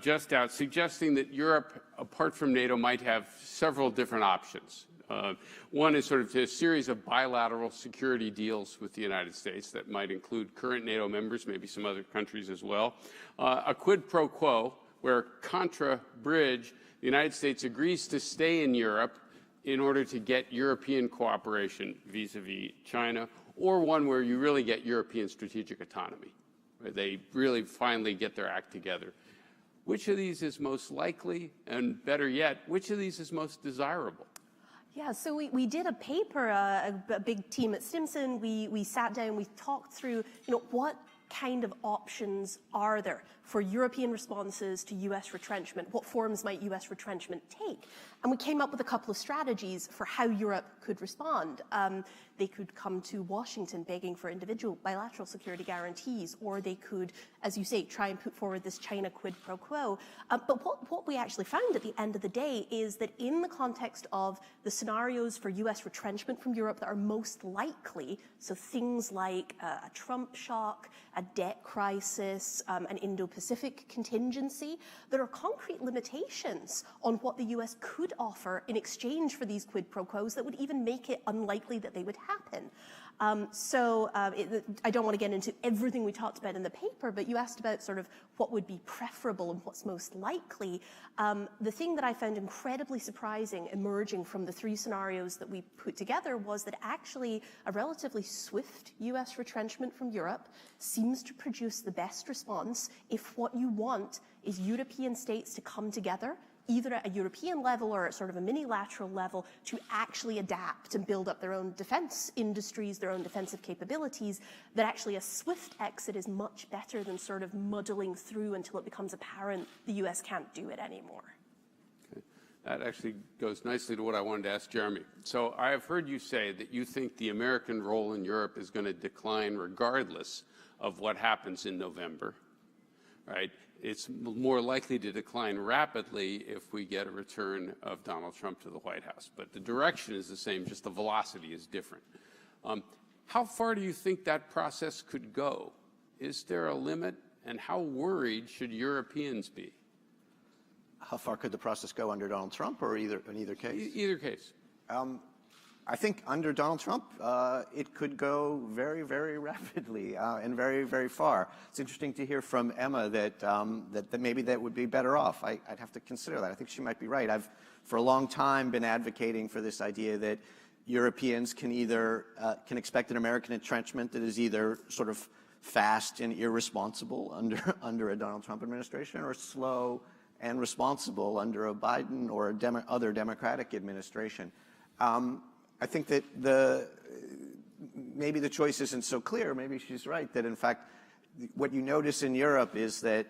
[SPEAKER 3] just out suggesting that Europe, apart from NATO, might have several different options. One is sort of a series of bilateral security deals with the United States that might include current NATO members, maybe some other countries as well. A quid pro quo, where contra bridge, the United States agrees to stay in Europe in order to get European cooperation vis-a-vis China, or one where you really get European strategic autonomy, where they really finally get their act together. Which of these is most likely, and better yet, which of these is most desirable?
[SPEAKER 13] Yeah, so we did a paper, a big team at Stimson. We sat down, we talked through, what kind of options are there for European responses to U.S. retrenchment? What forms might U.S. retrenchment take? And we came up with a couple of strategies for how Europe could respond. They could come to Washington begging for individual bilateral security guarantees, or they could, as you say, try and put forward this China quid pro quo. But what we actually found at the end of the day is that in the context of the scenarios for U.S. retrenchment from Europe that are most likely, so things like a Trump shock, a debt crisis, an Indo-Pacific contingency, there are concrete limitations on what the U.S. could offer in exchange for these quid pro quos that would even make it unlikely that they would happen. I don't want to get into everything we talked about in the paper, but you asked about sort of what would be preferable and what's most likely. The thing that I found incredibly surprising emerging from the 3 scenarios that we put together was that actually a relatively swift U.S. retrenchment from Europe seems to produce the best response if what you want is European states to come together, either at a European level or at sort of a mini-lateral level, to actually adapt and build up their own defense industries, their own defensive capabilities, that actually a swift exit is much better than sort of muddling through until it becomes apparent the U.S. can't do it anymore.
[SPEAKER 3] Okay. That actually goes nicely to what I wanted to ask Jeremy. So I have heard you say that you think the American role in Europe is going to decline regardless of what happens in November, right? It's more likely to decline rapidly if we get a return of Donald Trump to the White House. But the direction is the same, just the velocity is different. How far do you think that process could go is there a limit, and how worried should Europeans be?
[SPEAKER 14] How far could the process go under Donald Trump, or in either case?
[SPEAKER 3] Either case.
[SPEAKER 14] I think under Donald Trump, it could go very, very rapidly and very, very far. It's interesting to hear from Emma that maybe that would be better off. I'd have to consider that. I think she might be right. I've, for a long time, been advocating for this idea that Europeans can either can expect an American entrenchment that is either sort of fast and irresponsible under a Donald Trump administration, or slow and responsible under a Biden or other Democratic administration. I think that maybe the choice isn't so clear. Maybe she's right that, in fact, what you notice in Europe is that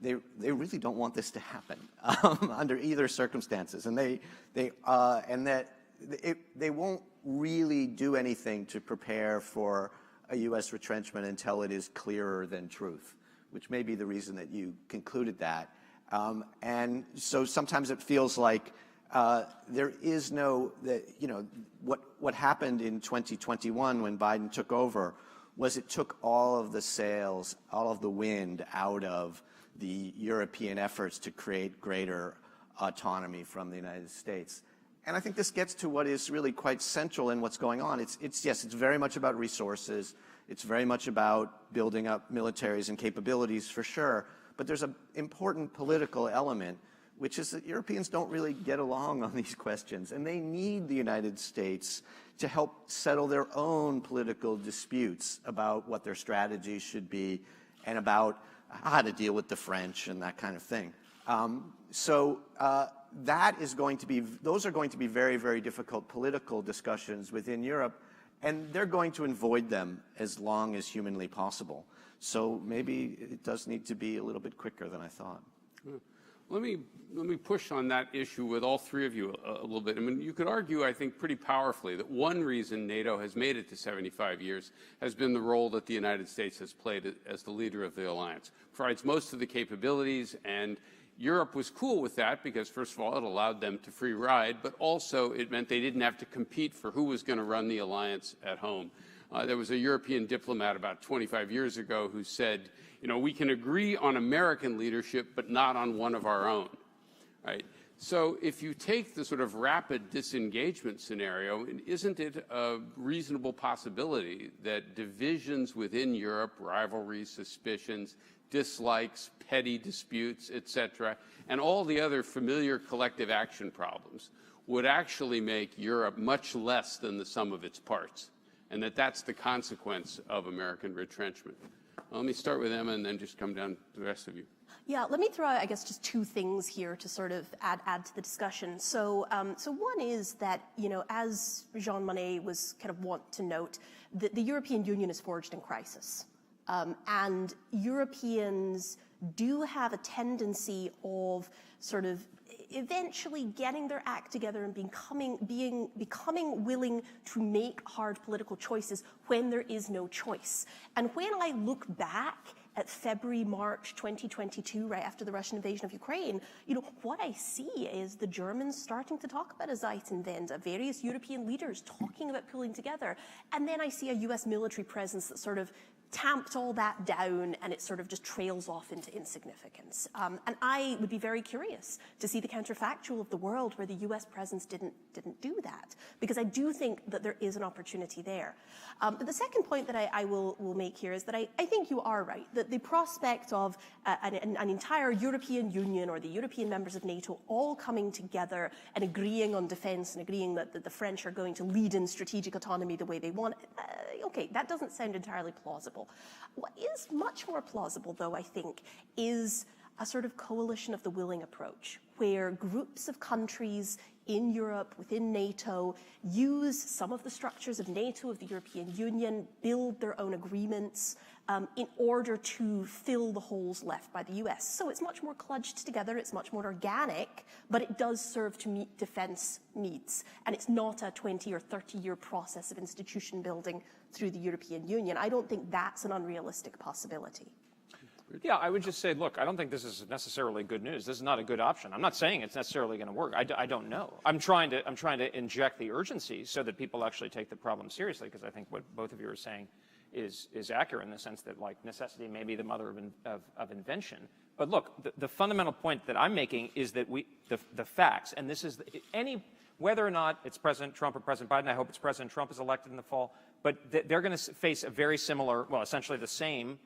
[SPEAKER 14] they really don't want this to happen under either circumstances, and they won't really do anything to prepare for a U.S. retrenchment until it is clearer than truth, which may be the reason that you concluded that. And so sometimes it feels like there is no, what happened in 2021 when Biden took over was it took all of the sails, all of the wind out of the European efforts to create greater autonomy from the United States. And I think this gets to what is really quite central in what's going on. Yes, it's very much about resources. It's very much about building up militaries and capabilities, for sure. But there's an important political element, which is that Europeans don't really get along on these questions, and they need the United States to help settle their own political disputes about what their strategy should be and about how to deal with the French and that kind of thing. That is going to be, those are going to be very, very difficult political discussions within Europe, and they're going to avoid them as long as humanly possible. So maybe it does need to be a little bit quicker than I thought.
[SPEAKER 3] Let me push on that issue with all three of you a little bit. I mean, you could argue, I think, pretty powerfully that one reason NATO has made it to 75 years has been the role that the United States has played as the leader of the alliance. Provides most of the capabilities, and Europe was cool with that because, first of all, it allowed them to free ride, but also it meant they didn't have to compete for who was going to run the alliance at home. There was a European diplomat about 25 years ago who said, we can agree on American leadership, but not on one of our own, right? So if you take the sort of rapid disengagement scenario, isn't it a reasonable possibility that divisions within Europe, rivalries, suspicions, dislikes, petty disputes, etc., and all the other familiar collective action problems would actually make Europe much less than the sum of its parts, and that's the consequence of American retrenchment? Let me start with Emma and then just come down to the rest of you.
[SPEAKER 13] Yeah, let me throw out, I guess, just two things here to sort of add to the discussion. So one is that, as Jean Monnet was kind of wont to note, the European Union is forged in crisis. And Europeans do have a tendency of sort of eventually getting their act together and becoming willing to make hard political choices when there is no choice. And when I look back at February, March 2022, right after the Russian invasion of Ukraine, what I see is the Germans starting to talk about a Zeitenwende, various European leaders talking about pulling together. And then I see a US military presence that sort of tamped all that down, and it sort of just trails off into insignificance. And I would be very curious to see the counterfactual of the world where the US presence didn't do that, because I do think that there is an opportunity there. But the second point that I will make here is that I think you are right, that the prospect of an entire European Union or the European members of NATO all coming together and agreeing on defense and agreeing that the French are going to lead in strategic autonomy the way they want, okay, that doesn't sound entirely plausible. What is much more plausible, though, I think, is a sort of coalition of the willing approach, where groups of countries in Europe, within NATO, use some of the structures of NATO, of the European Union, build their own agreements in order to fill the holes left by the US. So it's much more clutched together, it's much more organic, but it does serve to meet defense needs. And it's not a 20 or 30-year process of institution building through the European Union. I don't think that's an unrealistic possibility.
[SPEAKER 15] Yeah, I would just say, look, I don't think this is necessarily good news. This is not a good option. I'm not saying it's necessarily going to work. I don't know. I'm trying to inject the urgency so that people actually take the problem seriously, because I think what both of you are saying is accurate in the sense that like necessity may be the mother of invention. But look, the fundamental point that I'm making is that the facts, and this is whether or not it's President Trump or President Biden, I hope it's President Trump is elected in the fall, but they're going to face a very similar, well, essentially the same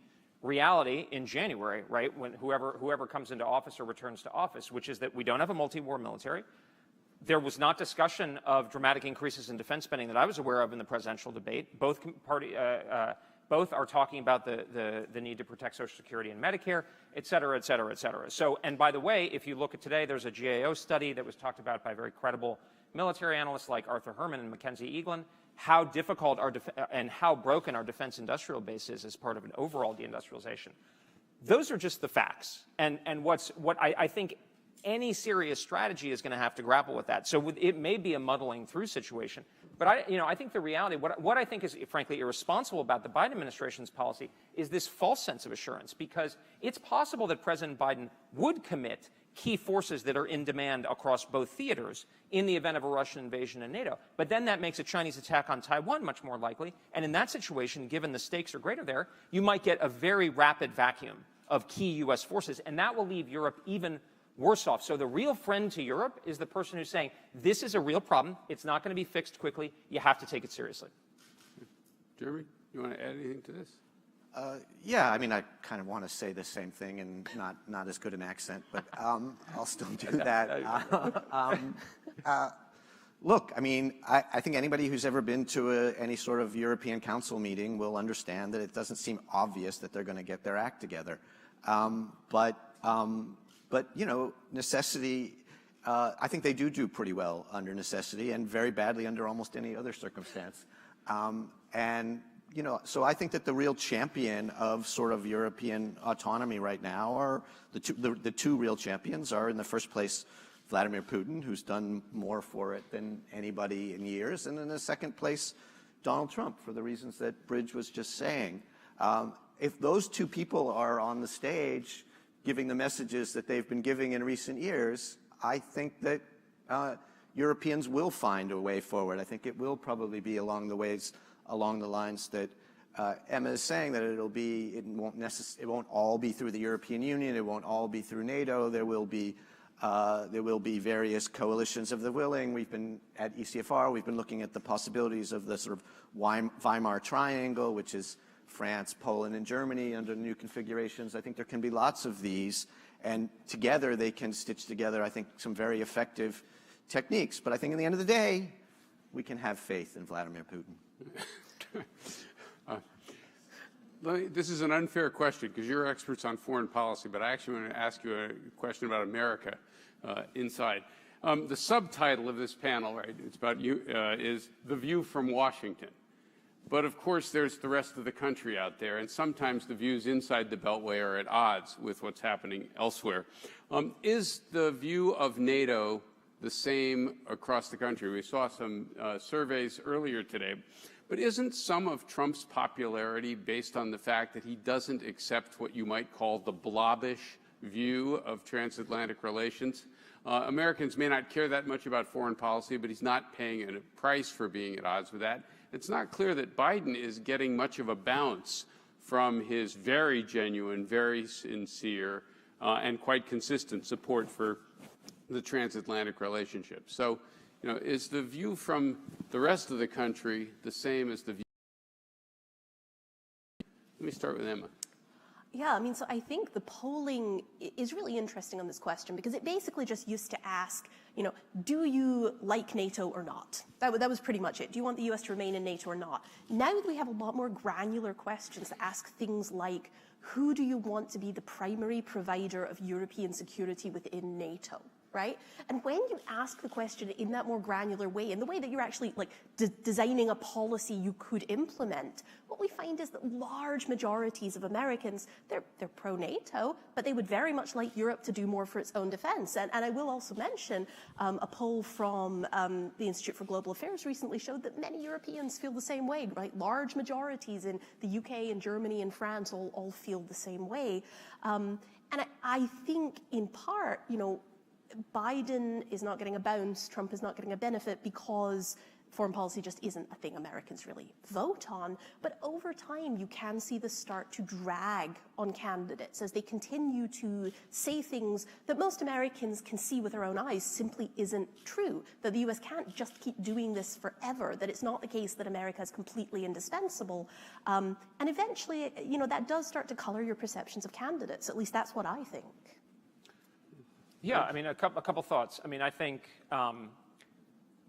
[SPEAKER 15] reality in January, right? When whoever comes into office or returns to office, which is that we don't have a multi-war military. There was not discussion of dramatic increases in defense spending that I was aware of in the presidential debate. Both are talking about the need to protect Social Security and Medicare, et cetera, et cetera, et cetera. So, and by the way, if you look at today, there's a GAO study that was talked about by very credible military analysts like Arthur Herman and Mackenzie Eaglin, how difficult and how broken our defense industrial base is as part of an overall deindustrialization. Those are just the facts. And what I think any serious strategy is going to have to grapple with that. So it may be a muddling through situation, but I think the reality, what I think is frankly irresponsible about the Biden administration's policy is this false sense of assurance, because it's possible that President Biden would commit key forces that are in demand across both theaters in the event of a Russian invasion in NATO. But then that makes a Chinese attack on Taiwan much more likely. And in that situation, given the stakes are greater there, you might get a very rapid vacuum of key U.S. forces, and that will leave Europe even worse off. So the real friend to Europe is the person who's saying, this is a real problem. It's not going to be fixed quickly. You have to take it seriously.
[SPEAKER 3] Jeremy, you want to add anything to this?
[SPEAKER 14] Yeah, I mean, I kind of want to say the same thing and not as good an accent, but I'll still do that. Look, I mean, I think anybody who's ever been to any sort of European Council meeting will understand that it doesn't seem obvious that they're going to get their act together. But you know, necessity, I think they do pretty well under necessity and very badly under almost any other circumstance. And you know, so I think that the real champion of sort of European autonomy right now are the two real champions are, in the first place, Vladimir Putin, who's done more for it than anybody in years, and in the second place, Donald Trump, for the reasons that Bridge was just saying. If those two people are on the stage giving the messages that they've been giving in recent years, I think that Europeans will find a way forward. I think it will probably be along the lines that Emma is saying, that it won't all be through the European Union, it won't all be through NATO. There will be various coalitions of the willing. We've been at ECFR, we've been looking at the possibilities of the sort of Weimar Triangle, which is France, Poland, and Germany under new configurations. I think there can be lots of these, and together they can stitch together, I think, some very effective techniques. But I think in the end of the day, we can have faith in Vladimir Putin.
[SPEAKER 3] This is an unfair question because you're experts on foreign policy, but I actually want to ask you a question about America inside. The subtitle of this panel, right, it's about you, is The View from Washington. But of course, there's the rest of the country out there, and sometimes the views inside the Beltway are at odds with what's happening elsewhere. Is the view of NATO the same across the country? We saw some surveys earlier today. But isn't some of Trump's popularity based on the fact that he doesn't accept what you might call the blobbish view of transatlantic relations? Americans may not care that much about foreign policy, but he's not paying a price for being at odds with that. It's not clear that Biden is getting much of a bounce from his very genuine, very sincere, and quite consistent support for the transatlantic relationship. So, you know, is the view from the rest of the country the same as the view? Let me start with Emma.
[SPEAKER 13] Yeah, I mean, so I think the polling is really interesting on this question because it basically just used to ask, you know, do you like NATO or not? That was pretty much it. Do you want the U.S. to remain in NATO or not? Now we have a lot more granular questions that ask things like, who do you want to be the primary provider of European security within NATO? Right? And when you ask the question in that more granular way, in the way that you're actually like designing a policy you could implement, what we find is that large majorities of Americans, they're pro-NATO, but they would very much like Europe to do more for its own defense. And I will also mention a poll from the Institute for Global Affairs recently showed that many Europeans feel the same way, right? Large majorities in the UK and Germany and France all feel the same way. And I think in part, you know, Biden is not getting a bounce, Trump is not getting a benefit because foreign policy just isn't a thing Americans really vote on. But over time, you can see this start to drag on candidates as they continue to say things that most Americans can see with their own eyes simply isn't true, that the US can't just keep doing this forever, that it's not the case that America is completely indispensable. And eventually, that does start to color your perceptions of candidates. At least that's what I think.
[SPEAKER 15] Yeah, I mean, a couple thoughts. I mean, I think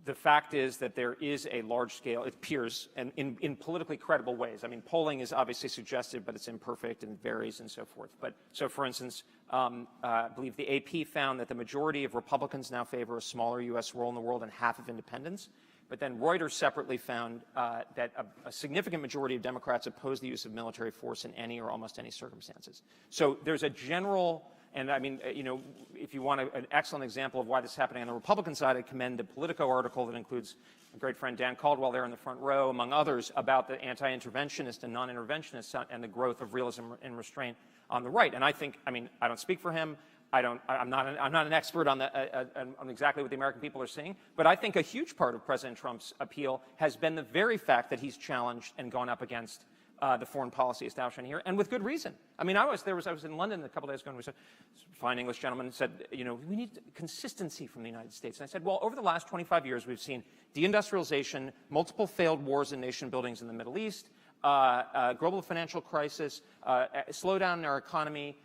[SPEAKER 15] the fact is that there is a large scale, it appears, and in politically credible ways. I mean, polling is obviously suggestive, but it's imperfect and varies and so forth. But so, for instance, I believe the AP found that the majority of Republicans now favor a smaller U.S. role in the world and half of independents. But then Reuters separately found that a significant majority of Democrats oppose the use of military force in any or almost any circumstances. So there's a general. And I mean, if you want an excellent example of why this is happening on the Republican side, I commend the Politico article that includes a great friend Dan Caldwell there in the front row, among others, about the anti-interventionist and non-interventionist and the growth of realism and restraint on the right. And I think, I mean, I don't speak for him. I'm not an expert on exactly what the American people are seeing, but I think a huge part of President Trump's appeal has been the very fact that he's challenged and gone up against the foreign policy establishment here, and with good reason. I mean, I was in London a couple days ago, and we said, a fine English gentleman said, we need consistency from the United States. And I said, well, over the last 25 years, we've seen deindustrialization, multiple failed wars and nation buildings in the Middle East, global financial crisis, slowdown in our economy,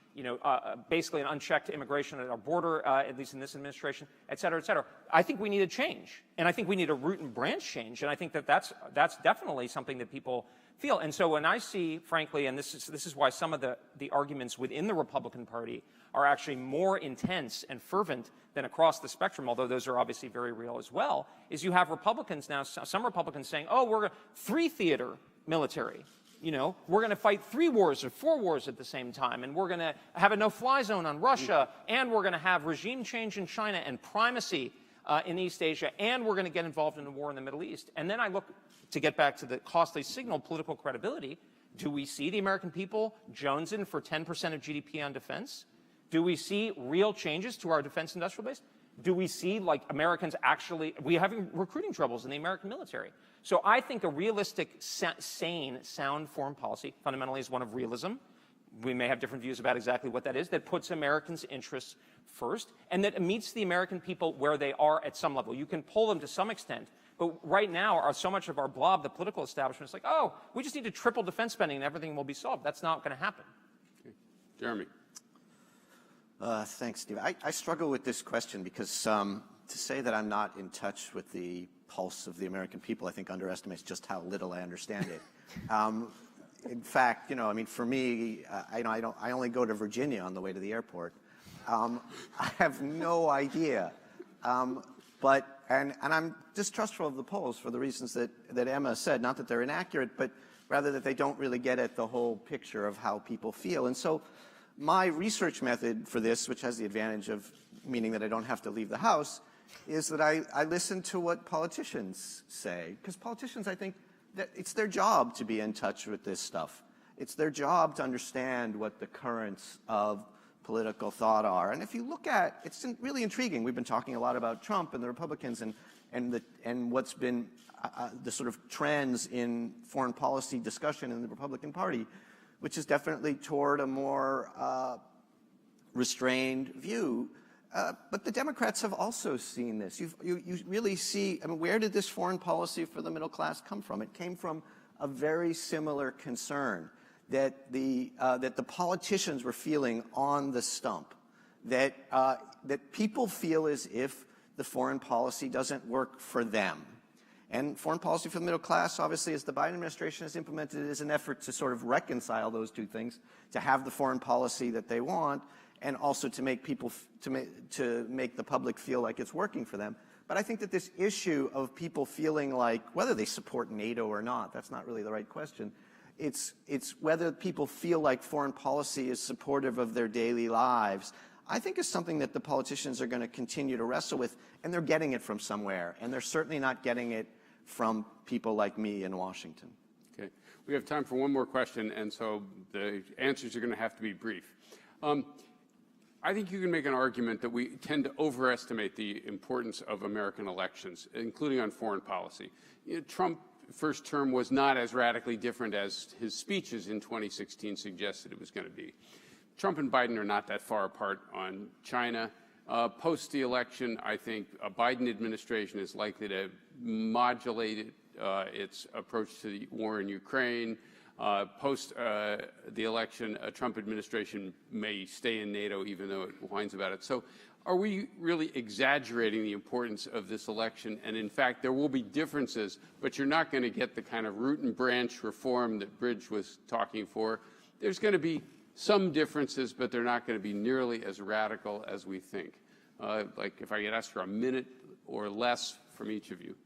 [SPEAKER 15] basically an unchecked immigration at our border, at least in this administration, et cetera, et cetera. I think we need a change, and I think we need a root and branch change, and I think that's definitely something that people feel. And so when I see, frankly, and this is why some of the arguments within the Republican Party are actually more intense and fervent than across the spectrum, although those are obviously very real as well, is you have Republicans now, some Republicans saying, oh, we're 3-theater military. We're going to fight 3 wars or 4 wars at the same time, and we're going to have a no-fly zone on Russia, and we're going to have regime change in China and primacy in East Asia, and we're going to get involved in a war in the Middle East. And then I look, to get back to the costly signal, political credibility, do we see the American people jonesing for 10% of GDP on defense? Do we see real changes to our defense industrial base? Do we see, like, Americans actually, we're having recruiting troubles in the American military. So I think a realistic, sane, sound foreign policy fundamentally is one of realism. We may have different views about exactly what that is, that puts Americans' interests first, and that meets the American people where they are at some level. You can pull them to some extent, but right now, so much of our blob, the political establishment, is like, oh, we just need to triple defense spending and everything will be solved. That's not going to happen.
[SPEAKER 3] Okay. Jeremy.
[SPEAKER 14] Thanks, Steve. I struggle with this question because to say that I'm not in touch with the pulse of the American people, I think underestimates just how little I understand it. In fact, I mean, for me, I only go to Virginia on the way to the airport. I have no idea. And I'm distrustful of the polls for the reasons that Emma said, not that they're inaccurate, but rather that they don't really get at the whole picture of how people feel. And so my research method for this, which has the advantage of meaning that I don't have to leave the house, is that I listen to what politicians say. Because politicians, I think, that it's their job to be in touch with this stuff. It's their job to understand what the currents of political thought are. And if you look at, it's really intriguing. We've been talking a lot about Trump and the Republicans and what's been the sort of trends in foreign policy discussion in the Republican Party, which is definitely toward a more restrained view. But the Democrats have also seen this. You really see, I mean, where did this foreign policy for the middle class come from? It came from a very similar concern that the politicians were feeling on the stump, that people feel as if the foreign policy doesn't work for them. And foreign policy for the middle class, obviously, as the Biden administration has implemented, is an effort to sort of reconcile those two things, to have the foreign policy that they want, and also to make people, to make the public feel like it's working for them. But I think that this issue of people feeling like, whether they support NATO or not, that's not really the right question. It's whether people feel like foreign policy is supportive of their daily lives, I think is something that the politicians are going to continue to wrestle with, and they're getting it from somewhere, and they're certainly not getting it from people like me in Washington.
[SPEAKER 3] Okay. We have time for one more question, and so the answers are going to have to be brief. I think you can make an argument that we tend to overestimate the importance of American elections, including on foreign policy. Trump's first term was not as radically different as his speeches in 2016 suggested it was going to be. Trump and Biden are not that far apart on China. Post the election, I think a Biden administration is likely to modulate its approach to the war in Ukraine. Post the election, a Trump administration may stay in NATO even though it whines about it. So are we really exaggerating the importance of this election? And in fact, there will be differences, but you're not going to get the kind of root and branch reform that Bridge was talking for. There's going to be some differences, but they're not going to be nearly as radical as we think. Like if I could ask for a minute or less from each of you.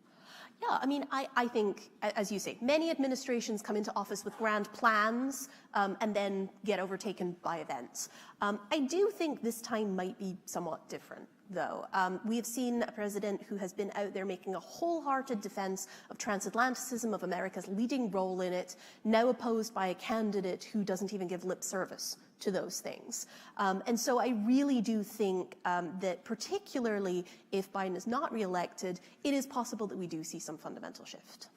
[SPEAKER 13] Yeah, I mean, I think, as you say, many administrations come into office with grand plans and then get overtaken by events. I do think this time might be somewhat different, though. We have seen a president who has been out there making a wholehearted defense of transatlanticism, of America's leading role in it, now opposed by a candidate who doesn't even give lip service to those things. And so I really do think that particularly if Biden is not reelected, it is possible that we do see some fundamental shift.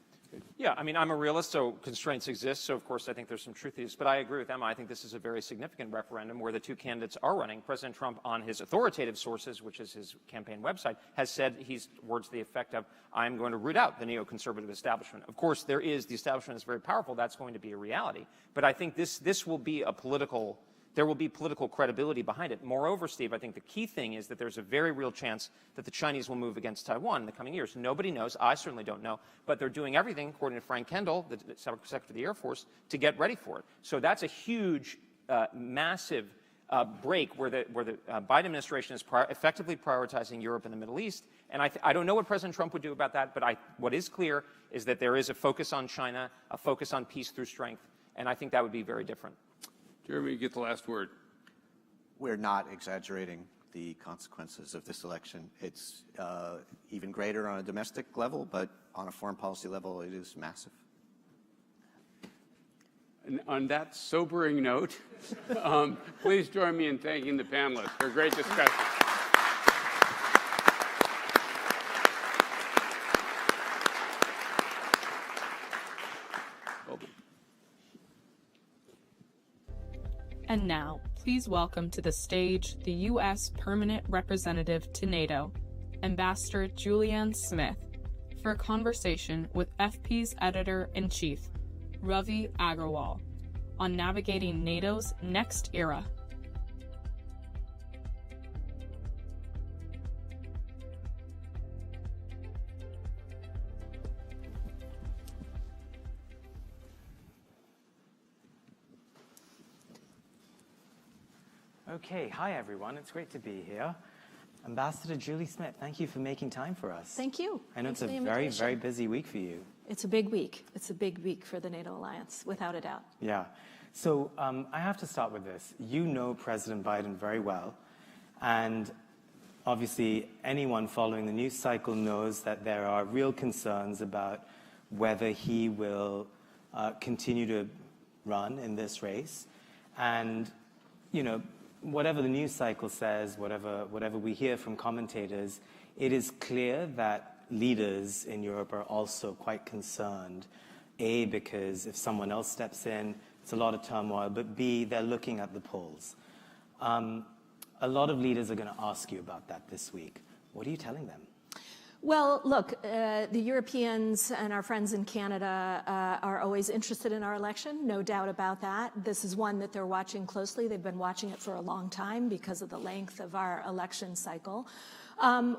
[SPEAKER 15] Yeah, I mean, I'm a realist, so constraints exist. So, of course, I think there's some truth to this. But I agree with Emma. I think this is a very significant referendum where the two candidates are running. President Trump, on his authoritative sources, which is his campaign website, has said he's words to the effect of, I'm going to root out the neoconservative establishment. Of course, the establishment is very powerful. That's going to be a reality. But I think this will be a political... There will be political credibility behind it. Moreover, Steve, I think the key thing is that there's a very real chance that the Chinese will move against Taiwan in the coming years. Nobody knows. I certainly don't know. But they're doing everything, according to Frank Kendall, the Secretary of the Air Force, to get ready for it. So that's a huge, massive break where the Biden administration is effectively prioritizing Europe and the Middle East. And I don't know what President Trump would do about that, but what is clear is that there is a focus on China, a focus on peace through strength, and I think that would be very different.
[SPEAKER 3] Jeremy, you get the last word.
[SPEAKER 14] We're not exaggerating the consequences of this election. It's even greater on a domestic level, but on a foreign policy level, it is massive.
[SPEAKER 3] And on that sobering note, please join me in thanking the panelists for a great discussion.
[SPEAKER 2] And now, please welcome to the stage the U.S. Permanent Representative to NATO, Ambassador Julianne Smith, for a conversation with FP's Editor-in-Chief, Ravi Agrawal, on navigating NATO's next era.
[SPEAKER 16] Okay, hi everyone. It's great to be here. Ambassador Julie Smith, thank you for making time for us.
[SPEAKER 17] Thank you.
[SPEAKER 16] I know it's a very, very busy week for you.
[SPEAKER 17] It's a big week. It's a big week for the NATO alliance, without a doubt.
[SPEAKER 16] Yeah. So I have to start with this. You know President Biden very well, and obviously anyone following the news cycle knows that there are real concerns about whether he will continue to run in this race. And, you know, whatever the news cycle says, whatever we hear from commentators, it is clear that leaders in Europe are also quite concerned. A, because if someone else steps in, it's a lot of turmoil, but B, they're looking at the polls. A lot of leaders are going to ask you about that this week. What are you telling them?
[SPEAKER 17] Well, look, the Europeans and our friends in Canada are always interested in our election, no doubt about that. This is one that they're watching closely. They've been watching it for a long time because of the length of our election cycle.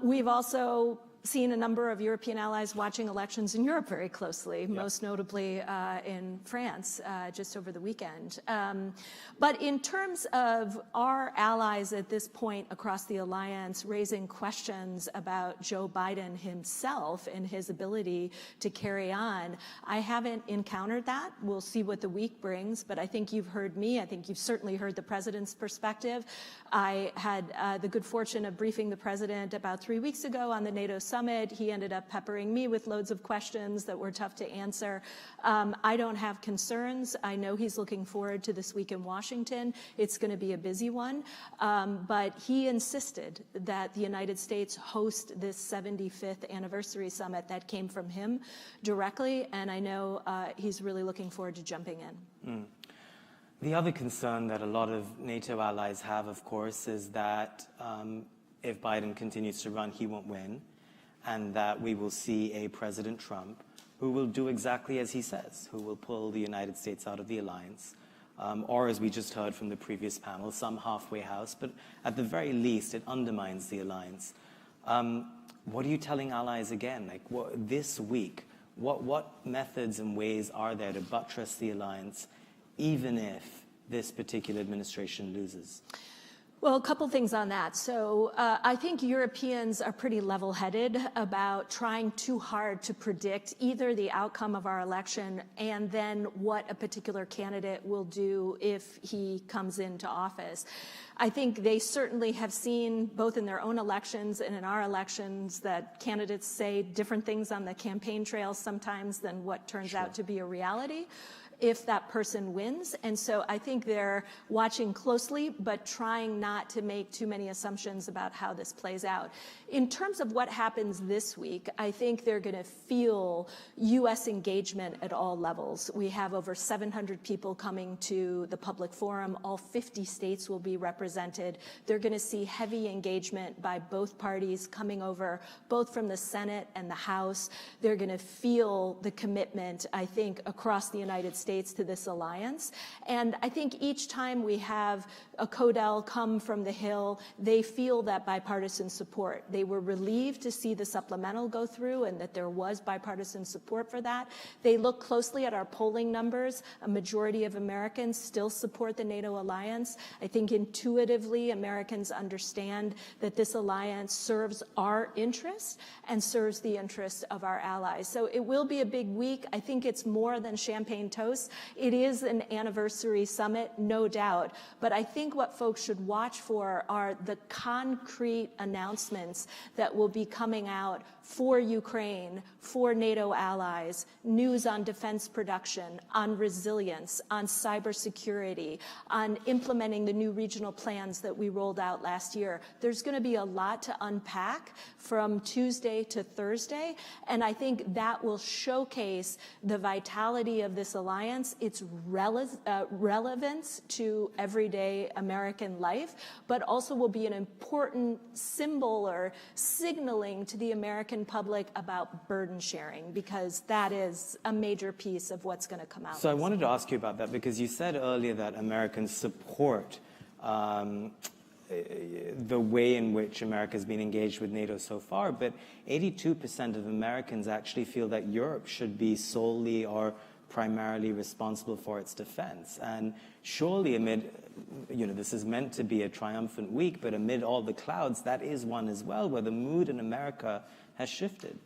[SPEAKER 17] We've also seen a number of European allies watching elections in Europe very closely, most notably in France just over the weekend. But in terms of our allies at this point across the alliance raising questions about Joe Biden himself and his ability to carry on, I haven't encountered that. We'll see what the week brings, but I think you've heard me. I think you've certainly heard the president's perspective. I had the good fortune of briefing the president about 3 weeks ago on the NATO summit. He ended up peppering me with loads of questions that were tough to answer. I don't have concerns. I know he's looking forward to this week in Washington. It's going to be a busy one. But he insisted that the United States host this 75th anniversary summit. That came from him directly, and I know he's really looking forward to jumping in.
[SPEAKER 16] The other concern that a lot of NATO allies have, of course, is that if Biden continues to run, he won't win, and that we will see a President Trump who will do exactly as he says, who will pull the United States out of the alliance, or as we just heard from the previous panel, some halfway house, but at the very least, it undermines the alliance. What are you telling allies again? Like this week, what methods and ways are there to buttress the alliance, even if this particular administration loses?
[SPEAKER 17] Well, a couple things on that. So I think Europeans are pretty level-headed about trying too hard to predict either the outcome of our election and then what a particular candidate will do if he comes into office. I think they certainly have seen, both in their own elections and in our elections, that candidates say different things on the campaign trail sometimes than what turns out to be a reality if that person wins. And so I think they're watching closely, but trying not to make too many assumptions about how this plays out. In terms of what happens this week, I think they're going to feel U.S. engagement at all levels. We have over 700 people coming to the public forum. All 50 states will be represented. They're going to see heavy engagement by both parties coming over, both from the Senate and the House. They're going to feel the commitment, I think, across the United States to this alliance. And I think each time we have a Codell come from the Hill, they feel that bipartisan support. They were relieved to see the supplemental go through and that there was bipartisan support for that. They look closely at our polling numbers. A majority of Americans still support the NATO alliance. I think intuitively Americans understand that this alliance serves our interests and serves the interests of our allies. So it will be a big week. I think it's more than champagne toast. It is an anniversary summit, no doubt. But I think what folks should watch for are the concrete announcements that will be coming out for Ukraine, for NATO allies, news on defense production, on resilience, on cybersecurity, on implementing the new regional plans that we rolled out last year. There's going to be a lot to unpack from Tuesday to Thursday, and I think that will showcase the vitality of this alliance, its relevance to everyday American life, but also will be an important symbol or signaling to the American public about burden sharing, because that is a major piece of what's going to come out.
[SPEAKER 16] So I wanted to ask you about that, because you said earlier that Americans support the way in which America has been engaged with NATO so far, but 82% of Americans actually feel that Europe should be solely or primarily responsible for its defense. And surely amid, this is meant to be a triumphant week, but amid all the clouds, that is one as well, where the mood in America has shifted.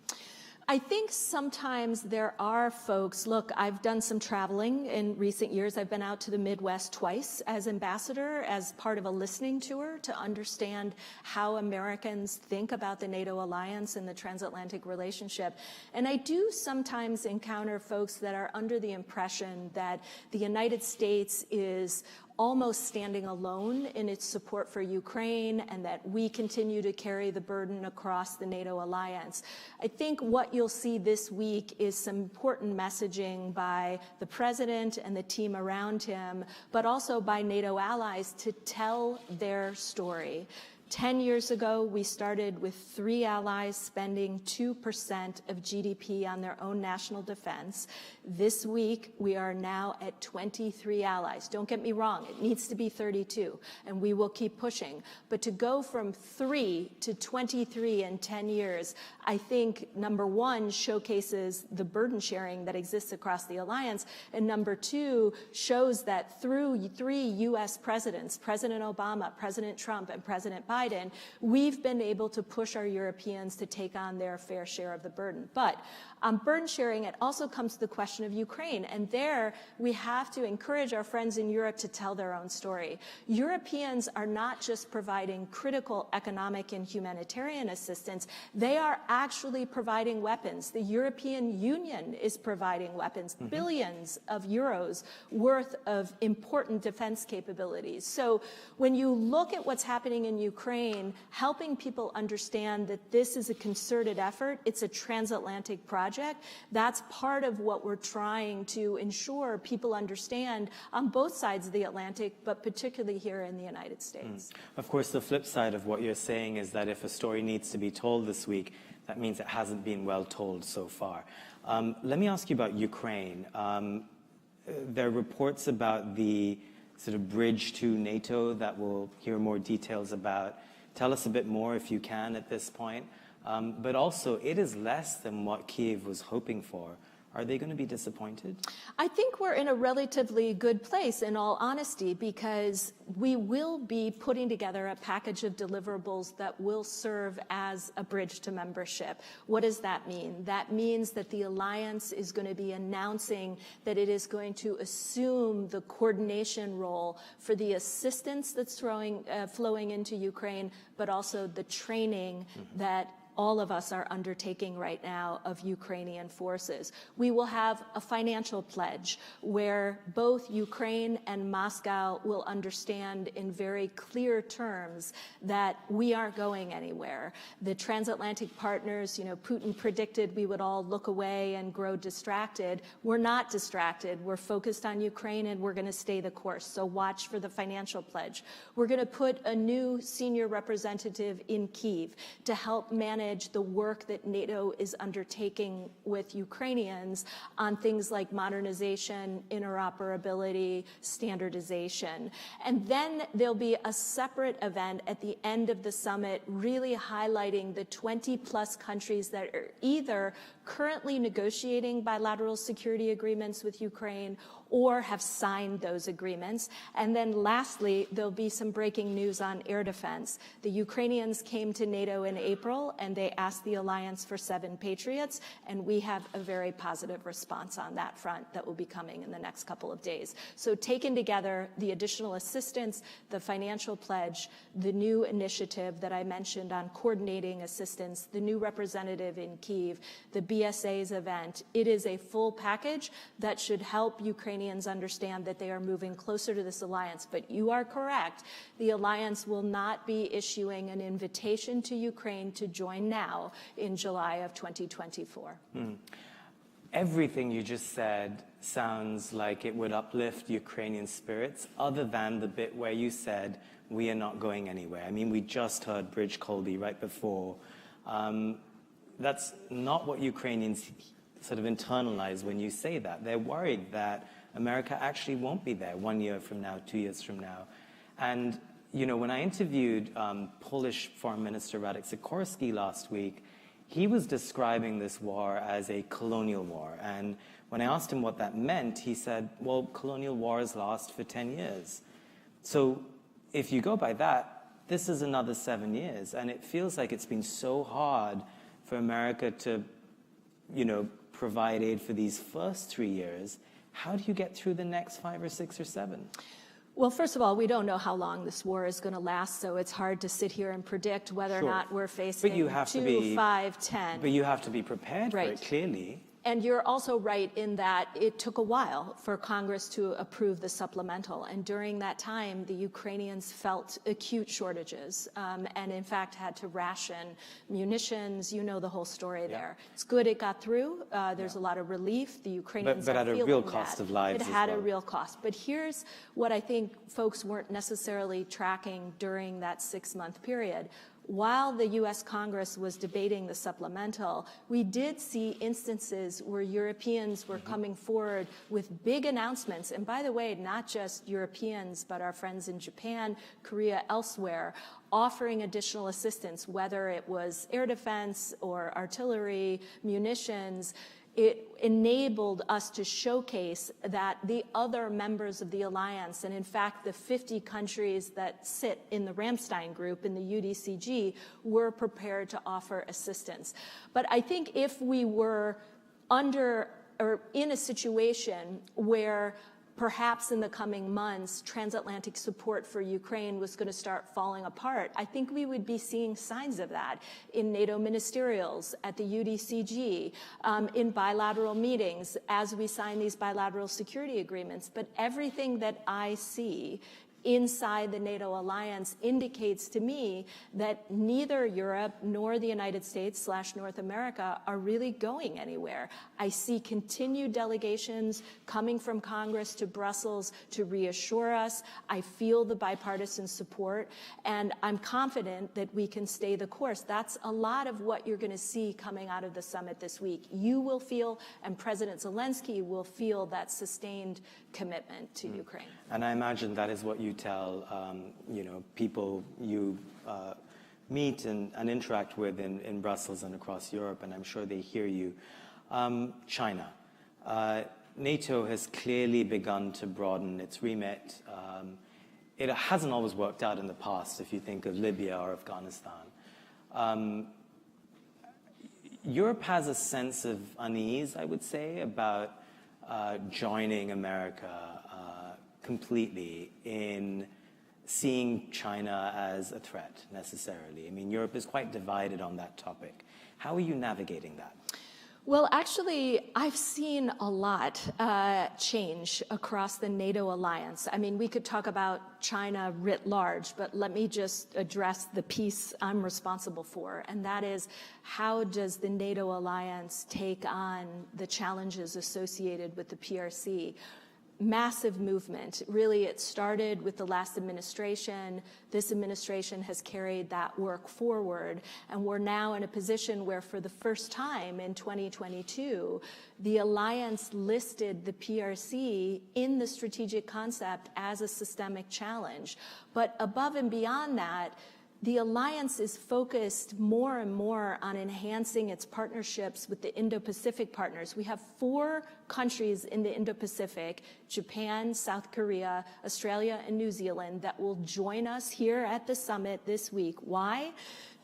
[SPEAKER 17] I think sometimes there are folks, look, I've done some traveling in recent years. I've been out to the Midwest twice as ambassador, as part of a listening tour to understand how Americans think about the NATO alliance and the transatlantic relationship. And I do sometimes encounter folks that are under the impression that the United States is almost standing alone in its support for Ukraine and that we continue to carry the burden across the NATO alliance. I think what you'll see this week is some important messaging by the president and the team around him, but also by NATO allies to tell their story. 10 years ago, we started with 3 allies spending 2% of GDP on their own national defense. This week, we are now at 23 allies. Don't get me wrong, it needs to be 32, and we will keep pushing. But to go from 3 to 23 in 10 years, I think, number one, showcases the burden sharing that exists across the alliance, and number two, shows that through 3 U.S. presidents, President Obama, President Trump, and President Biden, we've been able to push our Europeans to take on their fair share of the burden. But Burden sharing, it also comes to the question of Ukraine. And there we have to encourage our friends in Europe to tell their own story. Europeans are not just providing critical economic and humanitarian assistance, they are actually providing weapons. The European Union is providing weapons, billions of euros worth of important defense capabilities. So when you look at what's happening in Ukraine, helping people understand that this is a concerted effort, it's a transatlantic project, that's part of what we're trying to ensure people understand on both sides of the Atlantic, but particularly here in the United States.
[SPEAKER 16] Of course, the flip side of what you're saying is that if a story needs to be told this week, that means it hasn't been well told so far. Let me ask you about Ukraine. There are reports about the sort of bridge to NATO that we'll hear more details about. Tell us a bit more if you can at this point. But also, it is less than what Kyiv was hoping for. Are they going to be disappointed?
[SPEAKER 17] I think we're in a relatively good place, in all honesty, because we will be putting together a package of deliverables that will serve as a bridge to membership. What does that mean? That means that the alliance is going to be announcing that it is going to assume the coordination role for the assistance that's flowing into Ukraine, but also the training that all of us are undertaking right now of Ukrainian forces. We will have a financial pledge where both Ukraine and Moscow will understand in very clear terms that we aren't going anywhere. The transatlantic partners, Putin predicted we would all look away and grow distracted. We're not distracted. We're focused on Ukraine and we're going to stay the course. So watch for the financial pledge. We're going to put a new senior representative in Kyiv to help manage the work that NATO is undertaking with Ukrainians on things like modernization, interoperability, standardization. And then there'll be a separate event at the end of the summit really highlighting the 20+ countries that are either currently negotiating bilateral security agreements with Ukraine or have signed those agreements. And then lastly, there'll be some breaking news on air defense. The Ukrainians came to NATO in April and they asked the alliance for 7 Patriots, and we have a very positive response on that front that will be coming in the next couple of days. So taken together, the additional assistance, the financial pledge, the new initiative that I mentioned on coordinating assistance, the new representative in Kyiv, the BSA's event, it is a full package that should help Ukrainians understand that they are moving closer to this alliance. But you are correct. The alliance will not be issuing an invitation to Ukraine to join now in July of 2024.
[SPEAKER 16] Everything you just said sounds like it would uplift Ukrainian spirits, other than the bit where you said, we are not going anywhere. I mean, we just heard Bridge Colby right before. That's not what Ukrainians sort of internalize when you say that. They're worried that America actually won't be there 1 year from now, 2 years from now. And, when I interviewed Polish Foreign Minister Radek Sikorski last week, he was describing this war as a colonial war. And when I asked him what that meant, he said, well, colonial wars last for 10 years. So if you go by that, this is another 7 years. And it feels like it's been so hard for America to, provide aid for these first 3 years. How do you get through the next 5 or 6 or 7?
[SPEAKER 17] Well, first of all, we don't know how long this war is going to last, so it's hard to sit here and predict whether or not we're facing 2, 5, 10.
[SPEAKER 16] But you have to be prepared for it, clearly.
[SPEAKER 17] And you're also right in that it took a while for Congress to approve the supplemental. And during that time, the Ukrainians felt acute shortages and, in fact, had to ration munitions. You know the whole story there. It's good it got through. There's a lot of relief. The Ukrainians
[SPEAKER 16] but
[SPEAKER 17] are
[SPEAKER 16] at a
[SPEAKER 17] feeling
[SPEAKER 16] real cost
[SPEAKER 17] that.
[SPEAKER 16] of lives.
[SPEAKER 17] It had a real cost. But here's what I think folks weren't necessarily tracking during that 6-month period. While the U.S. Congress was debating the supplemental, we did see instances where Europeans were coming forward with big announcements. And by the way, not just Europeans, but our friends in Japan, Korea, elsewhere, offering additional assistance, whether it was air defense or artillery, munitions. It enabled us to showcase that the other members of the alliance, and in fact the 50 countries that sit in the Ramstein group in the UDCG, were prepared to offer assistance. But I think if we were under or in a situation where perhaps in the coming months, transatlantic support for Ukraine was going to start falling apart. I think we would be seeing signs of that in NATO ministerials, at the UDCG, in bilateral meetings as we sign these bilateral security agreements. But everything that I see inside the NATO alliance indicates to me that neither Europe nor the United States / North America are really going anywhere. I see continued delegations coming from Congress to Brussels to reassure us. I feel the bipartisan support, and I'm confident that we can stay the course. That's a lot of what you're going to see coming out of the summit this week. You will feel, and President Zelensky will feel, that sustained commitment to Ukraine.
[SPEAKER 16] And I imagine that is what you tell people you meet and interact with in Brussels and across Europe, and I'm sure they hear you. China. NATO has clearly begun to broaden its remit. It hasn't always worked out in the past, if you think of Libya or Afghanistan. Europe has a sense of unease, I would say, about joining America completely in seeing China as a threat, necessarily. I mean, Europe is quite divided on that topic. How are you navigating that?
[SPEAKER 17] Well, actually, I've seen a lot change across the NATO alliance. I mean, we could talk about China writ large, but let me just address the piece I'm responsible for, and that is, how does the NATO alliance take on the challenges associated with the PRC? Massive movement. Really, it started with the last administration. This administration has carried that work forward, and we're now in a position where, for the first time in 2022, the alliance listed the PRC in the strategic concept as a systemic challenge. But above and beyond that, the alliance is focused more and more on enhancing its partnerships with the Indo-Pacific partners. We have 4 countries in the Indo-Pacific, Japan, South Korea, Australia, and New Zealand, that will join us here at the summit this week. Why?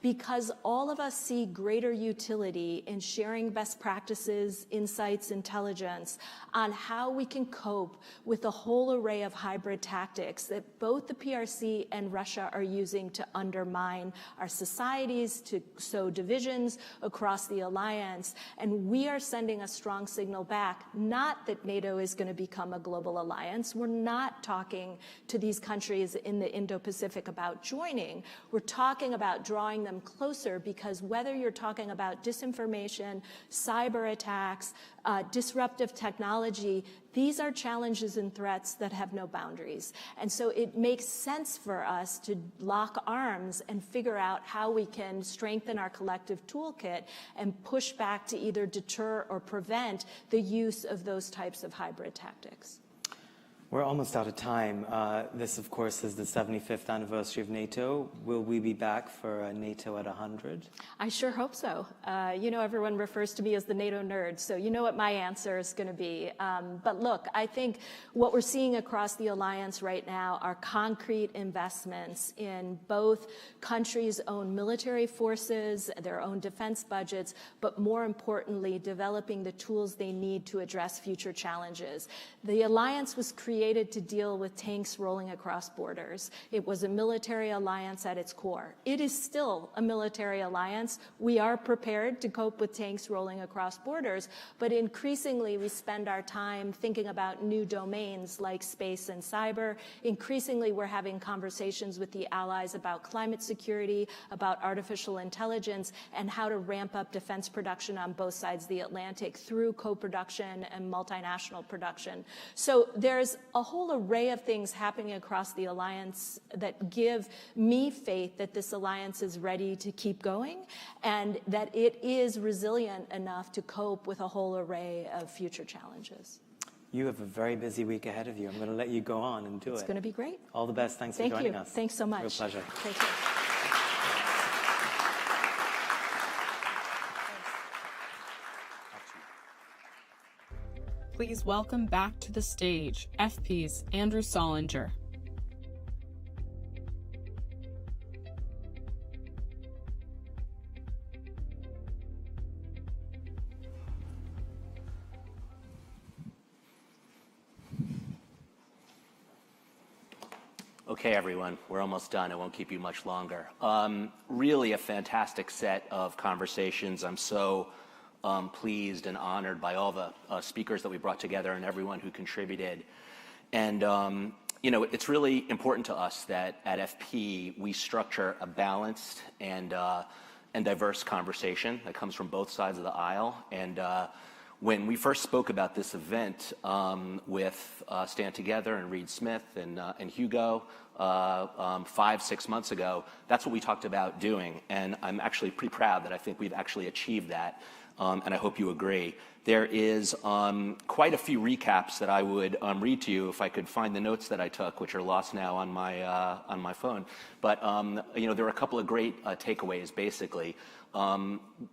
[SPEAKER 17] Because all of us see greater utility in sharing best practices, insights, intelligence on how we can cope with a whole array of hybrid tactics that both the PRC and Russia are using to undermine our societies, to sow divisions across the alliance. And we are sending a strong signal back, not that NATO is going to become a global alliance. We're not talking to these countries in the Indo-Pacific about joining. We're talking about drawing them closer, because whether you're talking about disinformation, cyber attacks, disruptive technology, these are challenges and threats that have no boundaries. And so it makes sense for us to lock arms and figure out how we can strengthen our collective toolkit and push back to either deter or prevent the use of those types of hybrid tactics.
[SPEAKER 16] We're almost out of time. This, of course, is the 75th anniversary of NATO. Will we be back for NATO at 100?
[SPEAKER 17] I sure hope so. Everyone refers to me as the NATO nerd, so you know what my answer is going to be. But look, I think what we're seeing across the alliance right now are concrete investments in both countries' own military forces, their own defense budgets, but more importantly, developing the tools they need to address future challenges. The alliance was created to deal with tanks rolling across borders. It was a military alliance at its core. It is still a military alliance. We are prepared to cope with tanks rolling across borders, but increasingly we spend our time thinking about new domains like space and cyber. Increasingly, we're having conversations with the allies about climate security, about artificial intelligence, and how to ramp up defense production on both sides of the Atlantic through co-production and multinational production. So there's a whole array of things happening across the alliance that give me faith that this alliance is ready to keep going and that it is resilient enough to cope with a whole array of future challenges.
[SPEAKER 16] You have a very busy week ahead of you. I'm going to let you go on and do it.
[SPEAKER 17] It's going to be great.
[SPEAKER 16] All the best. Thanks for joining us.
[SPEAKER 17] Thanks so much.
[SPEAKER 16] Real pleasure.
[SPEAKER 17] Thank you.
[SPEAKER 2] Please welcome back to the stage FP's Andrew Solinger.
[SPEAKER 1] Okay, everyone, we're almost done. I won't keep you much longer. Really a fantastic set of conversations. I'm so pleased and honored by all the speakers that we brought together and everyone who contributed. And, you know, it's really important to us that at FP we structure a balanced and diverse conversation that comes from both sides of the aisle. And when we first spoke about this event with Stand Together and Reed Smith and Hugo 5-6 months ago, that's what we talked about doing. And I'm actually pretty proud that I think we've actually achieved that. And I hope you agree. There is quite a few recaps that I would read to you if I could find the notes that I took, which are lost now on my phone. But you know, there are a couple of great takeaways. Basically,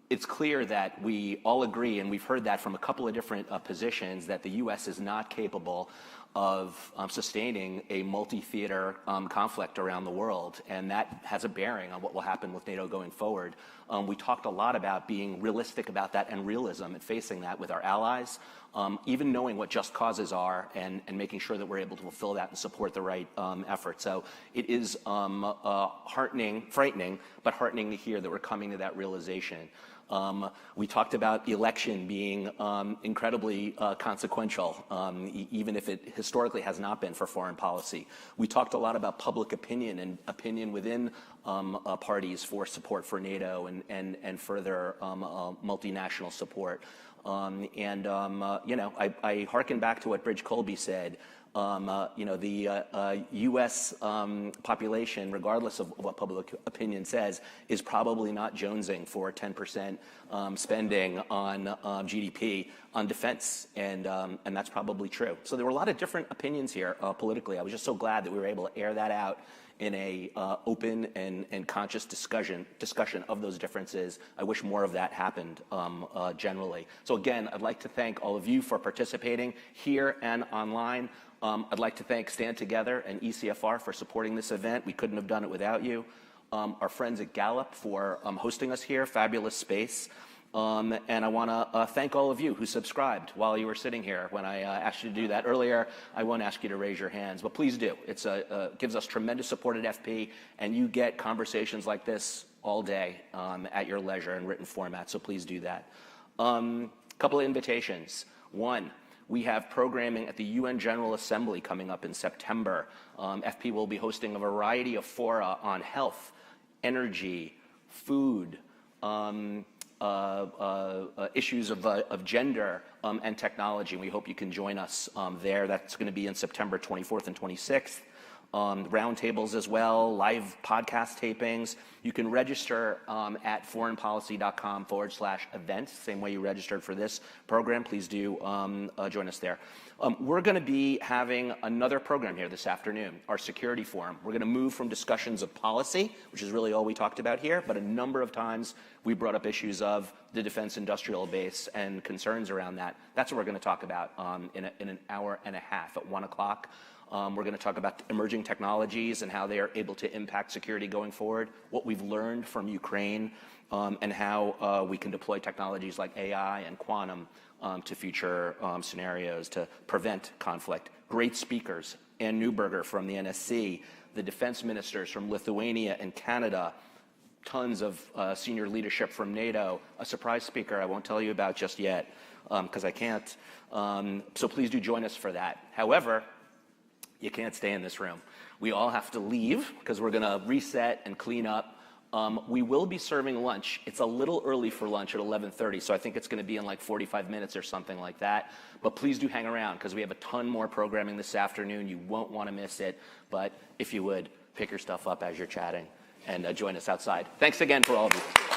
[SPEAKER 1] it's clear that we all agree, and we've heard that from a couple of different positions, that the U.S. is not capable of sustaining a multi-theater conflict around the world, and that has a bearing on what will happen with NATO going forward. We talked a lot about being realistic about that and realism and facing that with our allies, even knowing what just causes are and making sure that we're able to fulfill that and support the right effort. So it is heartening, frightening, but heartening to hear that we're coming to that realization. We talked about the election being incredibly consequential, even if it historically has not been for foreign policy. We talked a lot about public opinion and opinion within parties for support for NATO and further multinational support. You know, I hearken back to what Bridge Colby said. You know, the U.S. population, regardless of what public opinion says, is probably not jonesing for 10% spending on GDP on defense, and that's probably true. So there were a lot of different opinions here politically. I was just so glad that we were able to air that out in a open and conscious discussion of those differences. I wish more of that happened generally. So again, I'd like to thank all of you for participating here and online. I'd like to thank Stand Together and ECFR for supporting this event. We couldn't have done it without you. Our friends at Gallup for hosting us here, fabulous space. And I want to thank all of you who subscribed while you were sitting here. When I asked you to do that earlier, I won't ask you to raise your hands, but please do. It gives us tremendous support at FP, and you get conversations like this all day at your leisure in written format, so please do that. Couple of invitations. One, we have programming at the UN General Assembly coming up in September. FP will be hosting a variety of fora on health, energy, food, issues of gender and technology. We hope you can join us there. That's going to be in September 24th and 26th. Roundtables as well, live podcast tapings. You can register at foreignpolicy.com/events, same way you registered for this program. Please do join us there. We're going to be having another program here this afternoon, our security forum. We're going to move from discussions of policy, which is really all we talked about here, but a number of times we brought up issues of the defense industrial base and concerns around that. That's what we're going to talk about in an hour and a half at 1 o'clock. We're going to talk about emerging technologies and how they are able to impact security going forward, what we've learned from Ukraine, and how we can deploy technologies like AI and quantum to future scenarios to prevent conflict. Great speakers, Ann Neuberger from the NSC, the defense ministers from Lithuania and Canada, tons of senior leadership from NATO, a surprise speaker I won't tell you about just yet because I can't. So please do join us for that. However, you can't stay in this room. We all have to leave because we're going to reset and clean up. We will be serving lunch. It's a little early for lunch at 11:30, so I think it's going to be in like 45 minutes or something like that. But please do hang around because we have a ton more programming this afternoon. You won't want to miss it. But if you would, pick your stuff up as you're chatting and join us outside. Thanks again for all of you.